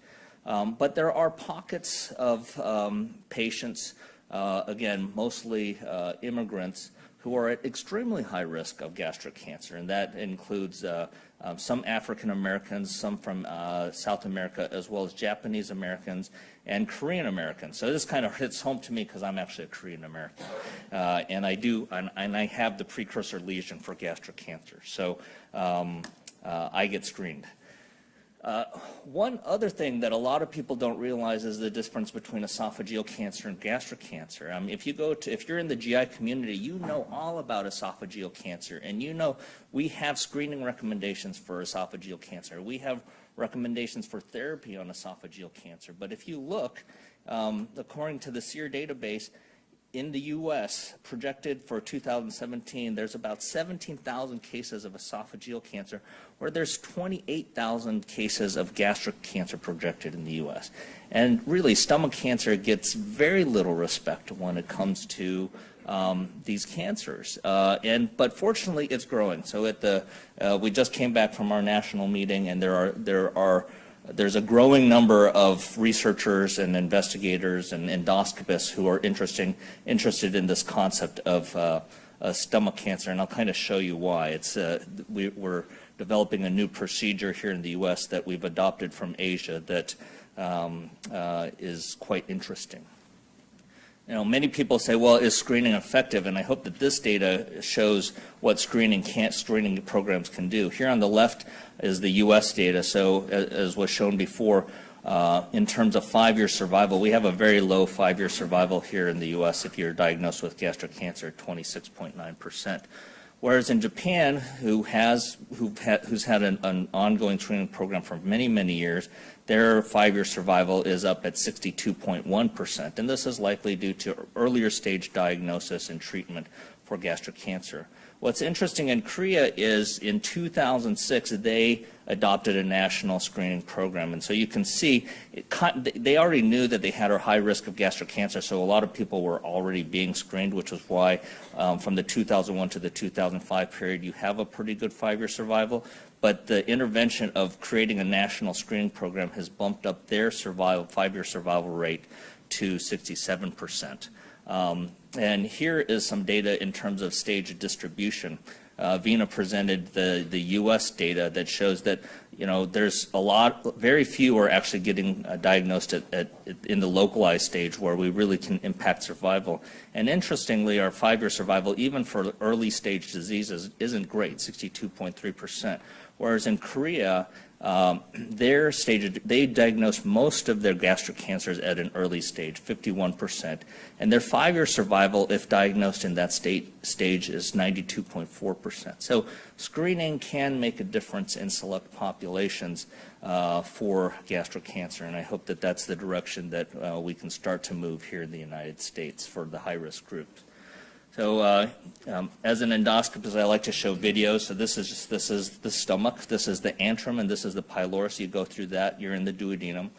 But there are pockets of patients, again, mostly immigrants, who are at extremely high risk of gastric cancer, and that includes some African Americans, some from South America, as well as Japanese Americans and Korean Americans. So this kind of hits home to me because I'm actually a Korean American, and I have the precursor lesion for gastric cancer. So I get screened. One other thing that a lot of people don't realize is the difference between esophageal cancer and gastric cancer. If you're in the GI community, you know all about esophageal cancer, and you know we have screening recommendations for esophageal cancer. We have recommendations for therapy on esophageal cancer. But if you look, according to the SEER database, in the U.S., projected for 2017, there's about 17,000 cases of esophageal cancer, where there's 28,000 cases of gastric cancer projected in the U.S. And really, stomach cancer gets very little respect when it comes to these cancers. But fortunately, it's growing. So we just came back from our national meeting, and there's a growing number of researchers and investigators and endoscopists who are interested in this concept of stomach cancer, and I'll kind of show you why. We're developing a new procedure here in the U.S. that we've adopted from Asia that is quite interesting. You know, many people say, well, is screening effective? And I hope that this data shows what screening programs can do. Here on the left is the U.S. data. So as was shown before, in terms of 5-year survival, we have a very low 5-year survival here in the U.S. if you're diagnosed with gastric cancer, 26.9%. Whereas in Japan, who's had an ongoing screening program for many, many years, their 5-year survival is up at 62.1%, and this is likely due to earlier stage diagnosis and treatment for gastric cancer. What's interesting in Korea is in 2006, they adopted a national screening program. And so you can see, they already knew that they had a high risk of gastric cancer, so a lot of people were already being screened, which is why from the 2001 to the 2005 period, you have a pretty good 5-year survival. But the intervention of creating a national screening program has bumped up their 5-year survival rate to 67%. And here is some data in terms of stage distribution. Vina presented the U.S. data that shows that, there's very few are actually getting diagnosed in the localized stage where we really can impact survival. And interestingly, our 5-year survival, even for early stage diseases, isn't great, 62.3%. Whereas in Korea, they diagnosed most of their gastric cancers at an early stage, 51%, and their 5-year survival, if diagnosed in that stage, is 92.4%. So screening can make a difference in select populations for gastric cancer, and I hope that that's the direction that we can start to move here in the United States for the high-risk groups. So as an endoscopist, I like to show videos. So this is the stomach, this is the antrum, and this is the pylori. So you go through that, you're in the duodenum.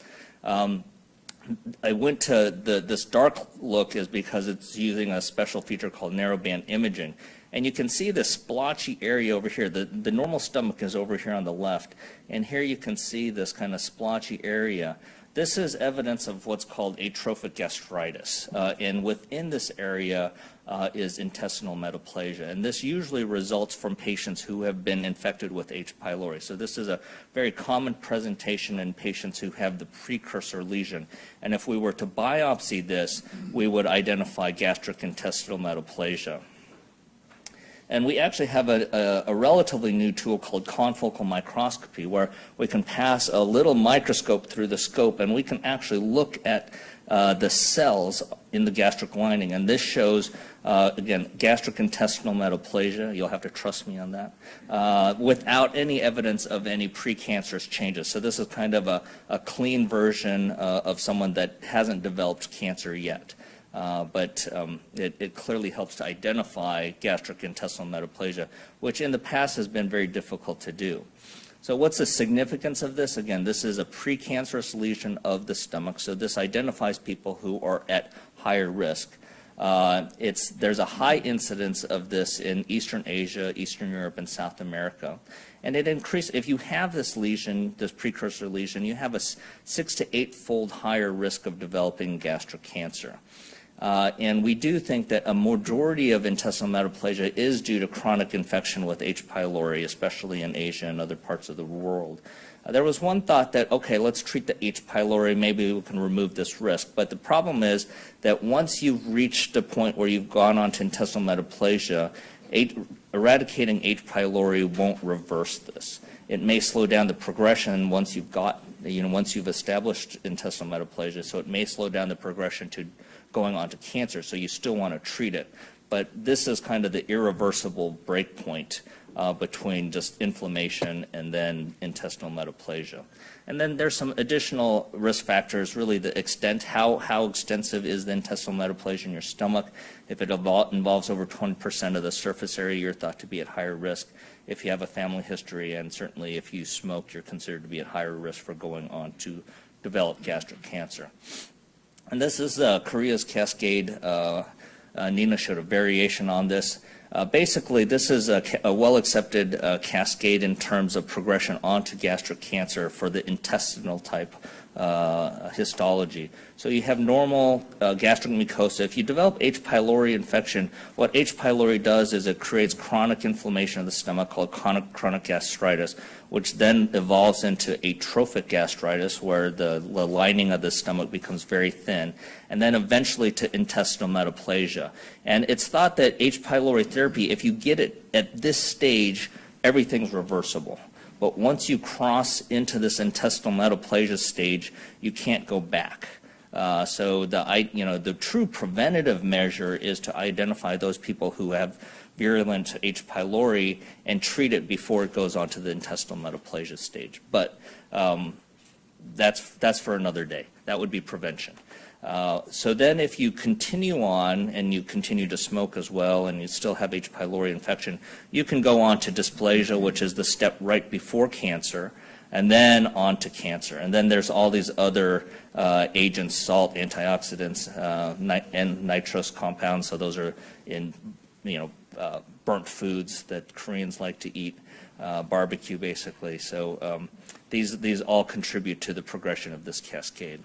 I went to this dark look is because it's using a special feature called narrowband imaging. And you can see the splotchy area over here. The normal stomach is over here on the left. And here you can see this kind of splotchy area. This is evidence of what's called atrophic gastritis. And within this area is intestinal metaplasia. And this usually results from patients who have been infected with H. pylori. So this is a very common presentation in patients who have the precursor lesion. And if we were to biopsy this, we would identify gastric intestinal metaplasia. And we actually have a relatively new tool called confocal microscopy, where we can pass a little microscope through the scope and we can actually look at the cells in the gastric lining. And this shows, again, gastric intestinal metaplasia. You'll have to trust me on that, without any evidence of any precancerous changes. So this is kind of a clean version of someone that hasn't developed cancer yet. But it clearly helps to identify gastric intestinal metaplasia, which in the past has been very difficult to do. So what's the significance of this? Again, this is a precancerous lesion of the stomach, so this identifies people who are at higher risk. There's a high incidence of this in Eastern Asia, Eastern Europe, and South America. And it increases, if you have this lesion, this precursor lesion, you have a 6 to 8-fold higher risk of developing gastric cancer. And we do think that a majority of intestinal metaplasia is due to chronic infection with H. pylori, especially in Asia and other parts of the world. There was one thought that, okay, let's treat the H. pylori, maybe we can remove this risk. But the problem is that once you've reached a point where you've gone on to intestinal metaplasia, eradicating H. pylori won't reverse this. It may slow down the progression once you've established intestinal metaplasia, so it may slow down the progression to going on to cancer, so you still want to treat it. But this is kind of the irreversible break point between just inflammation and then intestinal metaplasia. And then there's some additional risk factors, really the extent, how extensive is the intestinal metaplasia in your stomach. If it involves over 20% of the surface area, you're thought to be at higher risk. If you have a family history, and certainly if you smoke, you're considered to be at higher risk for going on to develop gastric cancer. And this is Korea's cascade. Nina showed a variation on this. Basically, this is a well-accepted cascade in terms of progression onto gastric cancer for the intestinal type histology. So you have normal gastric mucosa. If you develop H. pylori infection, what H. pylori does is it creates chronic inflammation of the stomach called chronic gastritis, which then evolves into atrophic gastritis, where the lining of the stomach becomes very thin, and then eventually to intestinal metaplasia. And it's thought that H. pylori therapy, if you get it at this stage, everything's reversible. But once you cross into this intestinal metaplasia stage, you can't go back. So the true preventative measure is to identify those people who have virulent H. pylori and treat it before it goes on to the intestinal metaplasia stage. But that's for another day. That would be prevention. So then if you continue on and you continue to smoke as well and you still have H. pylori infection, you can go on to dysplasia, which is the step right before cancer, and then on to cancer. And then there's all these other agents, salt, antioxidants, and nitrous compounds. So those are in burnt foods that Koreans like to eat, barbecue basically. So these all contribute to the progression of this cascade.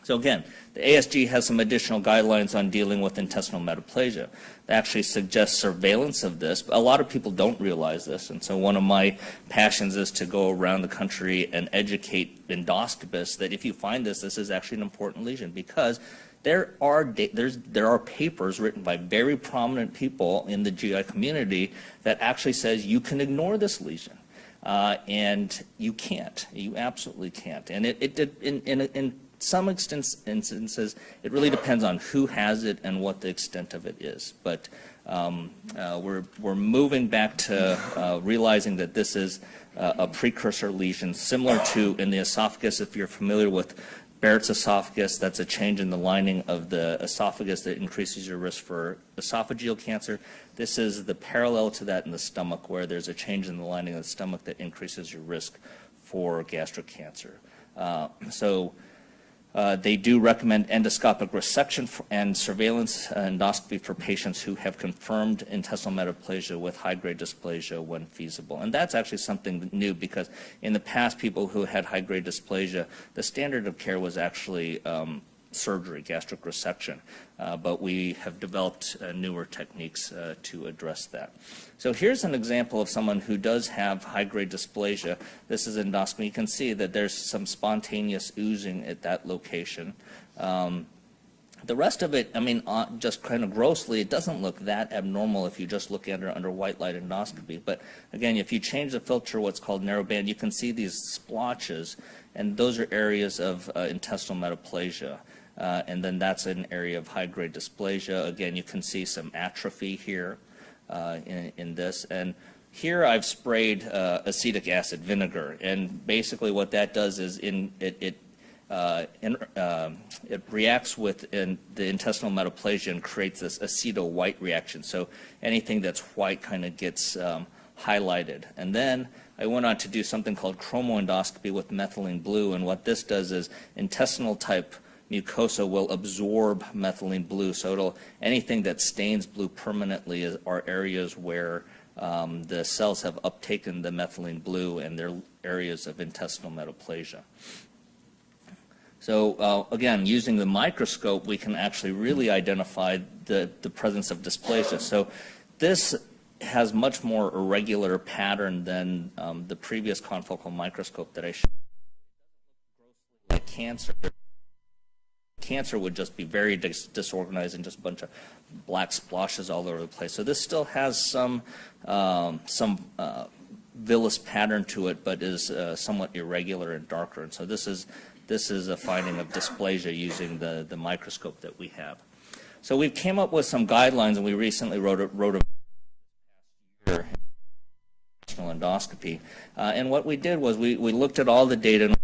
So again, the ASG has some additional guidelines on dealing with intestinal metaplasia. They actually suggest surveillance of this. A lot of people don't realize this, and so one of my passions is to go around the country and educate endoscopists that if you find this, this is actually an important lesion, because there are papers written by very prominent people in the GI community that actually says you can ignore this lesion. And you can't. You absolutely can't. And in some instances, it really depends on who has it and what the extent of it is. But we're moving back to realizing that this is a precursor lesion, similar to in the esophagus. If you're familiar with Barrett's esophagus, that's a change in the lining of the esophagus that increases your risk for esophageal cancer. This is the parallel to that in the stomach, where there's a change in the lining of the stomach that increases your risk for gastric cancer. They do recommend endoscopic resection and surveillance endoscopy for patients who have confirmed intestinal metaplasia with high-grade dysplasia when feasible. And that's actually something new, because in the past, people who had high-grade dysplasia, the standard of care was actually surgery, gastric resection. But we have developed newer techniques to address that. So here's an example of someone who does have high-grade dysplasia. This is endoscopy. You can see that there's some spontaneous oozing at that location. The rest of it, I mean, just kind of grossly, it doesn't look that abnormal if you just look at it under white light endoscopy. But again, if you change the filter, what's called narrowband, you can see these splotches, and those are areas of intestinal metaplasia. And then that's an area of high-grade dysplasia. Again, you can see some atrophy here in this. And here I've sprayed acetic acid vinegar. And basically what that does is it reacts with the intestinal metaplasia and creates this aceto-white reaction. So anything that's white kind of gets highlighted. And then I went on to do something called chromoendoscopy with methylene blue. And what this does is intestinal type mucosa will absorb methylene blue, so anything that stains blue permanently are areas where the cells have uptaken the methylene blue, and they're areas of intestinal metaplasia. So again, using the microscope, we can actually really identify the presence of dysplasia. So this has much more irregular pattern than the previous confocal microscope that I showed. Like cancer. Cancer would just be very disorganized and just a bunch of black splotches all over the place. So this still has some villous pattern to it, but is somewhat irregular and darker. And so this is a finding of dysplasia using the microscope that we have. So we came up with some guidelines, and we recently wrote a endoscopy. And what we did was we looked at all the data and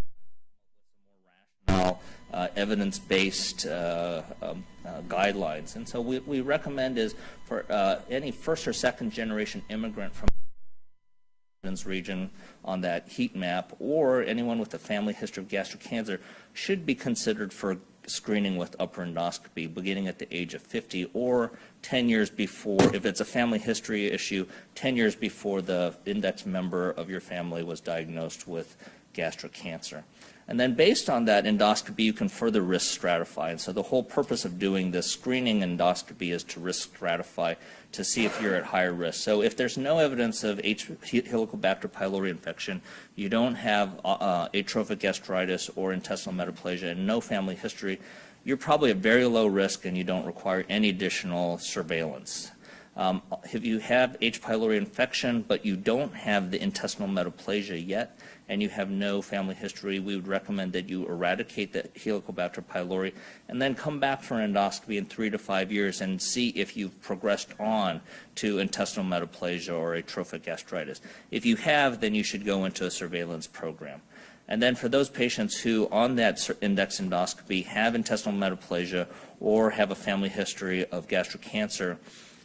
evidence-based guidelines. And so we recommend is for any first or second generation immigrant from the region on that heat map, or anyone with a family history of gastric cancer, should be considered for screening with upper endoscopy beginning at the age of 50 or 10 years before, if it's a family history issue, 10 years before the index member of your family was diagnosed with gastric cancer. And then based on that endoscopy, you can further risk stratify. And so the whole purpose of doing this screening endoscopy is to risk stratify to see if you're at higher risk. So if there's no evidence of Helicobacter pylori infection, you don't have atrophic gastritis or intestinal metaplasia, and no family history, you're probably at very low risk and you don't require any additional surveillance. If you have H. pylori infection, but you don't have the intestinal metaplasia yet, and you have no family history, we would recommend that you eradicate the Helicobacter pylori and then come back for an endoscopy in 3 to 5 years and see if you've progressed on to intestinal metaplasia or atrophic gastritis. If you have, then you should go into a surveillance program. And then for those patients who on that index endoscopy have intestinal metaplasia or have a family history of gastric cancer,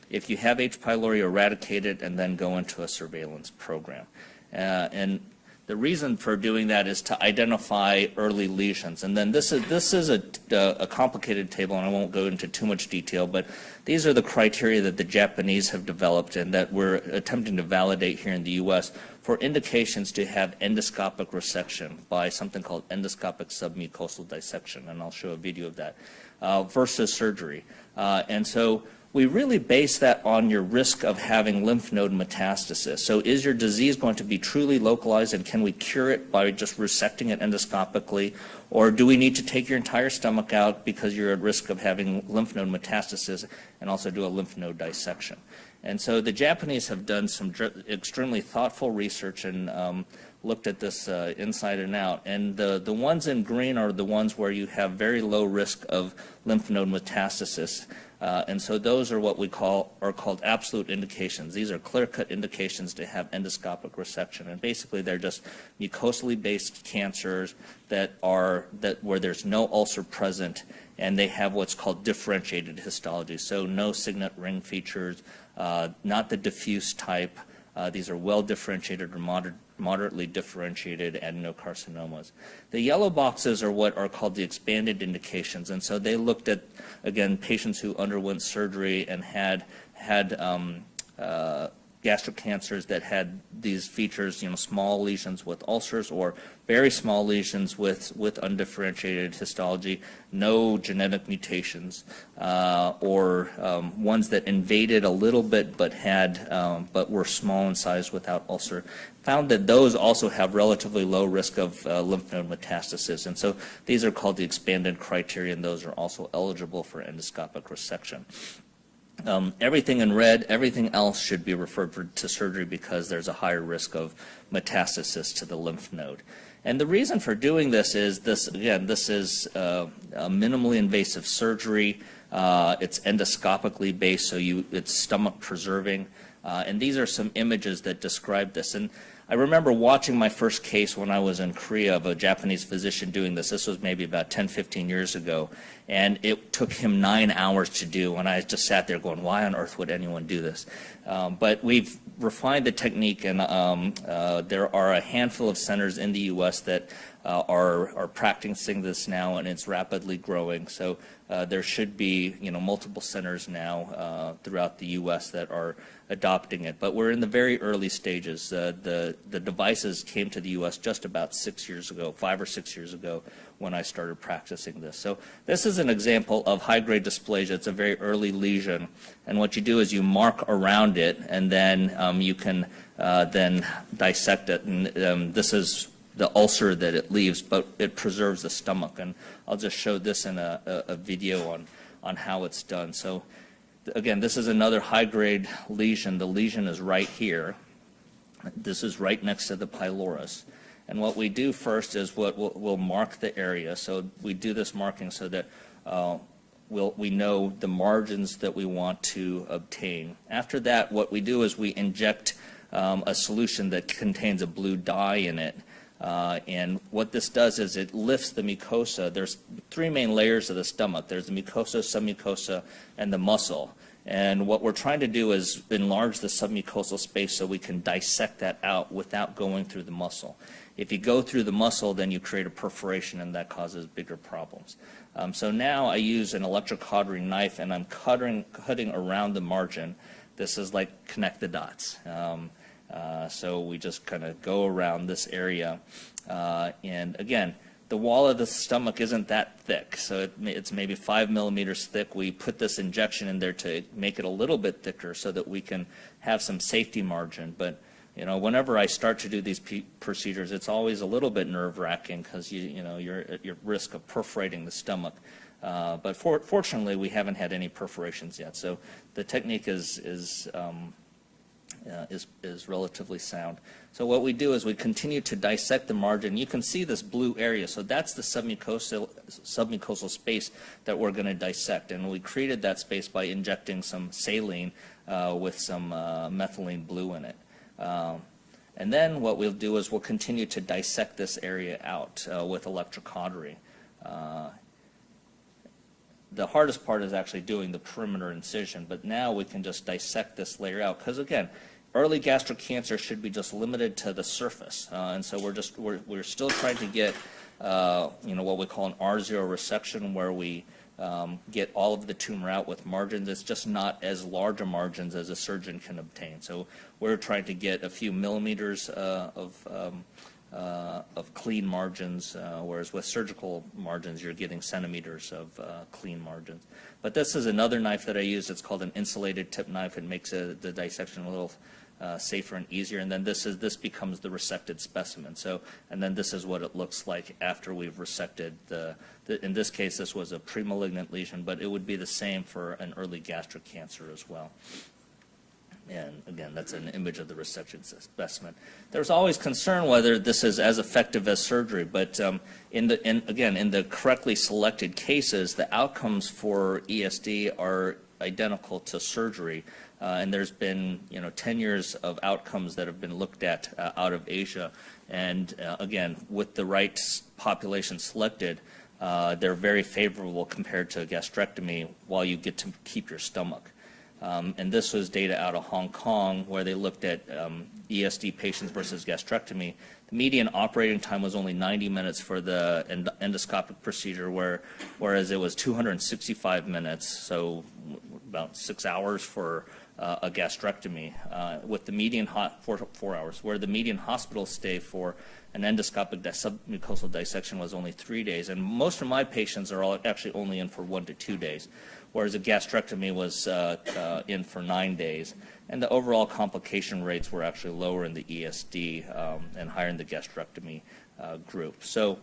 if you have H. pylori, eradicate it and then go into a surveillance program. And the reason for doing that is to identify early lesions. And then this is a complicated table, and I won't go into too much detail, but these are the criteria that the Japanese have developed and that we're attempting to validate here in the U.S. for indications to have endoscopic resection by something called endoscopic submucosal dissection, and I'll show a video of that, versus surgery. And so we really base that on your risk of having lymph node metastasis. So is your disease going to be truly localized, and can we cure it by just resecting it endoscopically? Or do we need to take your entire stomach out because you're at risk of having lymph node metastasis and also do a lymph node dissection? And so the Japanese have done some extremely thoughtful research and looked at this inside and out. And the ones in green are the ones where you have very low risk of lymph node metastasis. And so those are what we are called absolute indications. These are clear-cut indications to have endoscopic resection, and basically they're just mucosally based cancers where there's no ulcer present, and they have what's called differentiated histology. So no signet ring features, not the diffuse type. These are well differentiated or moderately differentiated adenocarcinomas. The yellow boxes are what are called the expanded indications, and so they looked at, again, patients who underwent surgery and had gastric cancers that had these features, small lesions with ulcers or very small lesions with undifferentiated histology, no genetic mutations, or ones that invaded a little bit but were small in size without ulcer. Found that those also have relatively low risk of lymph node metastasis, and so these are called the expanded criteria, and those are also eligible for endoscopic resection. Everything in red, everything else should be referred to surgery because there's a higher risk of metastasis to the lymph node. And the reason for doing this is this is a minimally invasive surgery. It's endoscopically based, so it's stomach preserving. And these are some images that describe this. And I remember watching my first case when I was in Korea of a Japanese physician doing this. This was maybe about 10, 15 years ago. And it took him 9 hours to do, and I just sat there going, why on earth would anyone do this? But we've refined the technique, and there are a handful of centers in the U.S. that are practicing this now, and it's rapidly growing. So there should be multiple centers now throughout the U.S. that are adopting it. But we're in the very early stages. The devices came to the U.S. just about 6 years ago, 5 or 6 years ago, when I started practicing this. So this is an example of high-grade dysplasia. It's a very early lesion, and what you do is you mark around it, and then you can then dissect it. And this is the ulcer that it leaves, but it preserves the stomach. And I'll just show this in a video on how it's done. So again, this is another high-grade lesion. The lesion is right here. This is right next to the pylorus. And what we do first is we'll mark the area. So we do this marking so that we know the margins that we want to obtain. After that, what we do is we inject a solution that contains a blue dye in it. And what this does is it lifts the mucosa. There's 3 main layers of the stomach. There's the mucosa, submucosa, and the muscle. And what we're trying to do is enlarge the submucosal space so we can dissect that out without going through the muscle. If you go through the muscle, then you create a perforation, and that causes bigger problems. So now I use an electrocautery knife, and I'm cutting around the margin. This is like connect the dots. So we just kind of go around this area. And again, the wall of the stomach isn't that thick, so it's maybe 5 millimeters thick. We put this injection in there to make it a little bit thicker so that we can have some safety margin. But whenever I start to do these procedures, it's always a little bit nerve-wracking because you're at your risk of perforating the stomach. But fortunately, we haven't had any perforations yet. So the technique is relatively sound. So what we do is we continue to dissect the margin. You can see this blue area. So that's the submucosal space that we're going to dissect. And we created that space by injecting some saline with some methylene blue in it. And then what we'll do is we'll continue to dissect this area out with electrocautery. The hardest part is actually doing the perimeter incision, but now we can just dissect this layer out because, again, early gastric cancer should be just limited to the surface, and so we're still trying to get what we call an R0 resection, where we get all of the tumor out with margins. It's just not as large a margins as a surgeon can obtain. So we're trying to get a few millimeters of clean margins, whereas with surgical margins, you're getting centimeters of clean margins. But this is another knife that I use. It's called an insulated tip knife. It makes the dissection a little safer and easier. And then this becomes the resected specimen. So, and then this is what it looks like after we've resected in this case, this was a premalignant lesion, but it would be the same for an early gastric cancer as well. And again, that's an image of the resection specimen. There's always concern whether this is as effective as surgery, but in the correctly selected cases, the outcomes for ESD are identical to surgery. And there's been 10 years of outcomes that have been looked at out of Asia. And again, with the right population selected, they're very favorable compared to a gastrectomy while you get to keep your stomach. And this was data out of Hong Kong where they looked at ESD patients versus gastrectomy. The median operating time was only 90 minutes for the endoscopic procedure, whereas it was 265 minutes, so about 6 hours for a gastrectomy, with the median 4 hours, where the median hospital stay for an endoscopic submucosal dissection was only 3 days. And most of my patients are actually only in for 1 to 2 days, whereas a gastrectomy was in for 9 days. And the overall complication rates were actually lower in the ESD and higher in the gastrectomy group. So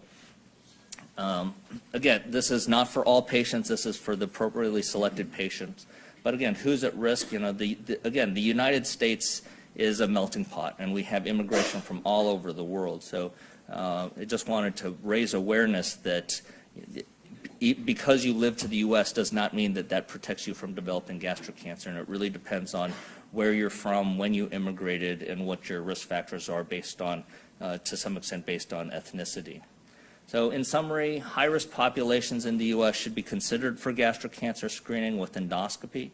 again, this is not for all patients. This is for the appropriately selected patients. But again, who's at risk? Again, the United States is a melting pot, and we have immigration from all over the world. So I just wanted to raise awareness that because you live to the U.S. does not mean that that protects you from developing gastric cancer, and it really depends on where you're from, when you immigrated, and what your risk factors are based on, to some extent, based on ethnicity. So in summary, high-risk populations in the U.S. should be considered for gastric cancer screening with endoscopy.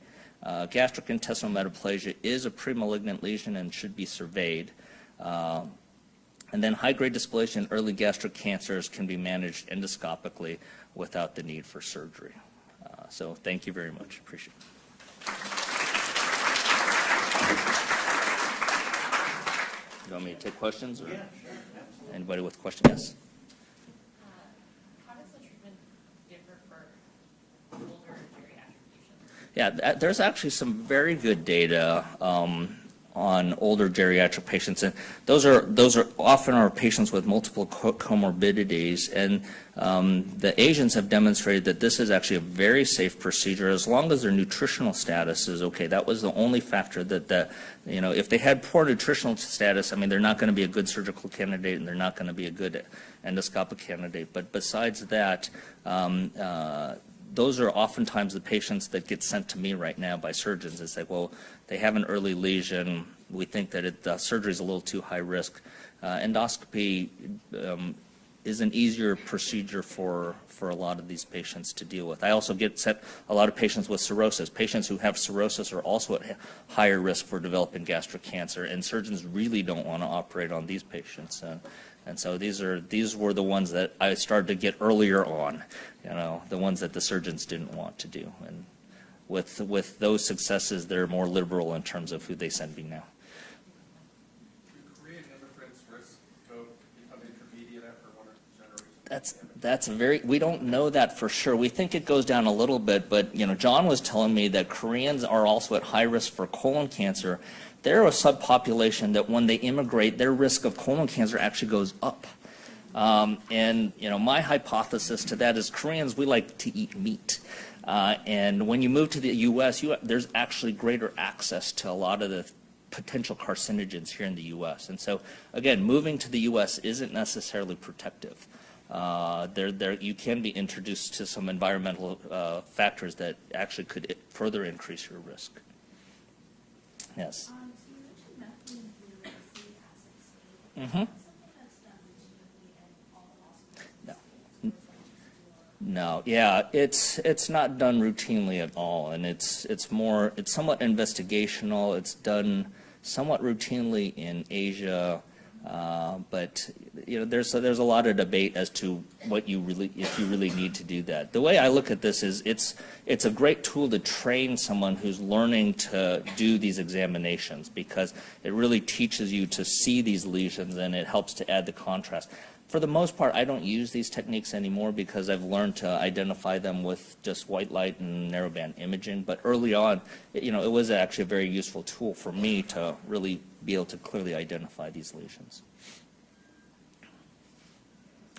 Gastric intestinal metaplasia is a premalignant lesion and should be surveyed. And then high-grade dysplasia in early gastric cancers can be managed endoscopically without the need for surgery. So thank you very much. Appreciate it. You want me to take questions? Or? Yeah, sure. Absolutely. Anybody with questions? Yes? How does the treatment differ for older geriatric patients? Yeah, there's actually some very good data on older geriatric patients, and those are often our patients with multiple comorbidities, and the Asians have demonstrated that this is actually a very safe procedure as long as their nutritional status is okay. That was the only factor that if they had poor nutritional status, I mean, they're not going to be a good surgical candidate and they're not going to be a good endoscopic candidate. But besides that, those are oftentimes the patients that get sent to me right now by surgeons. It's like, well, they have an early lesion. We think that the surgery is a little too high risk. Endoscopy is an easier procedure for a lot of these patients to deal with. I also get sent a lot of patients with cirrhosis. Patients who have cirrhosis are also at higher risk for developing gastric cancer, and surgeons really don't want to operate on these patients. And so these were the ones that I started to get earlier on, the ones that the surgeons didn't want to do. And with those successes, they're more liberal in terms of who they send me now. Do Korean immigrants risk of becoming intermediate after 1 or 2 generations? That's we don't know that for sure. We think it goes down a little bit, but John was telling me that Koreans are also at high risk for colon cancer. They're a subpopulation that when they immigrate, their risk of colon cancer actually goes up. And my hypothesis to that is Koreans, we like to eat meat. And when you move to the U.S., there's actually greater access to a lot of the potential carcinogens here in the U.S. And so, again, moving to the U.S. isn't necessarily protective. You can be introduced to some environmental factors that actually could further increase your risk. Yes. So you mentioned methylene blue acid state. Mm-hmm. Something that's done routinely in all hospitals. No, yeah, it's not done routinely at all, and it's somewhat investigational. It's done somewhat routinely in Asia, But there's a lot of debate as to what you really, if you really need to do that. The way I look at this is it's a great tool to train someone who's learning to do these examinations, because it really teaches you to see these lesions and it helps to add the contrast. For the most part, I don't use these techniques anymore because I've learned to identify them with just white light and narrowband imaging. But early on, it was actually a very useful tool for me to really be able to clearly identify these lesions.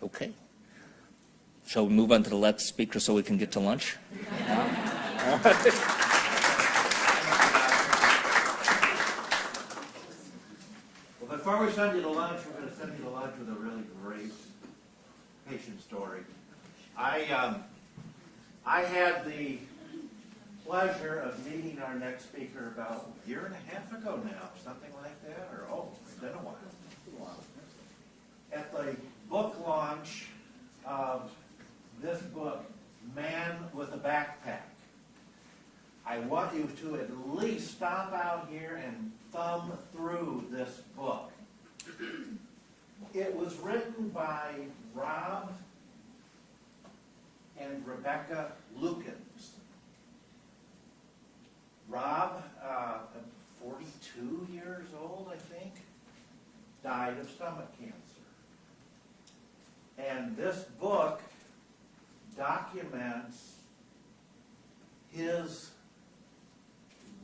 Okay. Shall we move on to the next speaker so we can get to lunch? Well, before we send you to lunch, we're going to send you to lunch with a really great patient story. I had the pleasure of meeting our next speaker about a year and a half ago now, something like that, or it's been a while. At the book launch of this book, Man with a Backpack. I want you to at least stop out here and thumb through this book. It was written by Rob and Rebecca Lukens. Rob, 42 years old, I think, died of stomach cancer. And this book documents his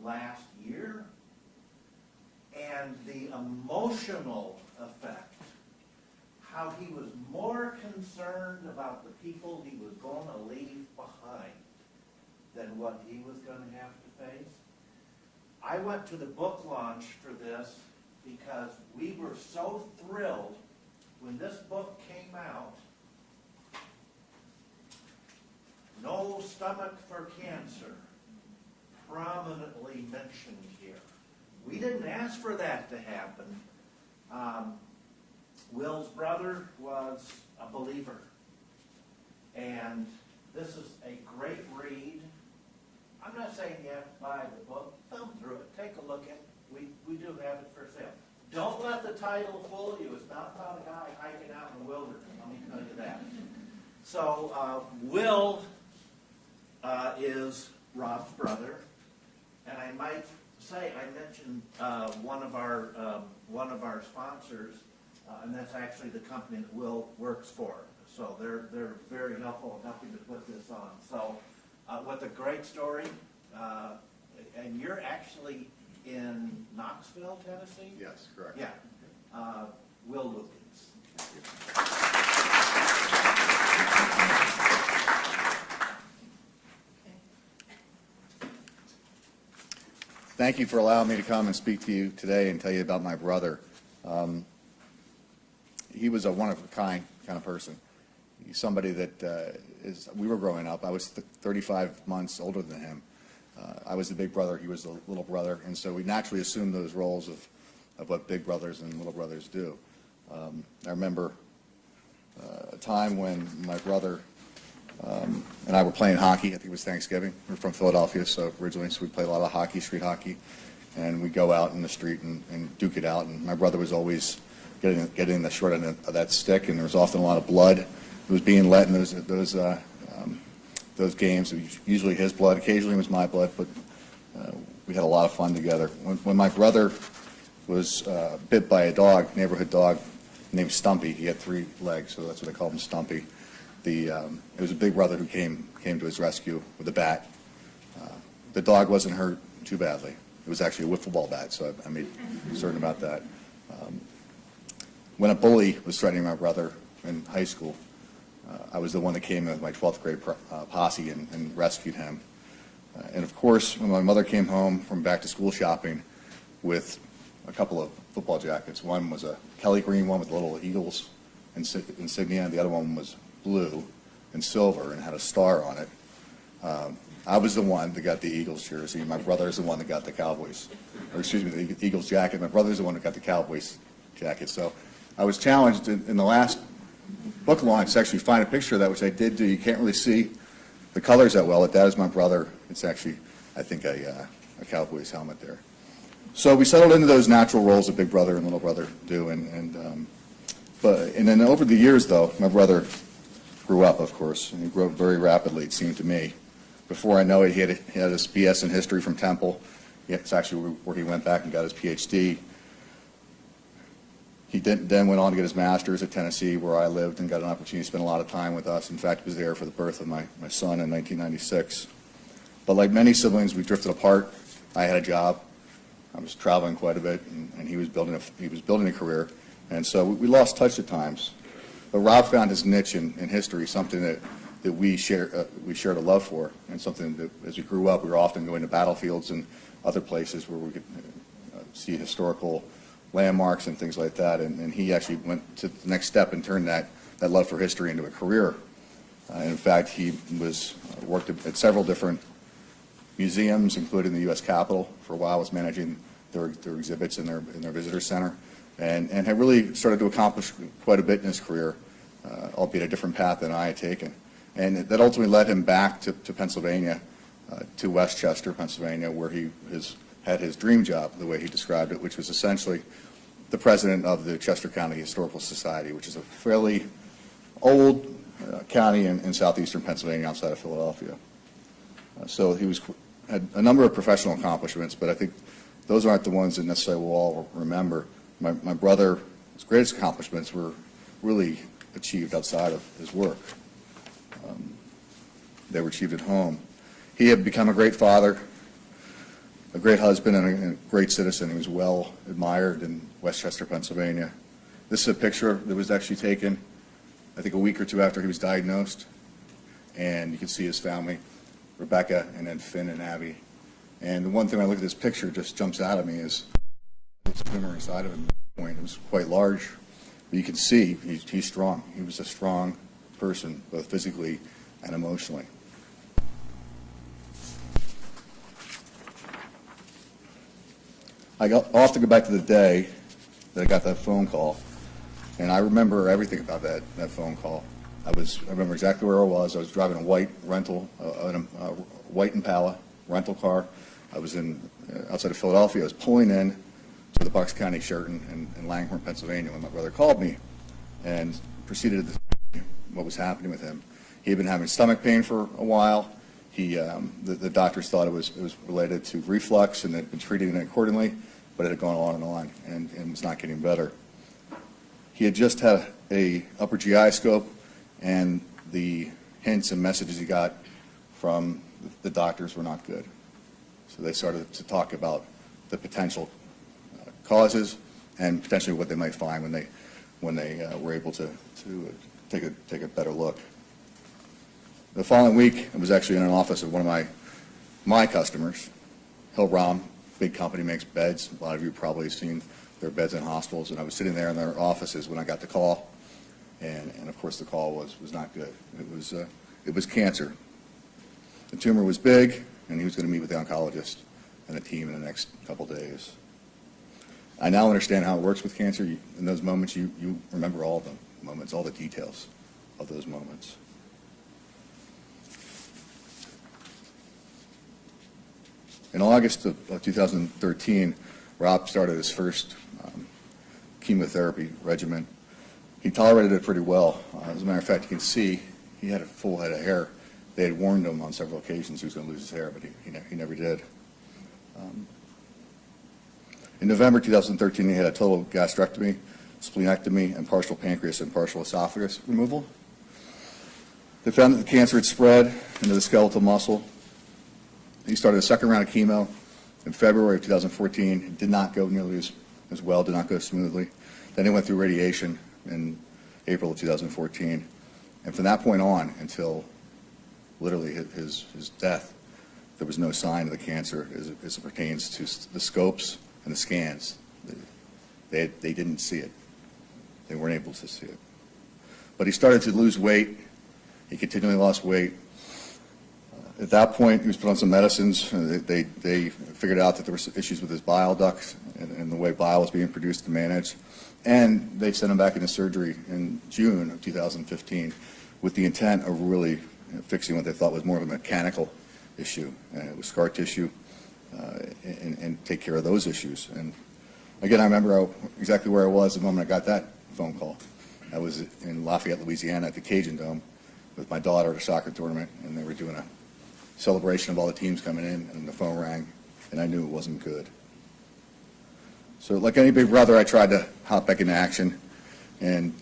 last year and the emotional effect, how he was more concerned about the people he was going to leave behind than what he was going to have to face. I went to the book launch for this because we were so thrilled when this book came out. No stomach for cancer, prominently mentioned here. We didn't ask for that to happen. Will's brother was a believer. And this is a great read. I'm not saying you have to buy the book. Thumb through it. Take a look at it. We do have it for sale. Don't let the title fool you. It's not about a guy hiking out in the wilderness. Let me tell you that. So Will is Rob's brother. And I might say, I mentioned one of our sponsors, and that's actually the company that Will works for. So they're very helpful in helping to put this on. So what a great story. And you're actually in Knoxville, Tennessee? Yes, correct. Yeah. Will Lukens. Thank you for allowing me to come and speak to you today and tell you about my brother. He was a one-of-a-kind kind of person. He's somebody that we were growing up. I was 35 months older than him. I was the big brother, he was the little brother, and so we naturally assumed those roles of what big brothers and little brothers do. I remember a time when my brother and I were playing hockey. I think it was Thanksgiving. We're from Philadelphia, so originally, so we played a lot of hockey, street hockey, and we'd go out in the street and duke it out. And my brother was always getting the short end of that stick, and there was often a lot of blood that was being let in those games. It was usually his blood. Occasionally it was my blood, but we had a lot of fun together. When my brother was bit by a dog, neighborhood dog named Stumpy, he had 3 legs, so that's what they called him, Stumpy. It was a big brother who came to his rescue with a bat. The dog wasn't hurt too badly. It was actually a wiffle ball bat, so I made certain about that. When a bully was threatening my brother in high school, I was the one that came in with my 12th grade posse and rescued him. And of course, when my mother came home from back to school shopping with a couple of football jackets, one was a Kelly green one with a little Eagles insignia, and the other one was blue and silver and had a star on it. I was the one that got the Eagles jersey. My brother is the one that got the Cowboys, or excuse me, the Eagles jacket. My brother's the one that got the Cowboys jacket. So I was challenged in the last book launch to actually find a picture of that, which I did do. You can't really see the colors that well. That is my brother. It's actually, I think, a Cowboys helmet there. So we settled into those natural roles that big brother and little brother do, and then over the years, though, my brother grew up, of course, and he grew up very rapidly, it seemed to me. Before I know it, he had his BS in history from Temple. It's actually where he went back and got his PhD. He then went on to get his master's at Tennessee, where I lived, and got an opportunity to spend a lot of time with us. In fact, he was there for the birth of my son in 1996. But like many siblings, we drifted apart. I had a job. I was traveling quite a bit, and he was building a career. And so we lost touch at times. But Rob found his niche in history, something that we shared a love for, and something that, as we grew up, we were often going to battlefields and other places where we could see historical landmarks and things like that. And he actually went to the next step and turned that love for history into a career. In fact, he worked at several different museums, including the U.S. Capitol. For a while, was managing their exhibits in their visitor center, and had really started to accomplish quite a bit in his career, albeit a different path than I had taken. And that ultimately led him back to Pennsylvania, to Westchester, Pennsylvania, where he had his dream job, the way he described it, which was essentially the president of the Chester County Historical Society, which is a fairly old county in southeastern Pennsylvania outside of Philadelphia. So he had a number of professional accomplishments, but I think those aren't the ones that necessarily we'll all remember. My brother's greatest accomplishments were really achieved outside of his work. They were achieved at home. He had become a great father, a great husband, and a great citizen. He was well admired in Westchester, Pennsylvania. This is a picture that was actually taken, I think, a week or two after he was diagnosed. And you can see his family, Rebecca, and then Finn and Abby. And the one thing when I look at this picture just jumps out at me is the tumor inside of him. At that point, it was quite large. But you can see he's strong. He was a strong person, both physically and emotionally. I'll have to go back to the day that I got that phone call, and I remember everything about that phone call. I remember exactly where I was. I was driving a white Impala rental car. I was outside of Philadelphia. I was pulling in to the Bucks County Sheraton in Langhorne, Pennsylvania, when my brother called me and proceeded to discuss what was happening with him. He had been having stomach pain for a while. The doctors thought it was related to reflux, and they'd been treating it accordingly, but it had gone on and was not getting better. He had just had a upper GI scope, and the hints and messages he got from the doctors were not good. So they started to talk about the potential causes and potentially what they might find when they were able to take a better look. The following week, I was actually in an office of one of my customers, Hill-Rom, big company, makes beds. A lot of you have probably seen their beds in hospitals, and I was sitting there in their offices when I got the call, and of course the call was not good. It was cancer. The tumor was big, and he was going to meet with the oncologist and the team in the next couple days. I now understand how it works with cancer. In those moments, you remember all the moments, all the details of those moments. In August of 2013, Rob started his first chemotherapy regimen. He tolerated it pretty well. As a matter of fact, you can see he had a full head of hair. They had warned him on several occasions he was going to lose his hair, but he never did. In November 2013, he had a total gastrectomy, splenectomy, and partial pancreas and partial esophagus removal. They found that the cancer had spread into the skeletal muscle. He started a second round of chemo in February of 2014. It did not go nearly as well, did not go smoothly. Then he went through radiation in April of 2014. And from that point on until literally his death, there was no sign of the cancer as it pertains to the scopes and the scans. They didn't see it. They weren't able to see it. But he started to lose weight. He continually lost weight. At that point, he was put on some medicines. They figured out that there were issues with his bile ducts and the way bile was being produced and managed. And they sent him back into surgery in June of 2015 with the intent of really fixing what they thought was more of a mechanical issue. It was scar tissue and take care of those issues. And again, I remember exactly where I was the moment I got that phone call. I was in Lafayette, Louisiana at the Cajun Dome with my daughter at a soccer tournament, and they were doing a celebration of all the teams coming in, and the phone rang, and I knew it wasn't good. So like any big brother, I tried to hop back into action, and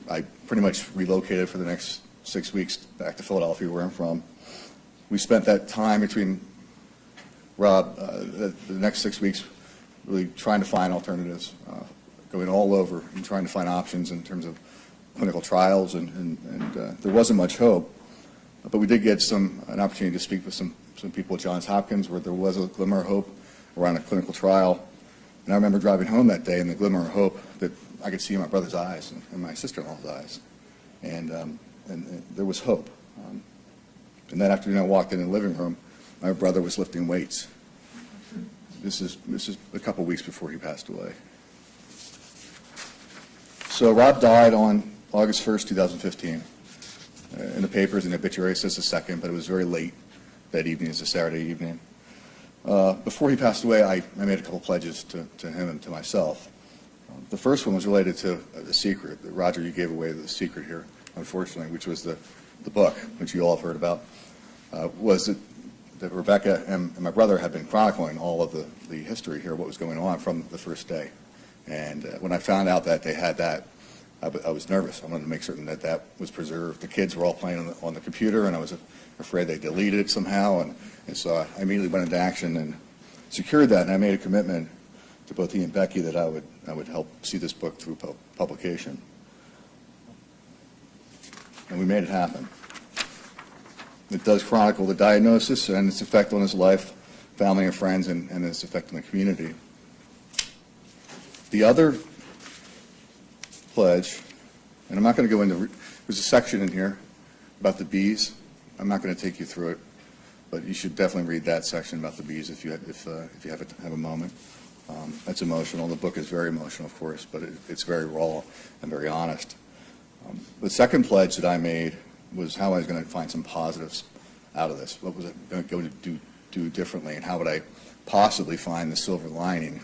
I pretty much relocated for the next 6 weeks back to Philadelphia, where I'm from. We spent that time between Rob, the next 6 weeks, really trying to find alternatives, going all over and trying to find options in terms of clinical trials, and there wasn't much hope. But we did get an opportunity to speak with some people at Johns Hopkins where there was a glimmer of hope around a clinical trial. And I remember driving home that day and the glimmer of hope that I could see in my brother's eyes and my sister-in-law's eyes. And there was hope. And that afternoon I walked in the living room. My brother was lifting weights. This is a couple weeks before he passed away. So Rob died on August 1st, 2015. In the papers, in the obituary, it says the 2nd, but it was very late that evening. It was a Saturday evening. Before he passed away, I made a couple pledges to him and to myself. The first one was related to the secret. Roger, you gave away the secret here, unfortunately, which was the book, which you all have heard about, was that Rebecca and my brother had been chronicling all of the history here, what was going on from the first day. And when I found out that they had that, I was nervous. I wanted to make certain that that was preserved. The kids were all playing on the computer, and I was afraid they deleted it somehow. And so I immediately went into action and secured that. And I made a commitment to both he and Becky that I would help see this book through publication. And we made it happen. It does chronicle the diagnosis and its effect on his life, family and friends, and its effect on the community. The other pledge, and I'm not going to go into, there's a section in here about the bees. I'm not going to take you through it, but you should definitely read that section about the bees if you have a moment. That's emotional. The book is very emotional, of course, but it's very raw and very honest. The second pledge that I made was how I was going to find some positives out of this. What was I going to do differently, and how would I possibly find the silver lining?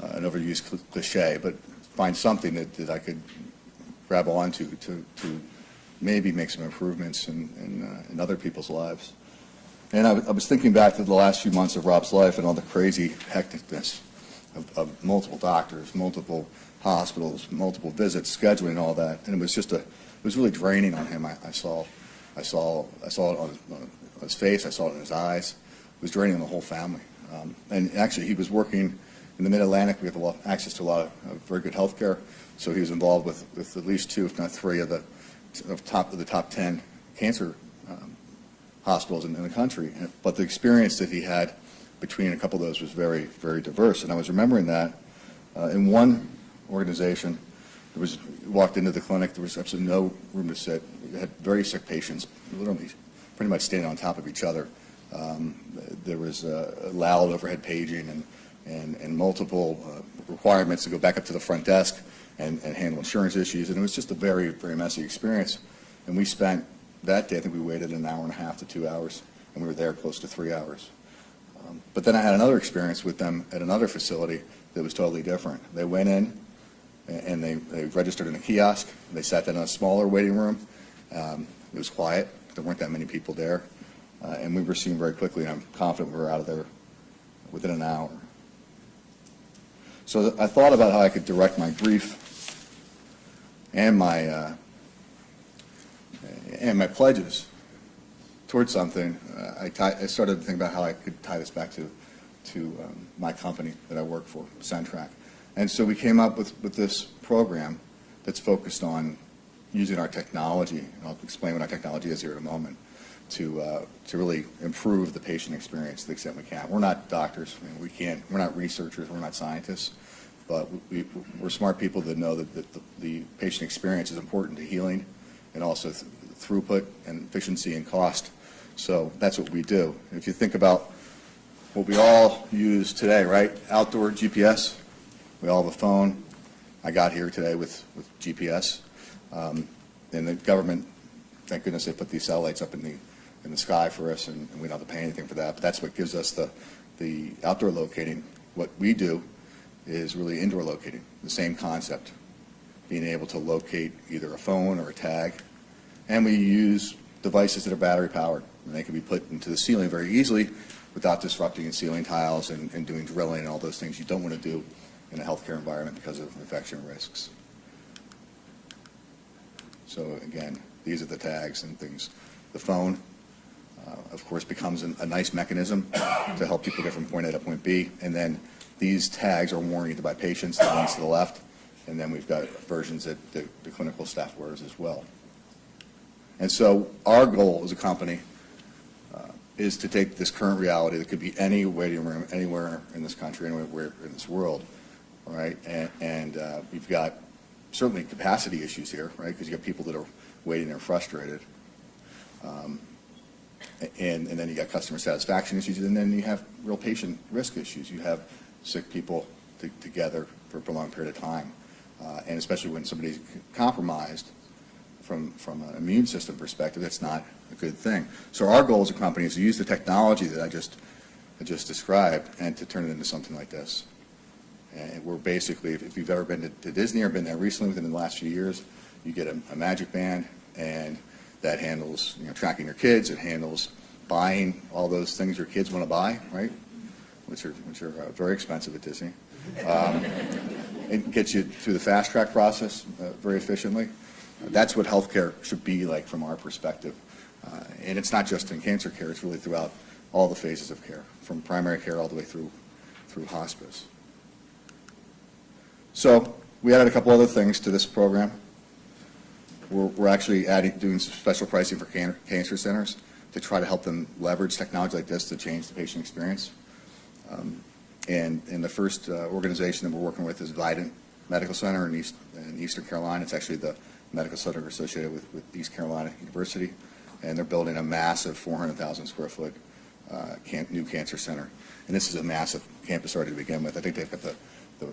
An overused cliche, but find something that I could grab onto to maybe make some improvements in other people's lives. And I was thinking back to the last few months of Rob's life and all the crazy hecticness of multiple doctors, multiple hospitals, multiple visits, scheduling, all that. And it was really draining on him. I saw it on his face. I saw it in his eyes. It was draining on the whole family. And actually, he was working in the Mid-Atlantic. We have access to a lot of very good health care. So he was involved with at least 2, if not 3, of the top 10 cancer hospitals in the country. But the experience that he had between a couple of those was very, very diverse. And I was remembering that in one organization, walked into the clinic, there was absolutely no room to sit. We had very sick patients, literally pretty much standing on top of each other. There was loud overhead paging and multiple requirements to go back up to the front desk and handle insurance issues. And it was just a very, very messy experience. And we spent that day, I think we waited 1.5 hours to 2 hours, and we were there close to 3 hours. But then I had another experience with them at another facility that was totally different. They went in and they registered in a kiosk. They sat down in a smaller waiting room. It was quiet. There weren't that many people there. And we were seen very quickly, and I'm confident we were out of there within an hour. So I thought about how I could direct my grief and my pledges towards something. I started to think about how I could tie this back to my company that I work for, Tract. And so we came up with this program that's focused on using our technology, and I'll explain what our technology is here in a moment, to really improve the patient experience to the extent we can. We're not doctors, we're not researchers, we're not scientists, but we're smart people that know that the patient experience is important to healing, and also throughput and efficiency and cost. So that's what we do. If you think about what we all use today, right? Outdoor GPS, we all have a phone. I got here today with GPS. And the government, thank goodness they put these satellites up in in the sky for us, and we don't have to pay anything for that. But that's what gives us the outdoor locating. What we do is really indoor locating, the same concept, being able to locate either a phone or a tag. And we use devices that are battery powered, and they can be put into the ceiling very easily without disrupting the ceiling tiles and doing drilling and all those things you don't want to do in a healthcare environment because of infection risks. So again, these are the tags and things. The phone, of course, becomes a nice mechanism to help people get from point A to point B. And then these tags are worn either by patients, the ones to the left, and then we've got versions that the clinical staff wears as well. And so our goal as a company is to take this current reality that could be any waiting room anywhere in this country, anywhere in this world, all right? And we've got certainly capacity issues here, right? Because you got people that are waiting and frustrated. And then you got customer satisfaction issues, and then you have real patient risk issues. You have sick people together for a prolonged period of time, and especially when somebody's compromised from an immune system perspective, that's not a good thing. So our goal as a company is to use the technology that I just described and to turn it into something like this. And we're basically, if you've ever been to Disney or been there recently within the last few years, you get a magic band, and that handles tracking your kids. It handles buying all those things your kids want to buy, right? Which are very expensive at Disney. It gets you through the fast track process very efficiently. That's what healthcare should be like from our perspective. And it's not just in cancer care, it's really throughout all the phases of care, from primary care all the way through hospice. So we added a couple other things to this program. We're actually doing some special pricing for cancer centers to try to help them leverage technology like this to change the patient experience. And the first organization that we're working with is Vidant Medical Center in Eastern Carolina. It's actually the medical center associated with East Carolina University, and they're building a massive 400,000 square foot new cancer center. And this is a massive campus already to begin with. I think they've got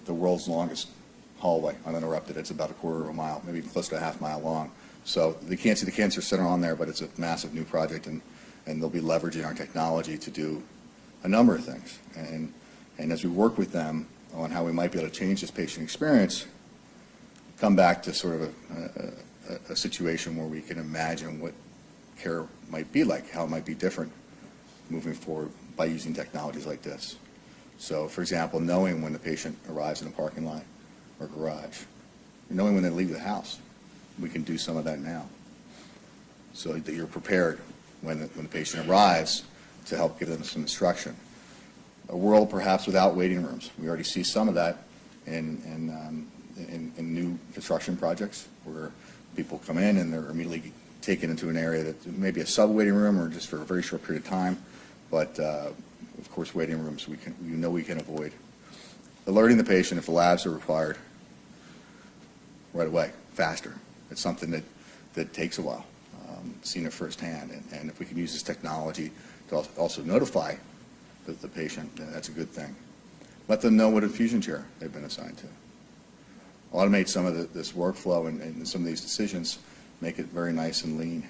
the world's longest hallway uninterrupted. It's about a quarter of a mile, maybe close to a half mile long. So they can't see the cancer center on there, but it's a massive new project, and they'll be leveraging our technology to do a number of things. And as we work with them on how we might be able to change this patient experience, come back to sort of a situation where we can imagine what care might be like, how it might be different moving forward by using technologies like this. So, for example, knowing when the patient arrives in a parking lot or garage, knowing when they leave the house, we can do some of that now, so that you're prepared when the patient arrives to help give them some instruction. A world perhaps without waiting rooms. We already see some of that in new construction projects where people come in and they're immediately taken into an area that may be a sub-waiting room or just for a very short period of time. But of course, waiting rooms we can avoid. Alerting the patient if the labs are required right away, faster. It's something that takes a while, seen it firsthand. And if we can use this technology to also notify the patient, that's a good thing. Let them know what infusion chair they've been assigned to. Automate some of this workflow and some of these decisions, make it very nice and lean.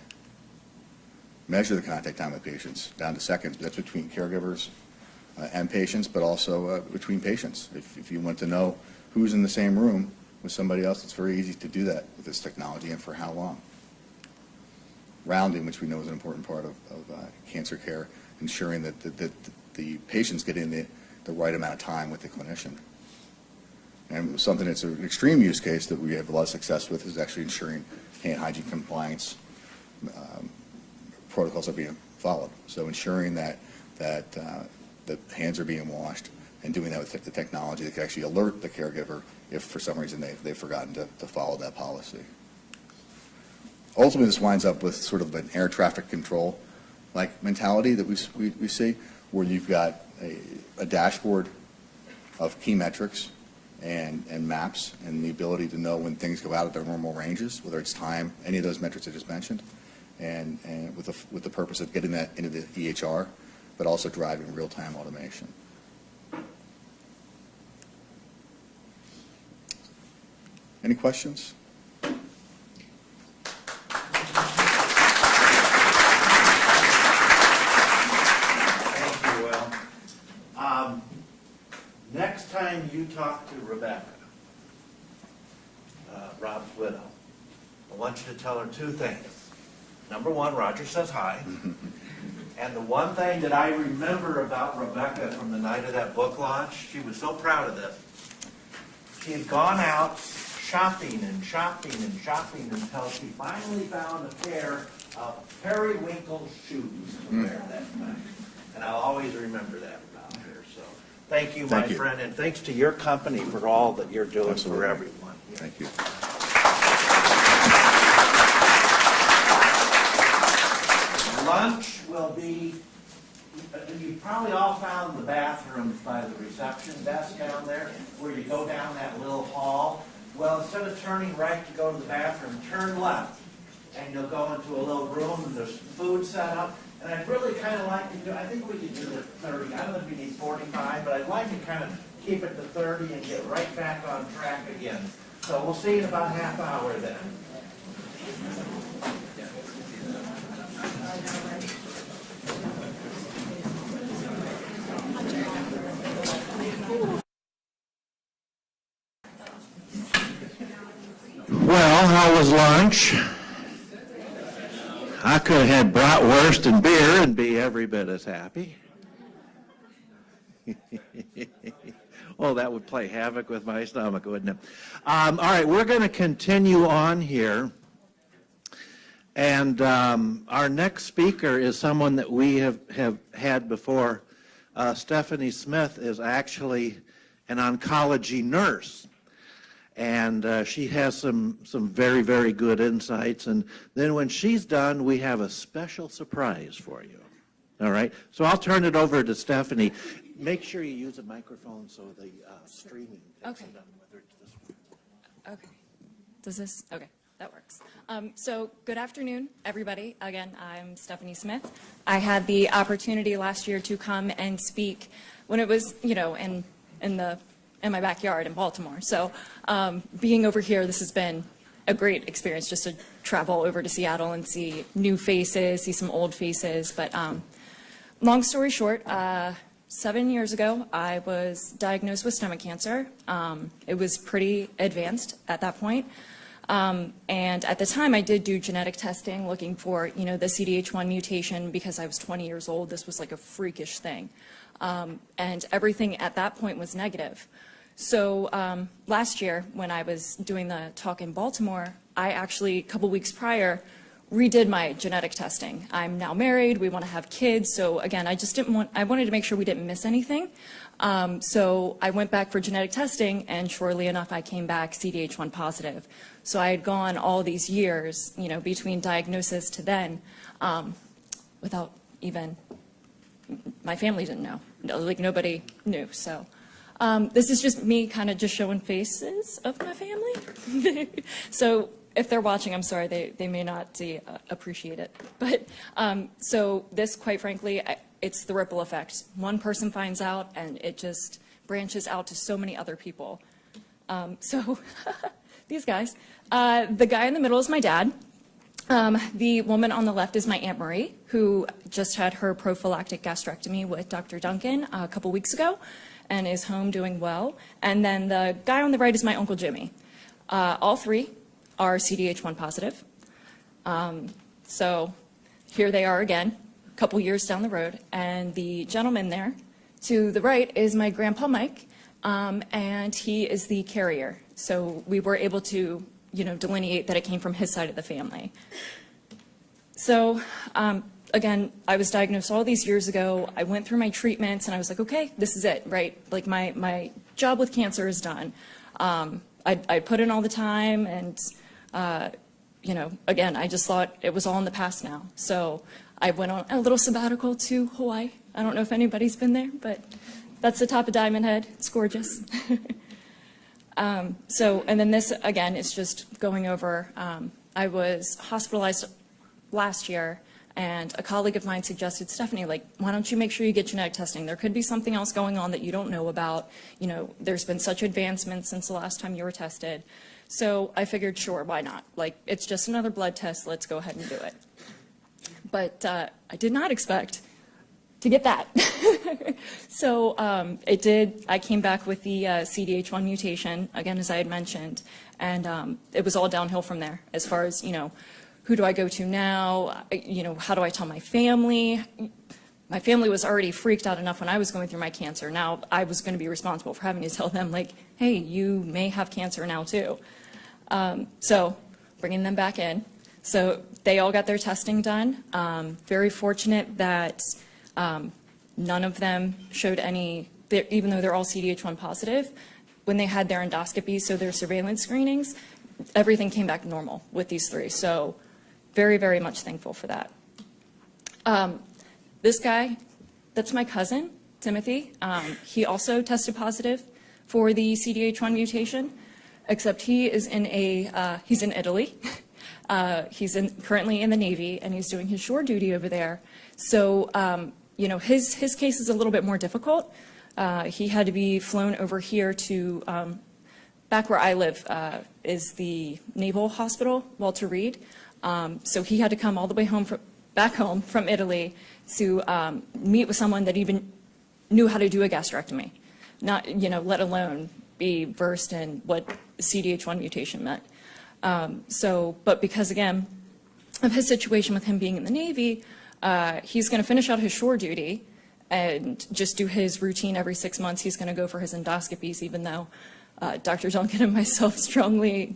Measure the contact time with patients down to seconds. That's between caregivers and patients, but also between patients. If you want to know who's in the same room with somebody else, it's very easy to do that with this technology, and for how long. Rounding, which we know is an important part of cancer care, ensuring that the patients get in the right amount of time with the clinician. And something that's an extreme use case that we have a lot of success with is actually ensuring hand hygiene compliance protocols are being followed. So ensuring that the hands are being washed, and doing that with the technology that can actually alert the caregiver if for some reason they've forgotten to follow that policy. Ultimately, this winds up with sort of an air traffic control like mentality that we see, where you've got a dashboard of key metrics and maps, and the ability to know when things go out of their normal ranges, whether it's time, any of those metrics I just mentioned, and with the purpose of getting that into the EHR, but also driving real-time automation. Any questions? you talk to Rebecca, Rob's widow, I want you to tell her two things. Number one, Roger says hi. And the one thing that I remember about Rebecca from the night of that book launch, she was so proud of this. She had gone out shopping and shopping and shopping until she finally found a pair of periwinkle shoes to wear that night. And I'll always remember that about her. So thank you, my friend, and thanks to your company for all that you're doing for everyone. Thank you. Lunch will be, you probably all found the bathrooms by the reception desk down there, where you go down that little hall. Well, instead of turning right to go to the bathroom, turn left, and you'll go into a little room, and there's food set up. And I'd really kind of like to do, I think we could do the 30. I don't know if we need 45, but I'd like to kind of keep it to 30 and get right back on track again. So we'll see you in about a half hour then. Well, how was lunch? I could have had bratwurst and beer and be every bit as happy. Oh, that would play havoc with my stomach, wouldn't it? All right, we're going to continue on here. And our next speaker is someone that we have had before. Stephanie Smith is actually an oncology nurse. And she has some very, very good insights. And then when she's done, we have a special surprise for you. All right? So I'll turn it over to Stephanie. Make sure you use a microphone so the streaming picks it up, whether it's this one. Okay. Does this? Okay, that works. So good afternoon, everybody. Again, I'm Stephanie Smith. I had the opportunity last year to come and speak when it was, in my backyard in Baltimore. So being over here, this has been a great experience just to travel over to Seattle and see new faces, see some old faces. But long story short, 7 years ago, I was diagnosed with stomach cancer. It was pretty advanced at that point. And at the time, I did do genetic testing looking for, the CDH1 mutation because I was 20 years old. This was like a freakish thing. And everything at that point was negative. So last year, when I was doing the talk in Baltimore, I actually, a couple weeks prior, redid my genetic testing. I'm now married, we want to have kids, so again, I wanted to make sure we didn't miss anything. So I went back for genetic testing, and surely enough, I came back CDH1 positive. So I had gone all these years, between diagnosis to then, without even, my family didn't know. Like, nobody knew, so. This is just me kind of just showing faces of my family. So if they're watching, I'm sorry, they may not appreciate it. But so this, quite frankly, it's the ripple effect. One person finds out and it just branches out to so many other people. So these guys. The guy in the middle is my dad. The woman on the left is my Aunt Marie, who just had her prophylactic gastrectomy with Dr. Duncan a couple weeks ago and is home doing well. And then the guy on the right is my Uncle Jimmy. All three are CDH1 positive. So here they are again, a couple years down the road. And the gentleman there to the right is my Grandpa Mike, and he is the carrier. So we were able to, delineate that it came from his side of the family. So again, I was diagnosed all these years ago. I went through my treatments and I was like, okay, this is it, right? Like my job with cancer is done. I put in all the time and, again, I just thought it was all in the past now. So I went on a little sabbatical to Hawaii. I don't know if anybody's been there, but that's the top of Diamond Head. It's gorgeous. And then this, again, is just going over, I was hospitalized last year, and a colleague of mine suggested, Stephanie, why don't you make sure you get genetic testing? There could be something else going on that you don't know about. There's been such advancements since the last time you were tested. So I figured, sure, why not? It's just another blood test. Let's go ahead and do it. But I did not expect to get that. So I came back with the CDH1 mutation, again, as I had mentioned, and it was all downhill from there as far as, who do I go to now? How do I tell my family? My family was already freaked out enough when I was going through my cancer. Now I was going to be responsible for having to tell them, like, hey, you may have cancer now too. So bringing them back in. So they all got their testing done. Very fortunate that none of them showed any, even though they're all CDH1 positive, when they had their endoscopies, so their surveillance screenings, everything came back normal with these three. So very, very much thankful for that. This guy, that's my cousin, Timothy. He also tested positive for the CDH1 mutation, except he is in he's in Italy. He's currently in the Navy, and he's doing his shore duty over there. So, his case is a little bit more difficult. He had to be flown over here to, back where I live is the Naval Hospital, Walter Reed. So he had to come all the way back home from Italy to meet with someone that even knew how to do a gastrectomy, not, let alone be versed in what CDH1 mutation meant. But because, again, of his situation with him being in the Navy, he's going to finish out his shore duty and just do his routine every 6 months. He's going to go for his endoscopies, even though Dr. Duncan and myself strongly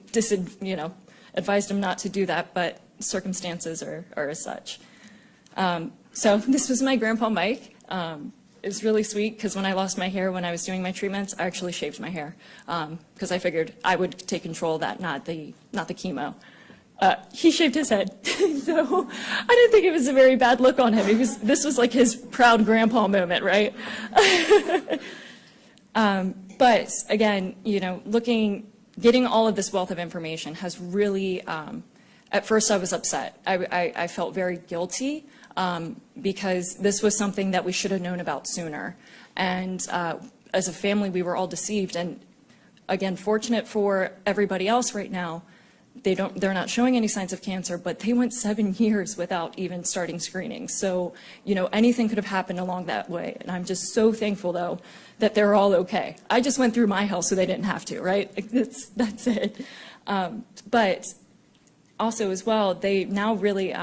advised him not to do that, but circumstances are as such. So this was my grandpa Mike. It was really sweet because when I lost my hair when I was doing my treatments, I actually shaved my hair because I figured I would take control of that, not the chemo. He shaved his head, so I didn't think it was a very bad look on him. This was like his proud grandpa moment, right? But again, getting all of this wealth of information has really, at first I was upset. I felt very guilty because this was something that we should have known about sooner. And as a family, we were all deceived. And again, fortunate for everybody else right now, they're not showing any signs of cancer, but they went 7 years without even starting screening. So, anything could have happened along that way. And I'm just so thankful, though, that they're all okay. I just went through my hell so they didn't have to, right? That's it. But also as well, they now really,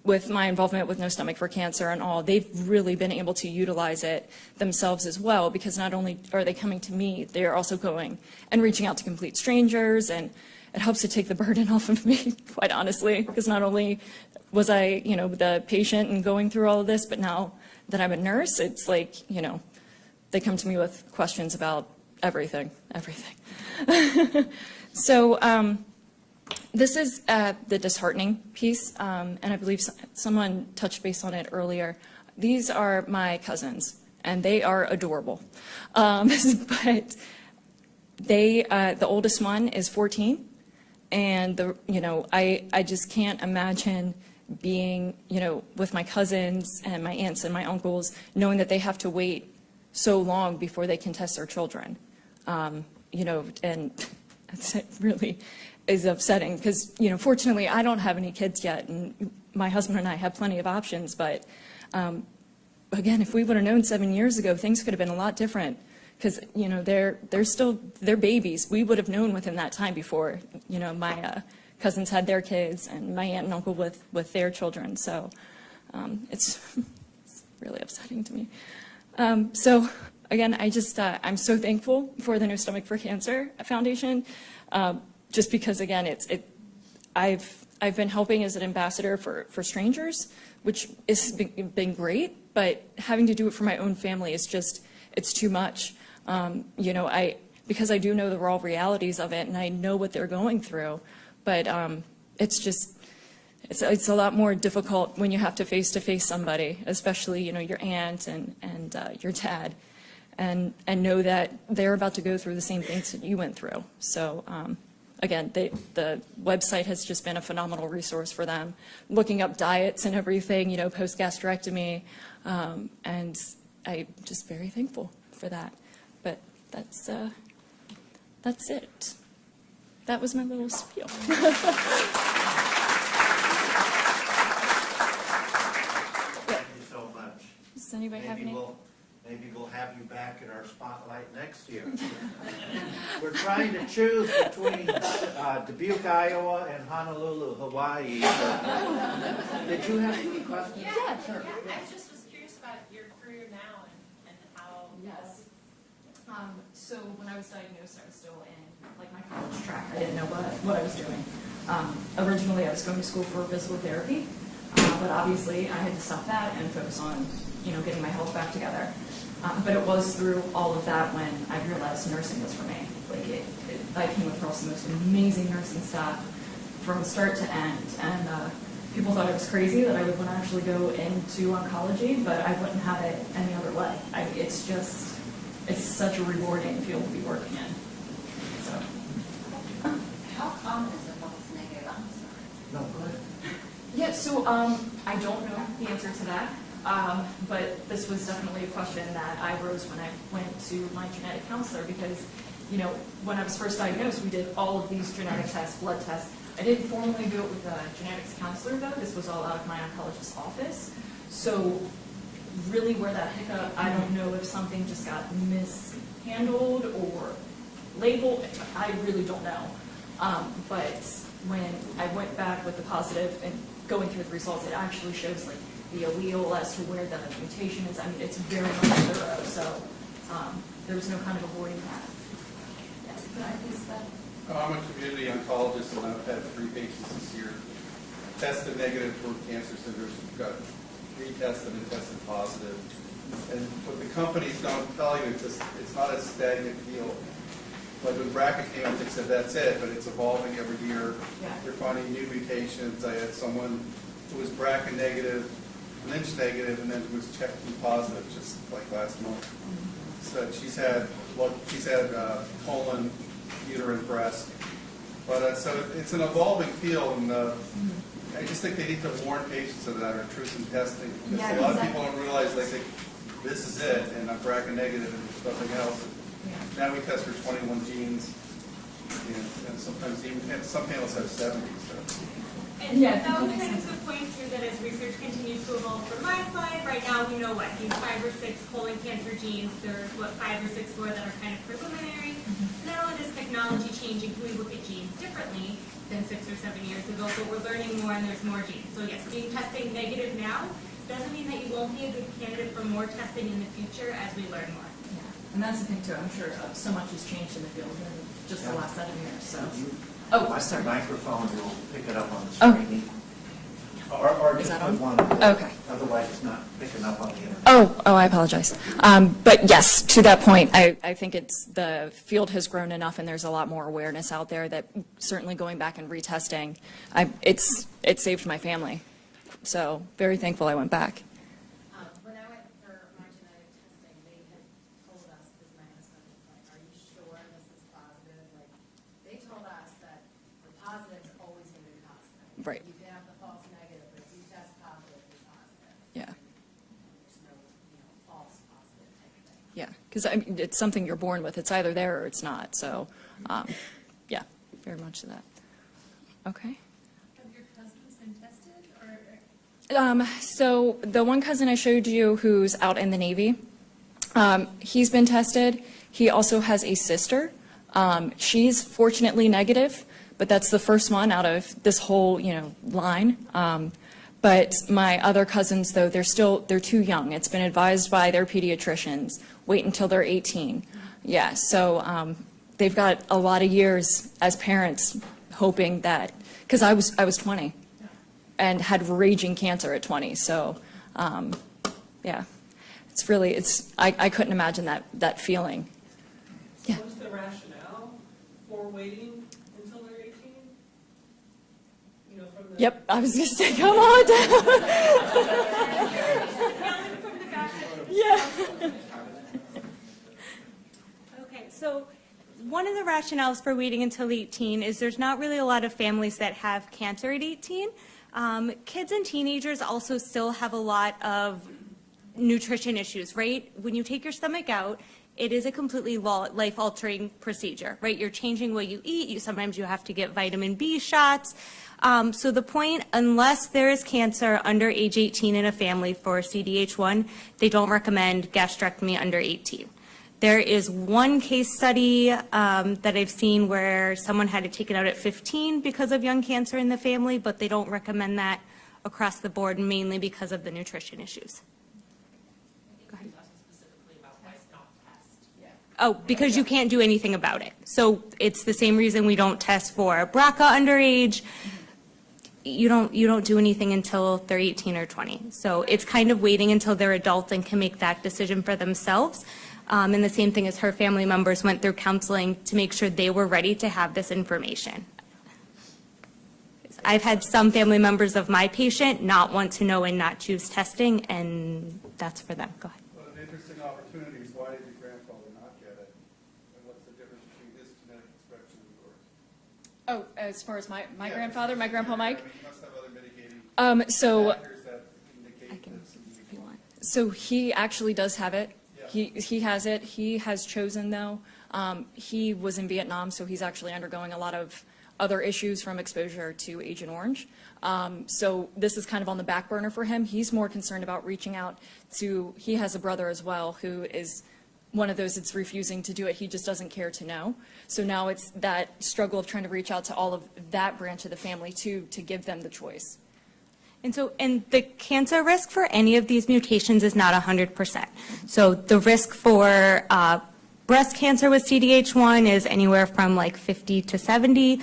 with my involvement with No Stomach for Cancer and all, they've really been able to utilize it themselves as well, because not only are they coming to me, they're also going and reaching out to complete strangers, and it helps to take the burden off of me, quite honestly, because not only was I, the patient and going through all of this, but now that I'm a nurse, it's like, they come to me with questions about everything. So this is the disheartening piece, and I believe someone touched base on it earlier. These are my cousins, and they are adorable. But the oldest one is 14. And I just can't imagine being, with my cousins and my aunts and my uncles, knowing that they have to wait so long before they can test their children. And it really is upsetting because, fortunately I don't have any kids yet, and my husband and I have plenty of options. But again, if we would have known 7 years ago, things could have been a lot different. Because, they're babies. We would have known within that time before, my cousins had their kids and my aunt and uncle with their children. So it's really upsetting to me. So again, I'm so thankful for the No Stomach for Cancer Foundation, just because, again, I've been helping as an ambassador for strangers, which has been great, but having to do it for my own family is it's too much. Because I do know the raw realities of it and I know what they're going through, but it's a lot more difficult when you have to face somebody, especially, your aunt and your dad, and know that they're about to go through the same things that you went through. So, again, the website has just been a phenomenal resource for them, looking up diets and everything, post-gastrectomy, and I'm just very thankful for that. But that's it. That was my little spiel. Thank you so much. Does anybody have any? Maybe we'll have you back in our spotlight next year. We're trying to choose between Dubuque, Iowa, and Honolulu, Hawaii. Did you have any questions? Yeah, sure. I just was curious about your career now and how. Yes. So when I was diagnosed, I was still in like my college track. I didn't know what I was doing. Originally, I was going to school for physical therapy, but obviously I had to stop that and focus on, getting my health back together. But it was through all of that when I realized nursing was for me. Like I came across the most amazing nursing staff from start to end, and people thought I was crazy that I would want to actually go into oncology, but I wouldn't have it any other way. It's such a rewarding field to be working in. So. How common is a false negative? I'm sorry. No, go ahead. Yeah, so I don't know the answer to that, but this was definitely a question that I rose when I went to my genetic counselor because, when I was first diagnosed, we did all of these genetic tests, blood tests. I didn't formally do it with a genetics counselor, though. This was all out of my oncologist's office. So really where that hiccup, I don't know if something just got mishandled or labeled. I really don't know. But when I went back with the positive and going through the results, it actually shows like the allele as to where the mutation is. I mean, it's very much thorough, so there's no kind of avoiding that. Yeah, but I guess that. I'm a community oncologist, and I've had 3 patients this year tested negative for cancer centers. We've got retested and tested positive. And what the companies don't tell you, it's not a stagnant field. Like when BRCA came up, they said that's it, but it's evolving every year. Yeah. They're finding new mutations. I had someone who was BRCA negative, Lynch negative, and then was checked positive just like last month. So she's had colon, uterine, breast. But so it's an evolving field, and I just think they need to warn patients of that or intrusive testing. Because a lot of people don't realize they think this is it, and I'm BRCA negative and there's nothing else. Now we test for 21 genes, and sometimes even some panels have 70. So. And that was kind of the point too, that as research continues to evolve from my side, right now we know these 5 or 6 colon cancer genes, there's 5 or 6 more that are kind of preliminary. Now it is technology changing, can we look at genes differently than 6 or 7 years ago, but we're learning more and there's more genes. So yes, being testing negative now doesn't mean that you won't be a good candidate for more testing in the future as we learn more. Yeah, and that's the thing too, I'm sure so much has changed in the field in just the last 7 years, so. Sorry. The microphone will pick it up on the screen. Or Is just that on? put one. Okay. Otherwise, it's not picking up on the internet. Oh, I apologize. But yes, to that point, I think the field has grown enough and there's a lot more awareness out there that certainly going back and retesting, it saved my family. So very thankful I went back. When I went for my genetic testing, they had told us, because my husband was like, are you sure this is positive? Like, they told us that the positive is always going to be positive. Right. You can have the false negative, but if you test positive, you're positive. Yeah. There's no, false positive type of thing. Yeah, because it's something you're born with. It's either there or it's not. So, yeah, very much to that. Okay. Have your cousins been tested or? So the one cousin I showed you who's out in the Navy, he's been tested. He also has a sister. She's fortunately negative, but that's the first one out of this whole, line. But my other cousins, though, they're too young. It's been advised by their pediatricians, wait until they're 18. Yeah, so they've got a lot of years as parents hoping that, because I was 20 and had raging cancer at 20. So, yeah, I couldn't imagine that feeling. Yeah. What's the rationale for waiting until they're 18? Yep, I was going to say, come on down. Yeah. Okay, so one of the rationales for waiting until 18 is there's not really a lot of families that have cancer at 18. Kids and teenagers also still have a lot of nutrition issues, right? When you take your stomach out, it is a completely life-altering procedure, right? You're changing what you eat. Sometimes you have to get vitamin B shots. So the point, unless there is cancer under age 18 in a family for CDH1, they don't recommend gastrectomy under 18. There is one case study that I've seen where someone had it taken out at 15 because of young cancer in the family, but they don't recommend that across the board, mainly because of the nutrition issues. Oh, because you can't do anything about it. So it's the same reason we don't test for BRCA underage. You don't do anything until they're 18 or 20. So it's kind of waiting until they're adults and can make that decision for themselves. And the same thing as her family members went through counseling to make sure they were ready to have this information. I've had some family members of my patient not want to know and not choose testing, and that's for them. Go ahead. Well, an interesting opportunity is why did your grandfather not get it? And what's the difference between his genetic expression and yours? Oh, as far as my grandfather, my grandpa Mike? I mean, you must have other mitigating So factors that indicate this. So he actually does have it. He has it. He has chosen, though. He was in Vietnam, so he's actually undergoing a lot of other issues from exposure to Agent Orange. So this is kind of on the back burner for him. He's more concerned about reaching out to, he has a brother as well who is one of those that's refusing to do it. He just doesn't care to know. So now it's that struggle of trying to reach out to all of that branch of the family too, to give them the choice. And the cancer risk for any of these mutations is not 100%. So the risk for breast cancer with CDH1 is anywhere from like 50 to 70.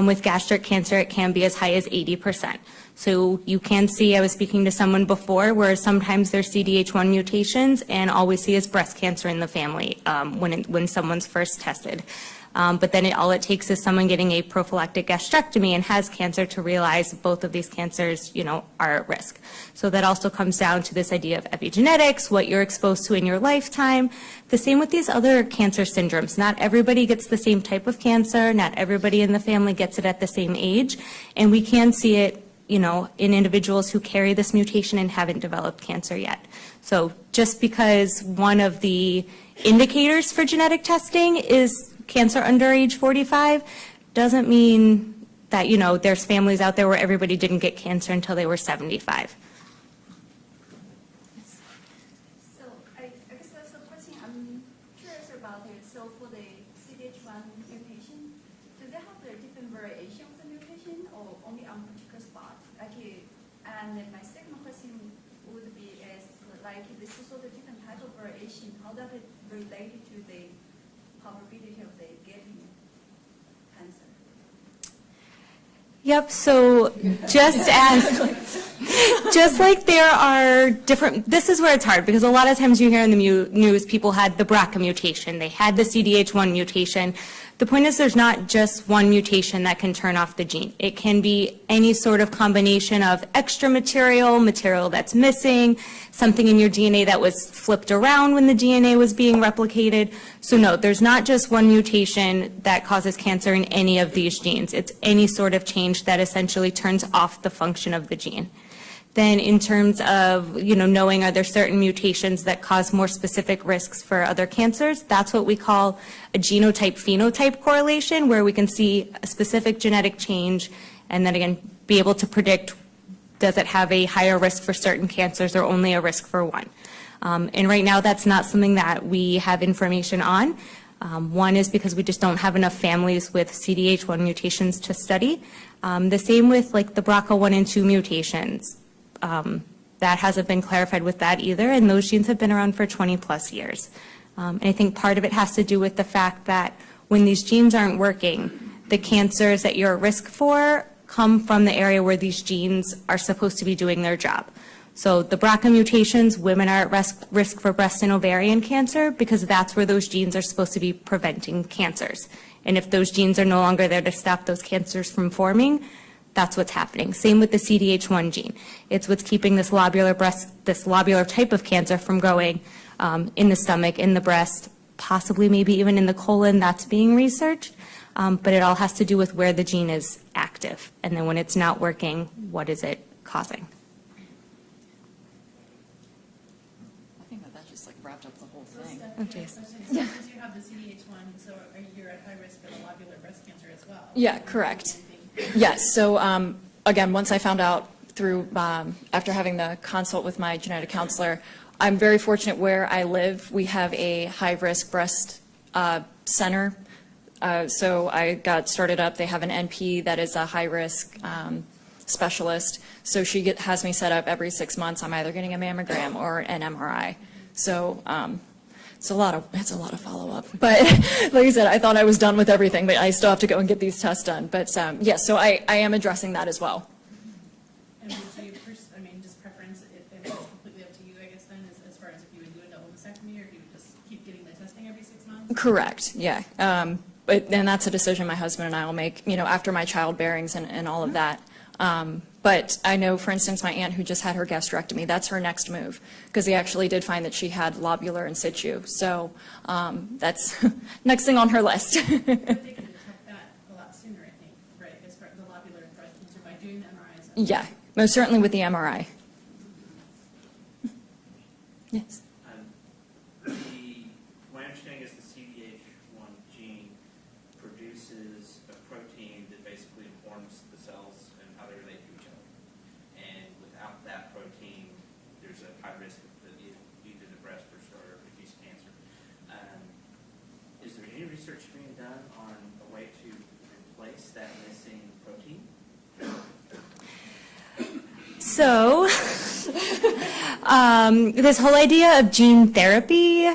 With gastric cancer, it can be as high as 80%. So you can see, I was speaking to someone before where sometimes there's CDH1 mutations and all we see is breast cancer in the family when someone's first tested. But then all it takes is someone getting a prophylactic gastrectomy and has cancer to realize both of these cancers, are at risk. So that also comes down to this idea of epigenetics, what you're exposed to in your lifetime. The same with these other cancer syndromes. Not everybody gets the same type of cancer. Not everybody in the family gets it at the same age. And we can see it, in individuals who carry this mutation and haven't developed cancer yet. So just because one of the indicators for genetic testing is cancer under age 45 doesn't mean that, there's families out there where everybody didn't get cancer until they were 75. So I guess that's a question I'm curious about it. So for the CDH1 mutation, do they have the different variations of mutation or only on particular spot? And then my second question would be is this is sort of different type of variation, how does it relate to the probability of the getting cancer? Yep, so just like there are different, this is where it's hard because a lot of times you hear in the news people had the BRCA mutation, they had the CDH1 mutation. The point is there's not just one mutation that can turn off the gene. It can be any sort of combination of extra material that's missing, something in your DNA that was flipped around when the DNA was being replicated. So no, there's not just one mutation that causes cancer in any of these genes. It's any sort of change that essentially turns off the function of the gene. Then in terms of, knowing are there certain mutations that cause more specific risks for other cancers, that's what we call a genotype-phenotype correlation, where we can see a specific genetic change and then again be able to predict, does it have a higher risk for certain cancers or only a risk for one? And right now that's not something that we have information on. One is because we just don't have enough families with CDH1 mutations to study. The same with like the BRCA1 and 2 mutations. That hasn't been clarified with that either, and those genes have been around for 20 plus years. And I think part of it has to do with the fact that when these genes aren't working, the cancers that you're at risk for come from the area where these genes are supposed to be doing their job. So the BRCA mutations, women are at risk for breast and ovarian cancer because that's where those genes are supposed to be preventing cancers. And if those genes are no longer there to stop those cancers from forming, that's what's happening. Same with the CDH1 gene. It's what's keeping this lobular type of cancer from growing in the stomach, in the breast, possibly maybe even in the colon. That's being researched. But it all has to do with where the gene is active. And then when it's not working, what is it causing? just like wrapped up the whole So thing. Stephanie, Oh, I geez. have a question. So since you have the CDH1, so you're at high risk for the lobular breast cancer as well? Yeah, correct. Yes, so again, once I found out through, after having the consult with my genetic counselor, I'm very fortunate where I live. We have a high-risk breast center. So I got started up. They have an NP that is a high-risk specialist. So she has me set up every 6 months. I'm either getting a mammogram or an MRI. So it's a lot of follow-up. But like I said, I thought I was done with everything, but I still have to go and get these tests done. But yes, so I am addressing that as well. And would you, I mean, just preference, if it's completely up to you, I guess, then, as far as if you would do a double mastectomy, or if you would just keep getting the testing every 6 months? Correct, yeah. And that's a decision my husband and I will make, after my childbearings and all of that. But I know, for instance, my aunt who just had her gastrectomy, that's her next move, because they actually did find that she had lobular in situ. So that's next thing on her list. But they could detect that a lot sooner, I think, right, as far as the lobular breast cancer by doing the MRIs. Yeah, most certainly with the MRI. Yes. My understanding is the CDH1 gene produces a protein that basically informs the cells and how they relate to each other. And without that protein, there's a high risk of either the breast or diffuse cancer. Is there any research being done on a way to replace that missing protein? So, this whole idea of gene therapy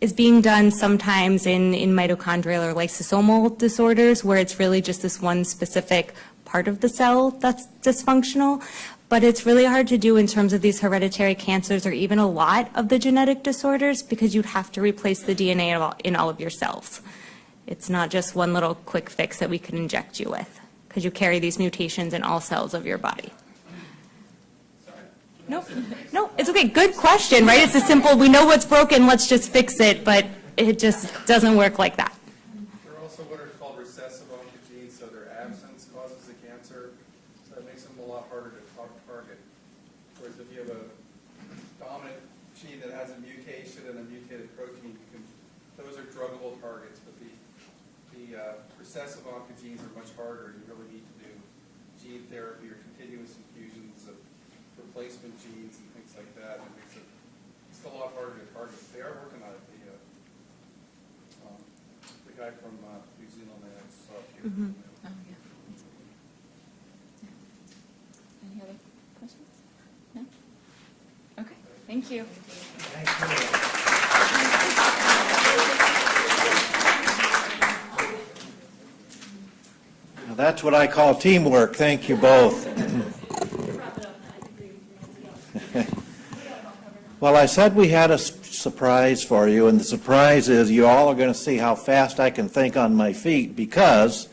is being done sometimes in mitochondrial or lysosomal disorders, where it's really just this one specific part of the cell that's dysfunctional. But it's really hard to do in terms of these hereditary cancers or even a lot of the genetic disorders, because you'd have to replace the DNA in all of your cells. It's not just one little quick fix that we can inject you with, because you carry these mutations in all cells of your body. No, it's okay. Good question, right? It's a simple, we know what's broken, let's just fix it, but it just doesn't work like that. There are also what are called recessive oncogenes, so their absence causes the cancer, so that makes them a lot harder to target. Whereas if you have a dominant gene that has a mutation and a mutated protein, those are druggable targets, but the recessive oncogenes are much harder. You really need to do gene therapy or continuous infusions of replacement genes and things like that. It makes it a lot harder to target. They are working on it. The guy from New Zealand that I saw here. Oh, yeah. Any other questions? No? Okay, thank you. Now, that's what I call teamwork. Thank you both. Well, I said we had a surprise for you, and the surprise is you all are going to see how fast I can think on my feet, because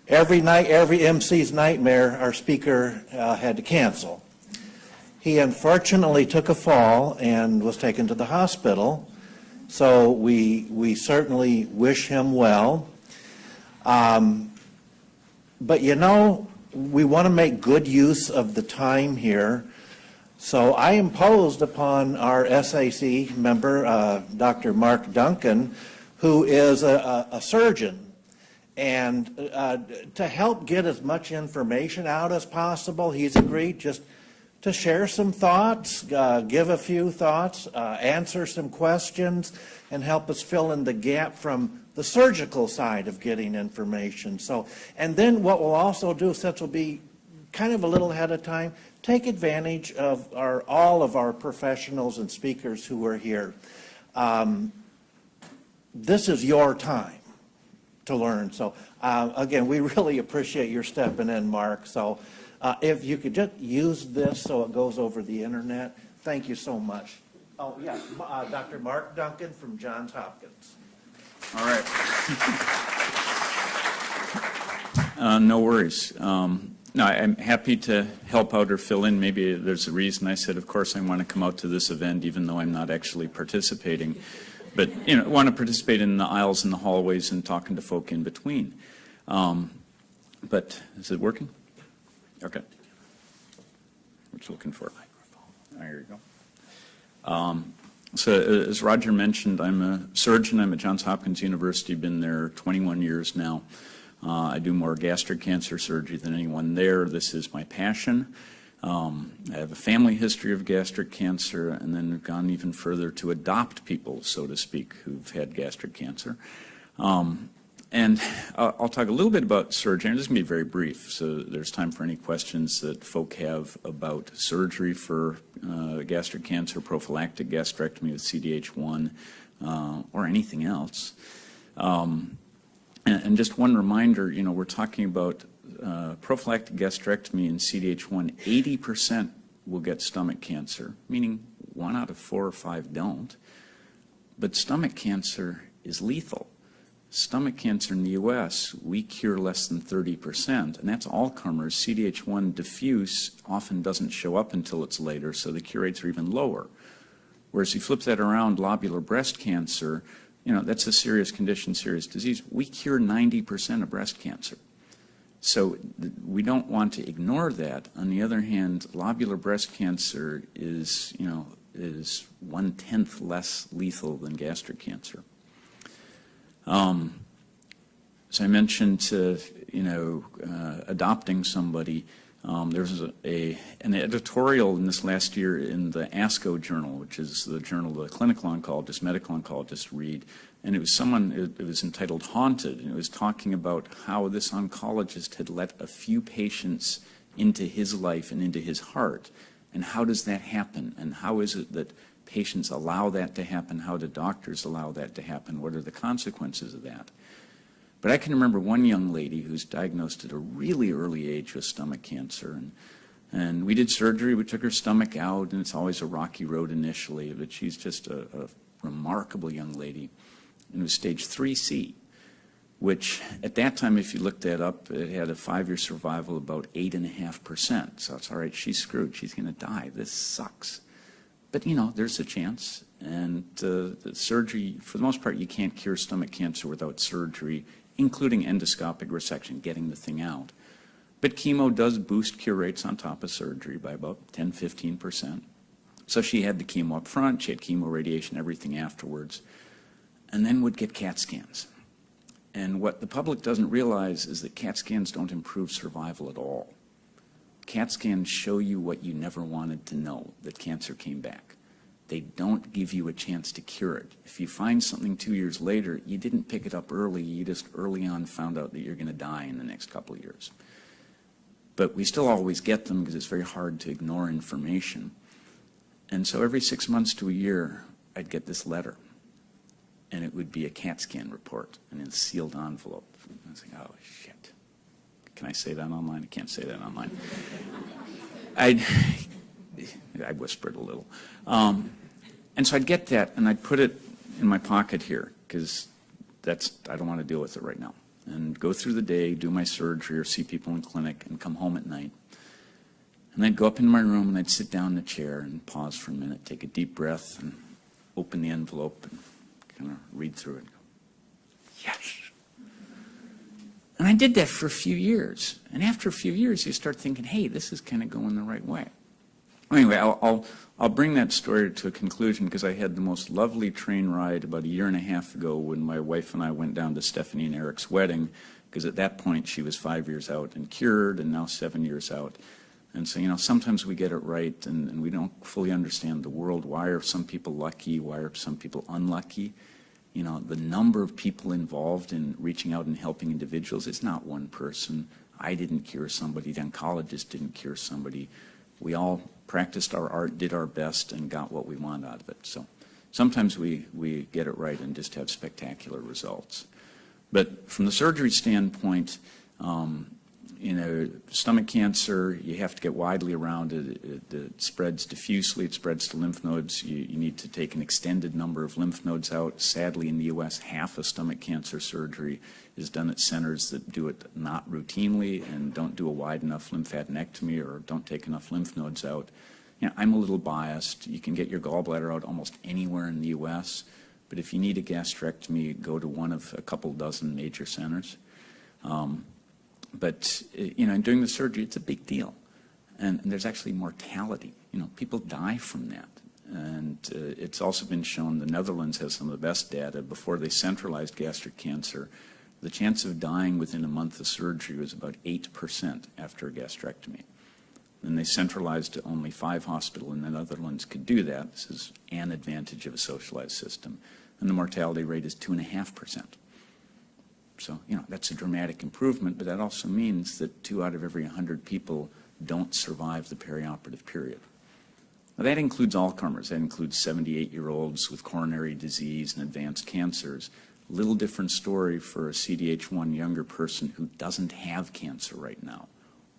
every night, every MC's nightmare, our speaker had to cancel. He unfortunately took a fall and was taken to the hospital, so we certainly wish him well. But we want to make good use of the time here. So I imposed upon our SAC member, Dr. Mark Duncan, who is a surgeon, and to help get as much information out as possible, he's agreed just to share some thoughts, give a few thoughts, answer some questions, and help us fill in the gap from the surgical side of getting information. So, and then what we'll also do, since we'll be kind of a little ahead of time, take advantage of all of our professionals and speakers who are here. This is your time to learn. So again, we really appreciate your stepping in, Mark. So if you could just use this so it goes over the internet, thank you so much. Oh, yeah, Dr. Mark Duncan from Johns Hopkins. All right. No worries. No, I'm happy to help out or fill in. Maybe there's a reason I said, of course, I want to come out to this event, even though I'm not actually participating. But, I want to participate in the aisles and the hallways and talking to folk in between. But is it working? Okay. What you looking for? There you go. So as Roger mentioned, I'm a surgeon. I'm at Johns Hopkins University, been there 21 years now. I do more gastric cancer surgery than anyone there. This is my passion. I have a family history of gastric cancer, and then we've gone even further to adopt people, so to speak, who've had gastric cancer. And I'll talk a little bit about surgery. I'm just going to be very brief, so there's time for any questions that folk have about surgery for gastric cancer, prophylactic gastrectomy with CDH1, or anything else. And just one reminder, you know, we're talking about prophylactic gastrectomy in CDH1, 80% will get stomach cancer, meaning 1 out of 4 or 5 don't. But stomach cancer is lethal. Stomach cancer in the U.S., we cure less than 30%, and that's all comers. CDH1 diffuse often doesn't show up until it's later, so the cure rates are even lower. Whereas if you flip that around, lobular breast cancer, you know, that's a serious condition, serious disease. We cure 90% of breast cancer. So we don't want to ignore that. On the other hand, lobular breast cancer is, you know, is 1/10 less lethal than gastric cancer. So I mentioned, adopting somebody. There was an editorial in this last year in the ASCO journal, which is the journal the clinical oncologists, medical oncologists read, and it was it was entitled Haunted, and it was talking about how this oncologist had let a few patients into his life and into his heart, and how does that happen, and how is it that patients allow that to happen, how do doctors allow that to happen, what are the consequences of that? But I can remember one young lady who's diagnosed at a really early age with stomach cancer, and we did surgery, we took her stomach out, and it's always a rocky road initially, but she's just a remarkable young lady, and it was stage 3C, which at that time, if you looked that up, it had a 5-year survival about 8.5%, so it's all right, she's screwed, she's going to die, this sucks. But, you know, there's a chance, and the surgery, for the most part, you can't cure stomach cancer without surgery, including endoscopic resection, getting the thing out. But chemo does boost cure rates on top of surgery by about 10–15%. So she had the chemo up front, she had chemo, radiation, everything afterwards, and then would get CAT scans. And what the public doesn't realize is that CAT scans don't improve survival at all. CAT scans show you what you never wanted to know, that cancer came back. They don't give you a chance to cure it. If you find something 2 years later, you didn't pick it up early, you just early on found out that you're going to die in the next couple of years. But we still always get them because it's very hard to ignore information. And so every 6 months to a year, I'd get this letter. And it would be a CAT scan report in a sealed envelope. I was like, oh, shit. Can I say that online? I can't say that online. I whispered a little. And so I'd get that, and I'd put it in my pocket here, because I don't want to deal with it right now. And go through the day, do my surgery, or see people in clinic, and come home at night. And I'd go up in my room, and I'd sit down in a chair and pause for a minute, take a deep breath, and open the envelope, and kind of read through it and go, yes. And I did that for a few years. And after a few years, you start thinking, hey, this is kind of going the right way. Anyway, I'll bring that story to a conclusion because I had the most lovely train ride about 1.5 years ago when my wife and I went down to Stephanie and Eric's wedding, because at that point she was 5 years out and cured, and now 7 years out. And so, you know, sometimes we get it right and we don't fully understand the world. Why are some people lucky? Why are some people unlucky? You know, the number of people involved in reaching out and helping individuals, it's not one person. I didn't cure somebody. The oncologist didn't cure somebody. We all practiced our art, did our best, and got what we want out of it. So sometimes we get it right and just have spectacular results. But from the surgery standpoint, you know, stomach cancer, you have to get widely around it. It spreads diffusely. It spreads to lymph nodes. You need to take an extended number of lymph nodes out. Sadly, in the U.S., half of stomach cancer surgery is done at centers that do it not routinely and don't do a wide enough lymphadenectomy or don't take enough lymph nodes out. You know, I'm a little biased. You can get your gallbladder out almost anywhere in the U.S., but if you need a gastrectomy, go to one of a couple dozen major centers. But, you know, doing the surgery, it's a big deal. And there's actually mortality. You know, people die from that. And it's also been shown the Netherlands has some of the best data. Before they centralized gastric cancer, the chance of dying within a month of surgery was about 8% after a gastrectomy. And they centralized to only 5 hospitals in the Netherlands could do that. This is an advantage of a socialized system. And the mortality rate is 2.5%. So, that's a dramatic improvement, but that also means that 2 out of every 100 people don't survive the perioperative period. Now, that includes all comers. That includes 78-year-olds with coronary disease and advanced cancers. Little different story for a CDH1 younger person who doesn't have cancer right now,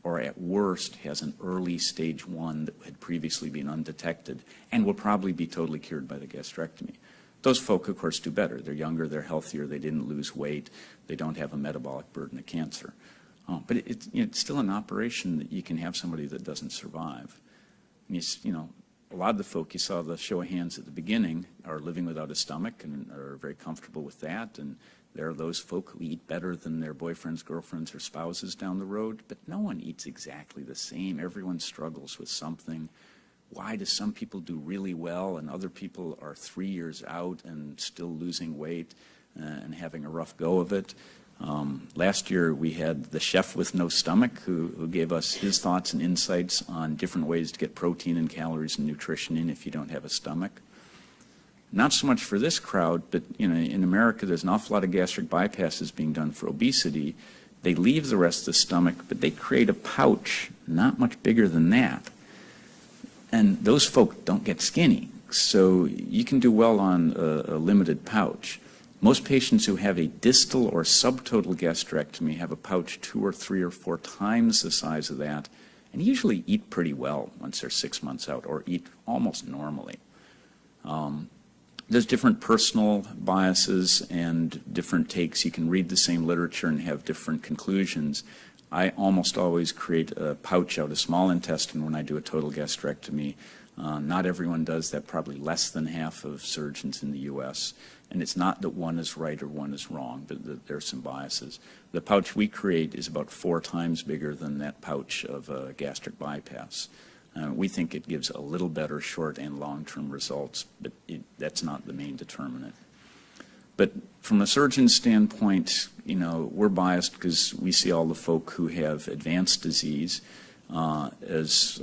or at worst has an early stage 1 that had previously been undetected and will probably be totally cured by the gastrectomy. Those folk, of course, do better. They're younger, they're healthier, they didn't lose weight, they don't have a metabolic burden of cancer. But it's still an operation that you can have somebody that doesn't survive. And a lot of the folk you saw the show of hands at the beginning are living without a stomach and are very comfortable with that. And there are those folk who eat better than their boyfriends, girlfriends, or spouses down the road. But no one eats exactly the same. Everyone struggles with something. Why do some people do really well and other people are 3 years out and still losing weight and having a rough go of it? Last year we had the chef with no stomach who gave us his thoughts and insights on different ways to get protein and calories and nutrition in if you don't have a stomach. Not so much for this crowd, but in America there's an awful lot of gastric bypasses being done for obesity. They leave the rest of the stomach, but they create a pouch not much bigger than that. And those folk don't get skinny, so you can do well on a limited pouch. Most patients who have a distal or subtotal gastrectomy have a pouch 2 or 3 or 4 times the size of that, and usually eat pretty well once they're 6 months out, or eat almost normally. There's different personal biases and different takes. You can read the same literature and have different conclusions. I almost always create a pouch out of small intestine when I do a total gastrectomy. Not everyone does that, probably less than half of surgeons in the U.S. And it's not that one is right or one is wrong, but there are some biases. The pouch we create is about 4 times bigger than that pouch of a gastric bypass. We think it gives a little better short and long-term results, but that's not the main determinant. But from a surgeon standpoint, we're biased because we see all the folk who have advanced disease. As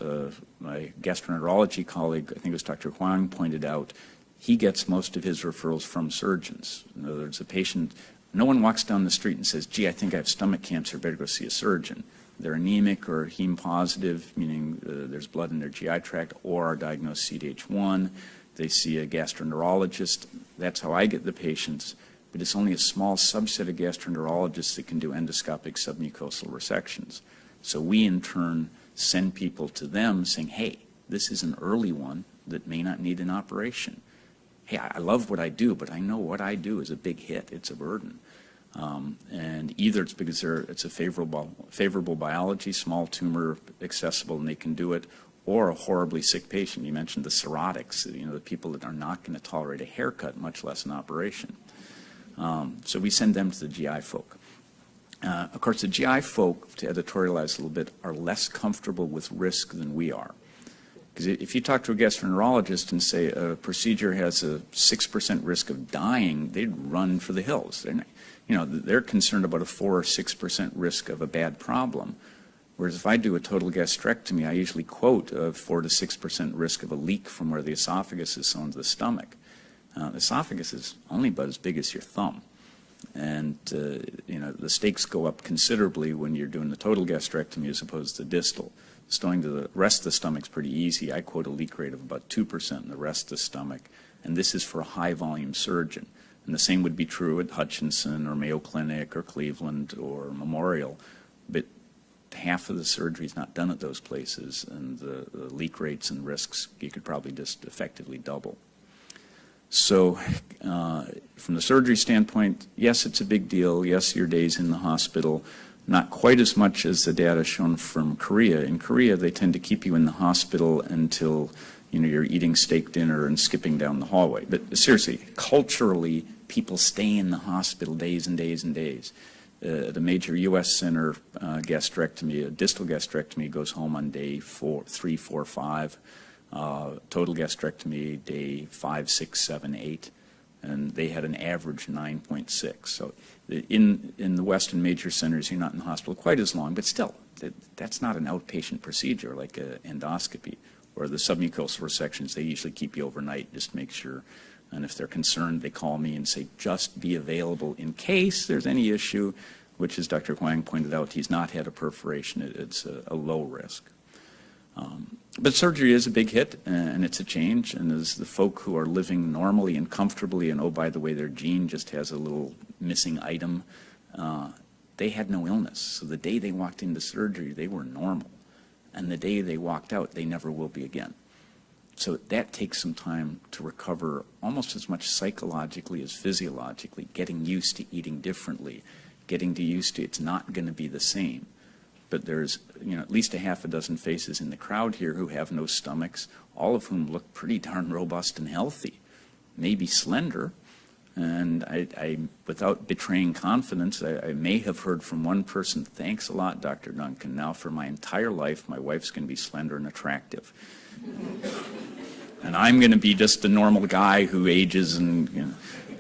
my gastroenterology colleague, I think it was Dr. Huang, pointed out, he gets most of his referrals from surgeons. In other words, a patient, no one walks down the street and says, gee, I think I have stomach cancer, better go see a surgeon. They're anemic or heme positive, meaning there's blood in their GI tract, or are diagnosed CDH1. They see a gastroenterologist. That's how I get the patients. But it's only a small subset of gastroenterologists that can do endoscopic submucosal resections. So we, in turn, send people to them saying, hey, this is an early one that may not need an operation. Hey, I love what I do, but I know what I do is a big hit. It's a burden. And either it's because it's a favorable biology, small tumor, accessible, and they can do it, or a horribly sick patient. You mentioned the cirrhotics, the people that are not going to tolerate a haircut, much less an operation. So we send them to the GI folk. Of course, the GI folk, to editorialize a little bit, are less comfortable with risk than we are. Because if you talk to a gastroenterologist and say a procedure has a 6% risk of dying, they'd run for the hills. They're concerned about a 4 or 6% risk of a bad problem. Whereas if I do a total gastrectomy, I usually quote a 4 to 6% risk of a leak from where the esophagus is sewn to the stomach. The esophagus is only about as big as your thumb. And, the stakes go up considerably when you're doing the total gastrectomy as opposed to distal. Stowing to the rest of the stomach is pretty easy. I quote a leak rate of about 2% in the rest of the stomach, and this is for a high-volume surgeon. And the same would be true at Hutchinson or Mayo Clinic or Cleveland or Memorial, but half of the surgery is not done at those places, and the leak rates and risks you could probably just effectively double. So from the surgery standpoint, yes, it's a big deal. Yes, your day's in the hospital. Not quite as much as the data shown from Korea. In Korea, they tend to keep you in the hospital until you're eating steak dinner and skipping down the hallway. But seriously, culturally, people stay in the hospital days and days and days. The major U.S. center distal gastrectomy goes home on day 4, 3, 4, 5. total gastrectomy day 5, 6, 7, 8, and they had an average 9.6. So in the Western major centers, you're not in the hospital quite as long, but still, that's not an outpatient procedure like an endoscopy. Or the submucosal resections, they usually keep you overnight, just to make sure. And if they're concerned, they call me and say, just be available in case there's any issue, which, as Dr. Huang pointed out, he's not had a perforation. It's a low risk. But surgery is a big hit, and it's a change. And as the folk who are living normally and comfortably, and oh, by the way, their gene just has a little missing item, they had no illness. So the day they walked into surgery, they were normal. And the day they walked out, they never will be again. So that takes some time to recover, almost as much psychologically as physiologically, getting used to eating differently, getting used to it's not going to be the same. But there's at least a half a dozen faces in the crowd here who have no stomachs, all of whom look pretty darn robust and healthy, maybe slender. And I without betraying confidence, I may have heard from one person, thanks a lot, Dr. Duncan. Now for my entire life, my wife's going to be slender and attractive. And I'm going to be just a normal guy who ages and,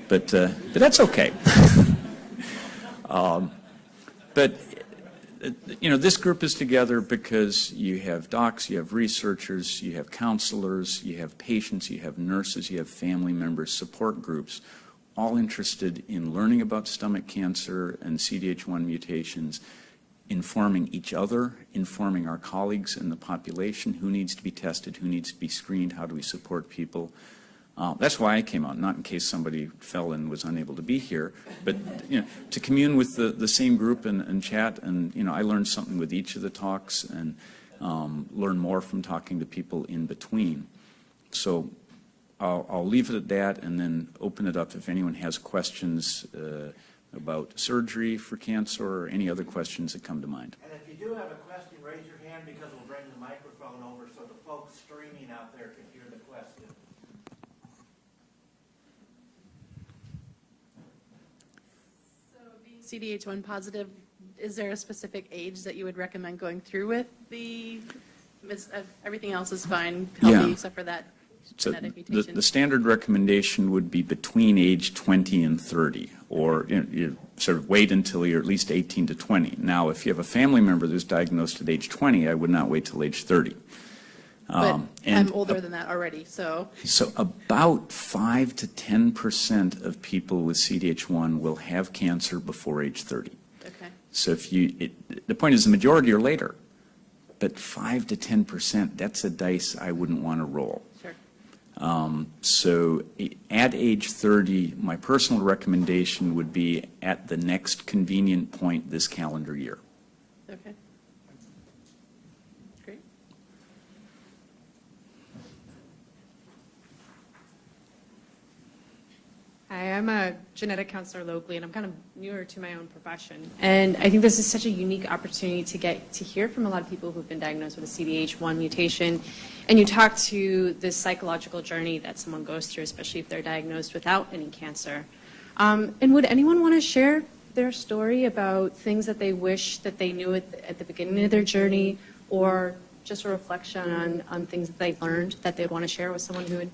but that's okay. But this group is together because you have docs, you have researchers, you have counselors, you have patients, you have nurses, you have family members, support groups, all interested in learning about stomach cancer and CDH1 mutations, informing each other, informing our colleagues in the population, who needs to be tested, who needs to be screened, how do we support people. That's why I came out, not in case somebody fell and was unable to be here, but to commune with the same group and chat. And I learned something with each of the talks and learn more from talking to people in between. So I'll leave it at that and then open it up if anyone has questions about surgery for cancer or any other questions that come to mind. And if you do have a question, raise your hand because we'll bring the microphone over so the folks streaming out there can hear the question. So being CDH1 positive, is there a specific age that you would recommend going through with everything else is fine, healthy, except for that So genetic mutation? the standard recommendation would be between age 20 and 30, or you sort of wait until you're at least 18 to 20. Now, if you have a family member who's diagnosed at age 20, I would not wait till age 30. But I'm older than that already, so. So about 5 to 10% of people with CDH1 will have cancer before age 30. Okay. So if the point is the majority are later, but 5 to 10%, that's a dice I wouldn't want to roll. Sure. So at age 30, my personal recommendation would be at the next convenient point this calendar year. Okay. Great. Hi, I'm a genetic counselor locally, and I'm kind of newer to my own profession. And I think this is such a unique opportunity to get to hear from a lot of people who've been diagnosed with a CDH1 mutation. And you talk to this psychological journey that someone goes through, especially if they're diagnosed without any cancer. And would anyone want to share their story about things that they wish that they knew at the beginning of their journey, or just a reflection on things that they learned that they'd want to share with someone who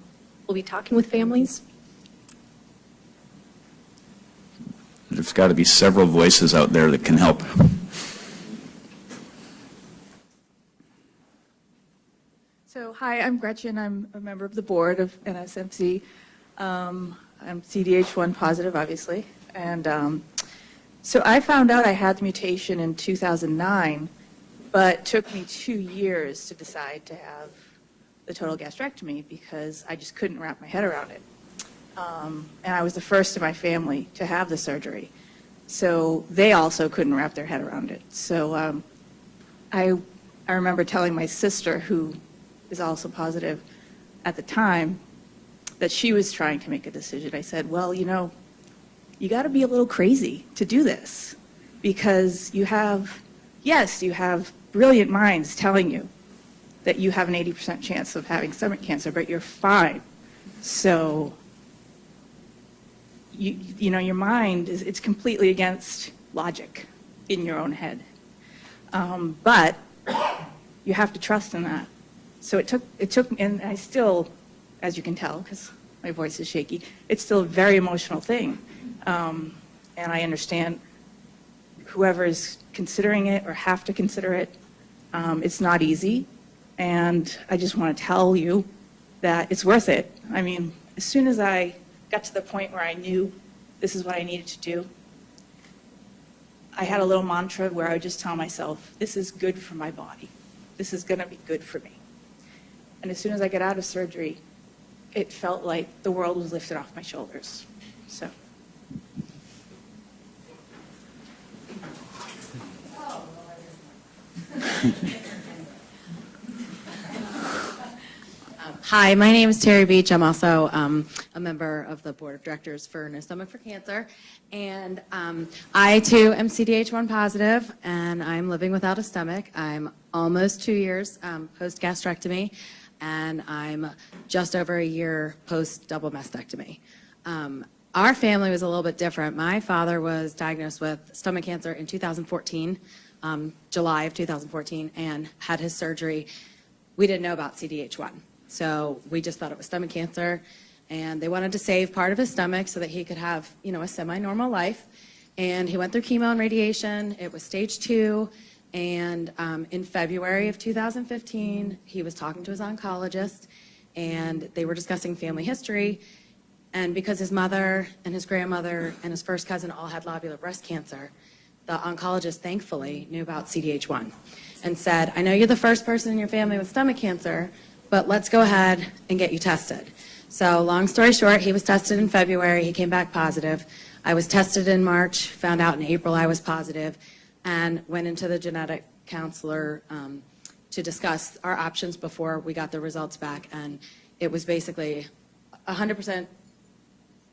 will be talking with families? There's got to be several voices out there that can help. So, hi, I'm Gretchen. I'm a member of the board of NSMC. I'm CDH1 positive, obviously. And so I found out I had the mutation in 2009, but it took me 2 years to decide to have the total gastrectomy because I just couldn't wrap my head around it. And I was the first in my family to have the surgery. So they also couldn't wrap their head around it. So I remember telling my sister, who is also positive at the time, that she was trying to make a decision. I said, well, you got to be a little crazy to do this because you have brilliant minds telling you that you have an 80% chance of having stomach cancer, but you're fine. So your mind it's completely against logic in your own head. But you have to trust in that. So it took, and I still, as you can tell, because my voice is shaky, it's still a very emotional thing. And I understand whoever is considering it or have to consider it, it's not easy. And I just want to tell you that it's worth it. I mean, as soon as I got to the point where I knew this is what I needed to do, I had a little mantra where I would just tell myself, this is good for my body. This is going to be good for me. And as soon as I got out of surgery, it felt like the world was lifted off my shoulders. So. Hi, my name is Terry Beach. I'm also a member of the board of directors for No Stomach for Cancer. And I, too, am CDH1 positive, and I'm living without a stomach. I'm almost 2 years post-gastrectomy, and I'm just over a year post-double mastectomy. Our family was a little bit different. My father was diagnosed with stomach cancer in 2014, July of 2014, and had his surgery. We didn't know about CDH1. So we just thought it was stomach cancer, and they wanted to save part of his stomach so that he could have, you know, a semi-normal life. And he went through chemo and radiation. It was stage 2, and in February of 2015, he was talking to his oncologist, and they were discussing family history. And because his mother and his grandmother and his first cousin all had lobular breast cancer, the oncologist thankfully knew about CDH1 and said, I know you're the first person in your family with stomach cancer, but let's go ahead and get you tested. So long story short, he was tested in February. He came back positive. I was tested in March, found out in April I was positive, and went into the genetic counselor to discuss our options before we got the results back. And it was basically 100%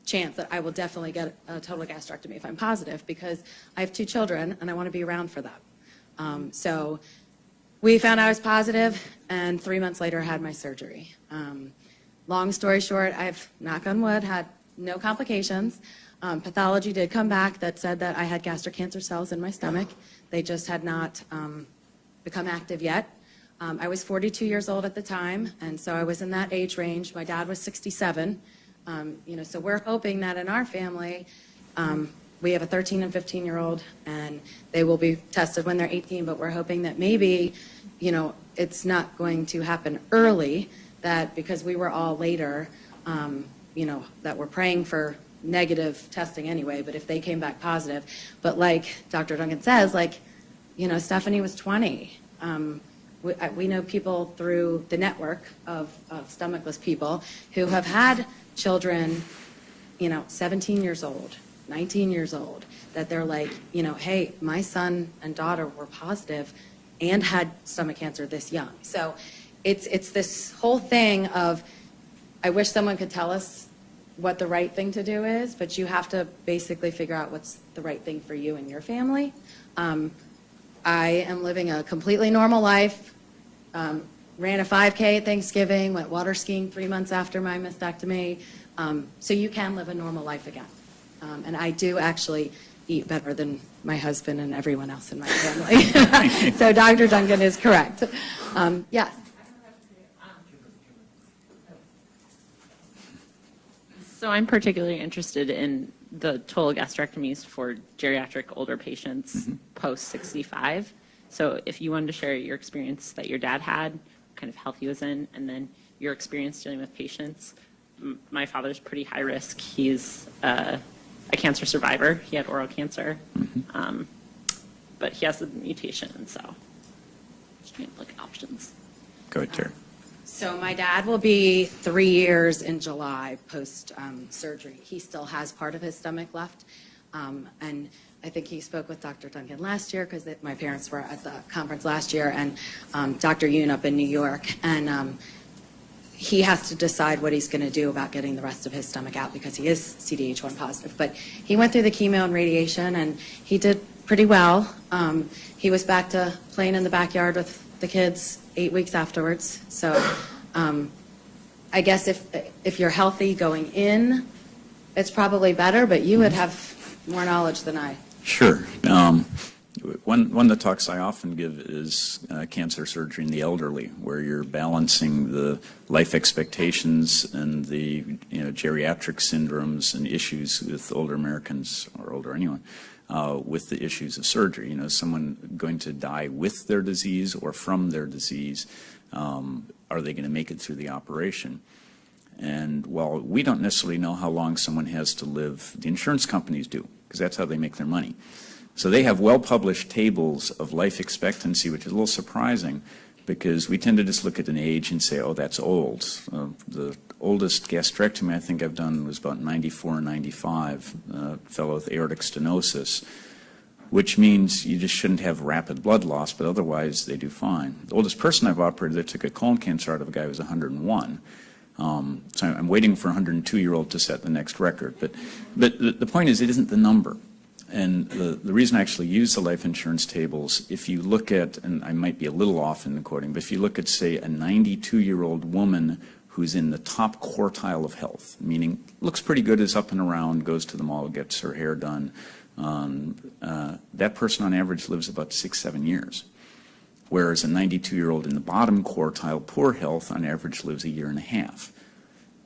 chance that I will definitely get a total gastrectomy if I'm positive, because I have 2 children and I want to be around for them. So we found I was positive, and 3 months later had my surgery. Long story short, I've, knock on wood, had no complications. Pathology did come back that said that I had gastric cancer cells in my stomach. They just had not become active yet. I was 42 years old at the time, and so I was in that age range. My dad was 67. You know, so we're hoping that in our family, we have a 13 and 15-year-old, and they will be tested when they're 18, but we're hoping that maybe, you know, it's not going to happen early, that because we were all later, you know, that we're praying for negative testing anyway, but if they came back positive. But like Dr. Duncan says, like, you know, Stephanie was 20. We know people through the network of stomachless people who have had children, you know, 17 years old, 19 years old, that they're like, you know, hey, my son and daughter were positive and had stomach cancer this young. So it's this whole thing of, I wish someone could tell us what the right thing to do is, but you have to basically figure out what's the right thing for you and your family. I am living a completely normal life. Ran a 5K at Thanksgiving, went water skiing 3 months after my mastectomy. So you can live a normal life again. And I do actually eat better than my husband and everyone else in my family. So Dr. Duncan is correct. Yes. So I'm particularly interested in the total gastrectomies for geriatric older patients post 65. So if you wanted to share your experience that your dad had, what kind of health he was in, and then your experience dealing with patients. My father's pretty high risk. He's a cancer survivor. He had oral cancer, but he has the mutation, so just trying to look at options. Go ahead, Terry. So my dad will be 3 years in July post surgery. He still has part of his stomach left, and I think he spoke with Dr. Duncan last year because my parents were at the conference last year, and Dr. Yoon up in New York, and he has to decide what he's going to do about getting the rest of his stomach out because he is CDH1 positive. But he went through the chemo and radiation, and he did pretty well. He was back to playing in the backyard with the kids 8 weeks afterwards. So I guess if you're healthy going in, it's probably better, but you would have more knowledge than I. Sure. one of the talks I often give is cancer surgery in the elderly, where you're balancing the life expectations and the geriatric syndromes and issues with older Americans or older anyone with the issues of surgery. Is someone going to die with their disease or from their disease? Are they going to make it through the operation? And while we don't necessarily know how long someone has to live, the insurance companies do, because that's how they make their money. So they have well-published tables of life expectancy, which is a little surprising, because we tend to just look at an age and say, oh, that's old. The oldest gastrectomy I think I've done was about 94 or 95, a fellow with aortic stenosis, which means you just shouldn't have rapid blood loss, but otherwise they do fine. The oldest person I've operated that took a colon cancer out of a guy who was 101. So I'm waiting for a 102-year-old to set the next record. But the point is, it isn't the number. And the reason I actually use the life insurance tables, if you look at, and I might be a little off in the quoting, but if you look at, say, a 92-year-old woman who's in the top quartile of health, meaning looks pretty good, is up and around, goes to the mall, gets her hair done, that person on average lives about 6-7 years. Whereas a 92-year-old in the bottom quartile, poor health, on average lives 1.5 years.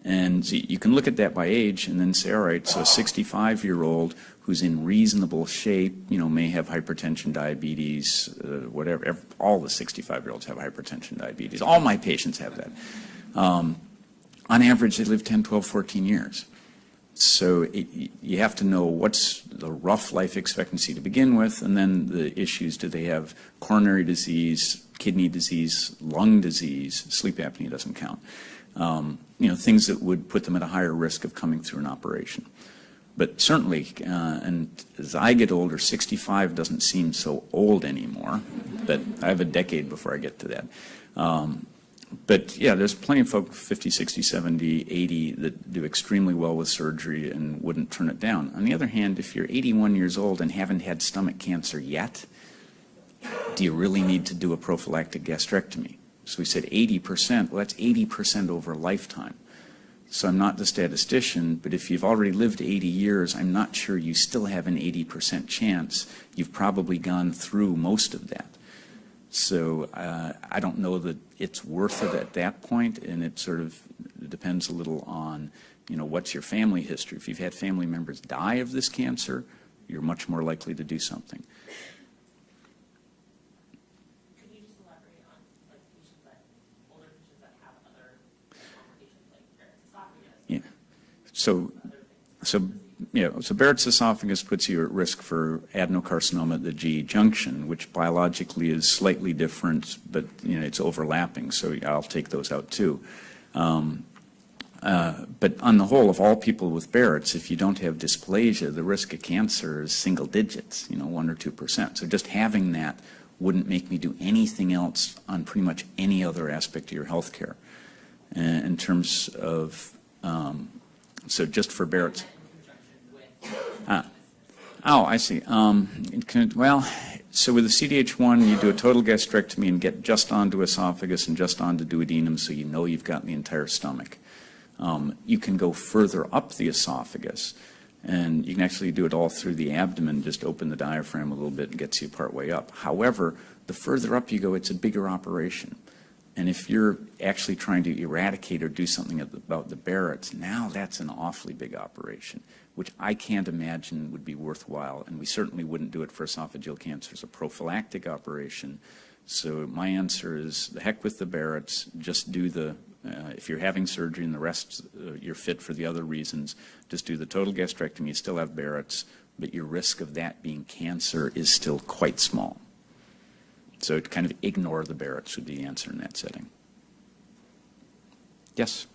And so you can look at that by age and then say, all right, so a 65-year-old who's in reasonable shape, may have hypertension, diabetes, whatever. All the 65-year-olds have hypertension, diabetes. All my patients have that. On average, they live 10, 12, 14 years. So you have to know what's the rough life expectancy to begin with, and then the issues. Do they have coronary disease, kidney disease, lung disease? Sleep apnea doesn't count. Things that would put them at a higher risk of coming through an operation. But certainly, and as I get older, 65 doesn't seem so old anymore, but I have a decade before I get to that. But yeah, there's plenty of folk 50, 60, 70, 80 that do extremely well with surgery and wouldn't turn it down. On the other hand, if you're 81 years old and haven't had stomach cancer yet, do you really need to do a prophylactic gastrectomy? So we said 80%. Well, that's 80% over a lifetime. So I'm not the statistician, but if you've already lived 80 years, I'm not sure you still have an 80% chance. You've probably gone through most of that. So I don't know that it's worth it at that point, and it sort of depends a little on, what's your family history. If you've had family members die of this cancer, you're much more likely to do something. Could you just elaborate on older patients that have other complications like Barrett's esophagus? Yeah. So Barrett's esophagus puts you at risk for adenocarcinoma at the GE junction, which biologically is slightly different, but it's overlapping. So I'll take those out too. But on the whole, of all people with Barrett's, if you don't have dysplasia, the risk of cancer is single digits, 1 or 2%. So just having that wouldn't make me do anything else on pretty much any other aspect of your health care. In terms of, so just for Barrett's. I see. So with the CDH1, you do a total gastrectomy and get just onto esophagus and just onto duodenum, so you've got the entire stomach. You can go further up the esophagus, and you can actually do it all through the abdomen, just open the diaphragm a little bit and gets you part way up. However, the further up you go, it's a bigger operation. And if you're actually trying to eradicate or do something about the Barrett's, now that's an awfully big operation, which I can't imagine would be worthwhile. And we certainly wouldn't do it for esophageal cancer as a prophylactic operation. So my answer is, the heck with the Barrett's, just do the, if you're having surgery and the rest you're fit for the other reasons, just do the total gastrectomy. You still have Barrett's, but your risk of that being cancer is still quite small. So to kind of ignore the Barrett's would be the answer in that setting. Yes?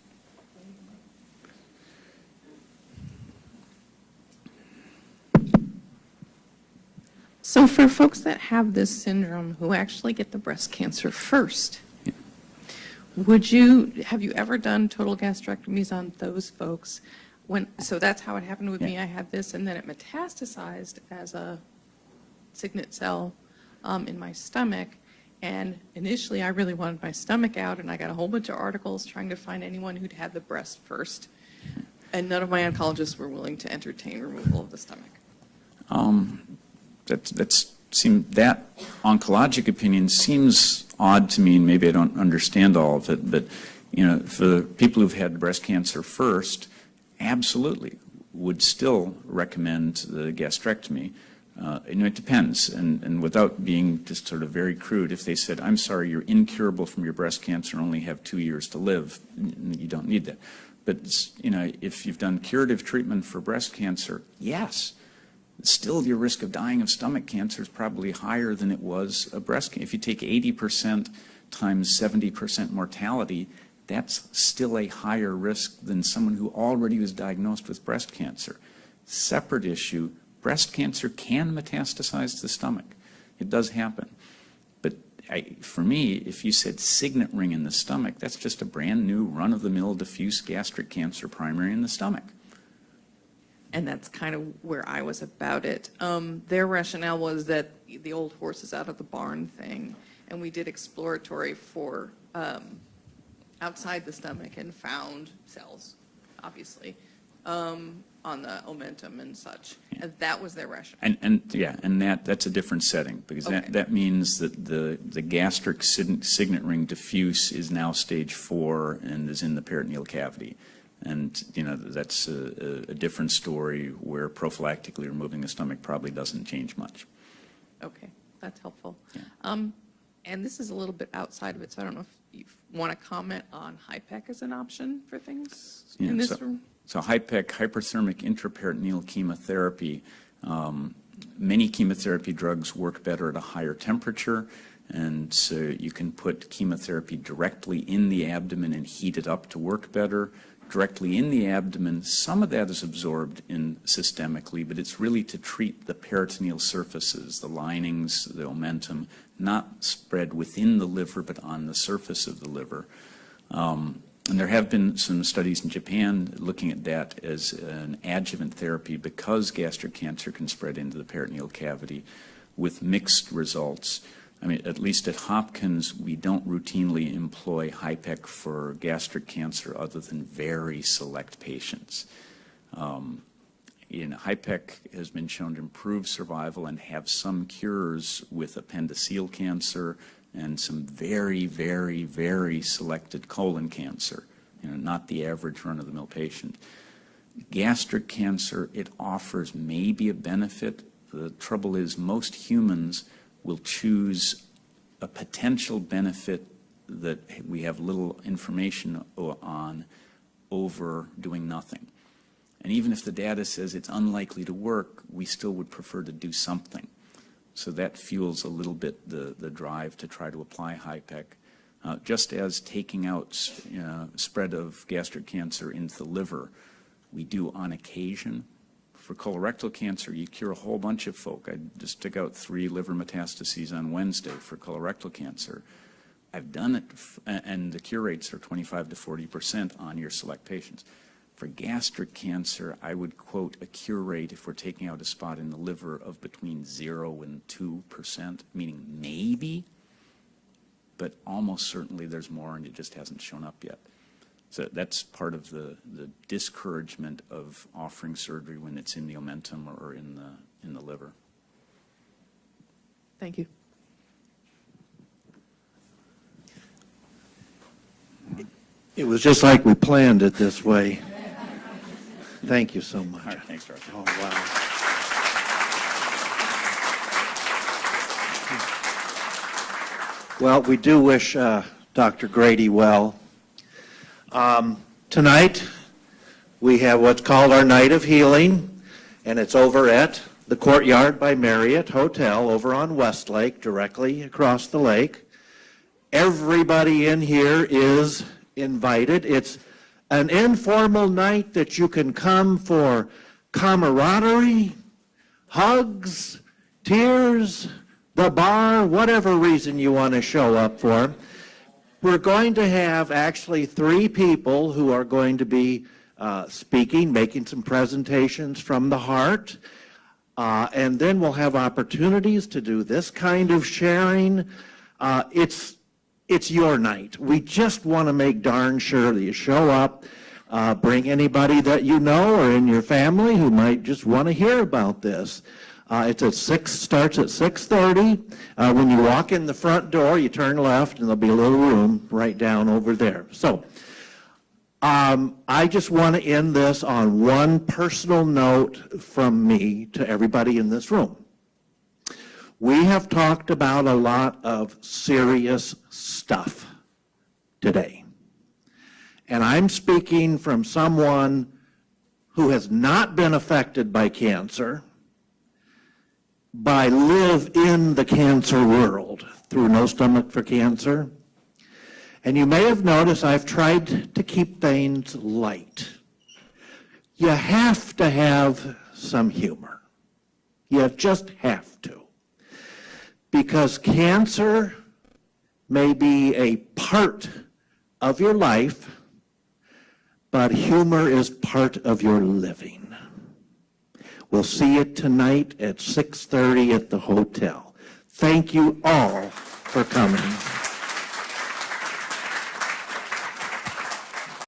So for folks that have this syndrome who actually get the breast cancer first, have you ever done total gastrectomies on those folks? So that's how it happened with me. I had this, and then it metastasized as a signet cell in my stomach. And initially, I really wanted my stomach out, and I got a whole bunch of articles trying to find anyone who'd had the breast first. And none of my oncologists were willing to entertain removal of the stomach. That's that oncologic opinion seems odd to me, and maybe I don't understand all of it, but, for the people who've had breast cancer first, absolutely would still recommend the gastrectomy. It depends, and without being just sort of very crude, if they said, I'm sorry, you're incurable from your breast cancer and only have 2 years to live, you don't need that. But, if you've done curative treatment for breast cancer, yes, still your risk of dying of stomach cancer is probably higher than it was a breast cancer. If you take 80% times 70% mortality, that's still a higher risk than someone who already was diagnosed with breast cancer. Separate issue, breast cancer can metastasize to the stomach. It does happen. But for me, if you said signet ring in the stomach, that's just a brand new run-of-the-mill diffuse gastric cancer primary in the stomach. And that's kind of where I was about it. Their rationale was that the old horse is out of the barn thing, and we did exploratory for outside the stomach and found cells, obviously, on the omentum and such. And that was their rationale. And that's a different setting, because Okay. that means that the gastric signet ring diffuse is now stage 4 and is in the peritoneal cavity. And, that's a different story where prophylactically removing the stomach probably doesn't change much. Okay, that's helpful. And this is a little bit outside of it, so I don't know if you want to comment on HIPEC as an option for things in this room. So HIPEC, hyperthermic intraperitoneal chemotherapy, many chemotherapy drugs work better at a higher temperature, and so you can put chemotherapy directly in the abdomen and heat it up to work better. Directly in the abdomen, some of that is absorbed systemically, but it's really to treat the peritoneal surfaces, the linings, the omentum, not spread within the liver, but on the surface of the liver. And there have been some studies in Japan looking at that as an adjuvant therapy because gastric cancer can spread into the peritoneal cavity with mixed results. I mean, at least at Hopkins, we don't routinely employ HIPEC for gastric cancer other than very select patients. HIPEC has been shown to improve survival and have some cures with appendiceal cancer and some very, very, very selected colon cancer, not the average run-of-the-mill patient. Gastric cancer, it offers maybe a benefit. The trouble is most humans will choose a potential benefit that we have little information on over doing nothing. And even if the data says it's unlikely to work, we still would prefer to do something. So that fuels a little bit the drive to try to apply HIPEC. Just as taking out spread of gastric cancer into the liver, we do on occasion. For colorectal cancer, you cure a whole bunch of folk. I just took out 3 liver metastases on Wednesday for colorectal cancer. I've done it, and the cure rates are 25 to 40% on your select patients. For gastric cancer, I would quote a cure rate, if we're taking out a spot in the liver, of between 0 and 2%, meaning maybe, but almost certainly there's more, and it just hasn't shown up yet. So that's part of the discouragement of offering surgery when it's in the omentum or in the liver. Thank you. It was just like we planned it this way. Thank you so much. All right, thanks, Dorothy. Oh, wow. Well, we do wish Dr. Grady well. Tonight, we have what's called our Night of Healing, and it's over at the Courtyard by Marriott Hotel over on Westlake, directly across the lake. Everybody in here is invited. It's an informal night that you can come for camaraderie, hugs, tears, the bar, whatever reason you want to show up for. We're going to have actually 3 people who are going to be speaking, making some presentations from the heart. And then we'll have opportunities to do this kind of sharing. It's your night. We just want to make darn sure that you show up. Bring anybody that you know or in your family who might just want to hear about this. Starts at 6:30. When you walk in the front door, you turn left, and there'll be a little room right down over there. So I just want to end this on one personal note from me to everybody in this room. We have talked about a lot of serious stuff today. And I'm speaking from someone who has not been affected by cancer, but live in the cancer world through No Stomach for Cancer. And you may have noticed I've tried to keep things light. You have to have some humor. You just have to. Because cancer may be a part of your life, but humor is part of your living. We'll see you tonight at 6:30 at the hotel. Thank you all for coming.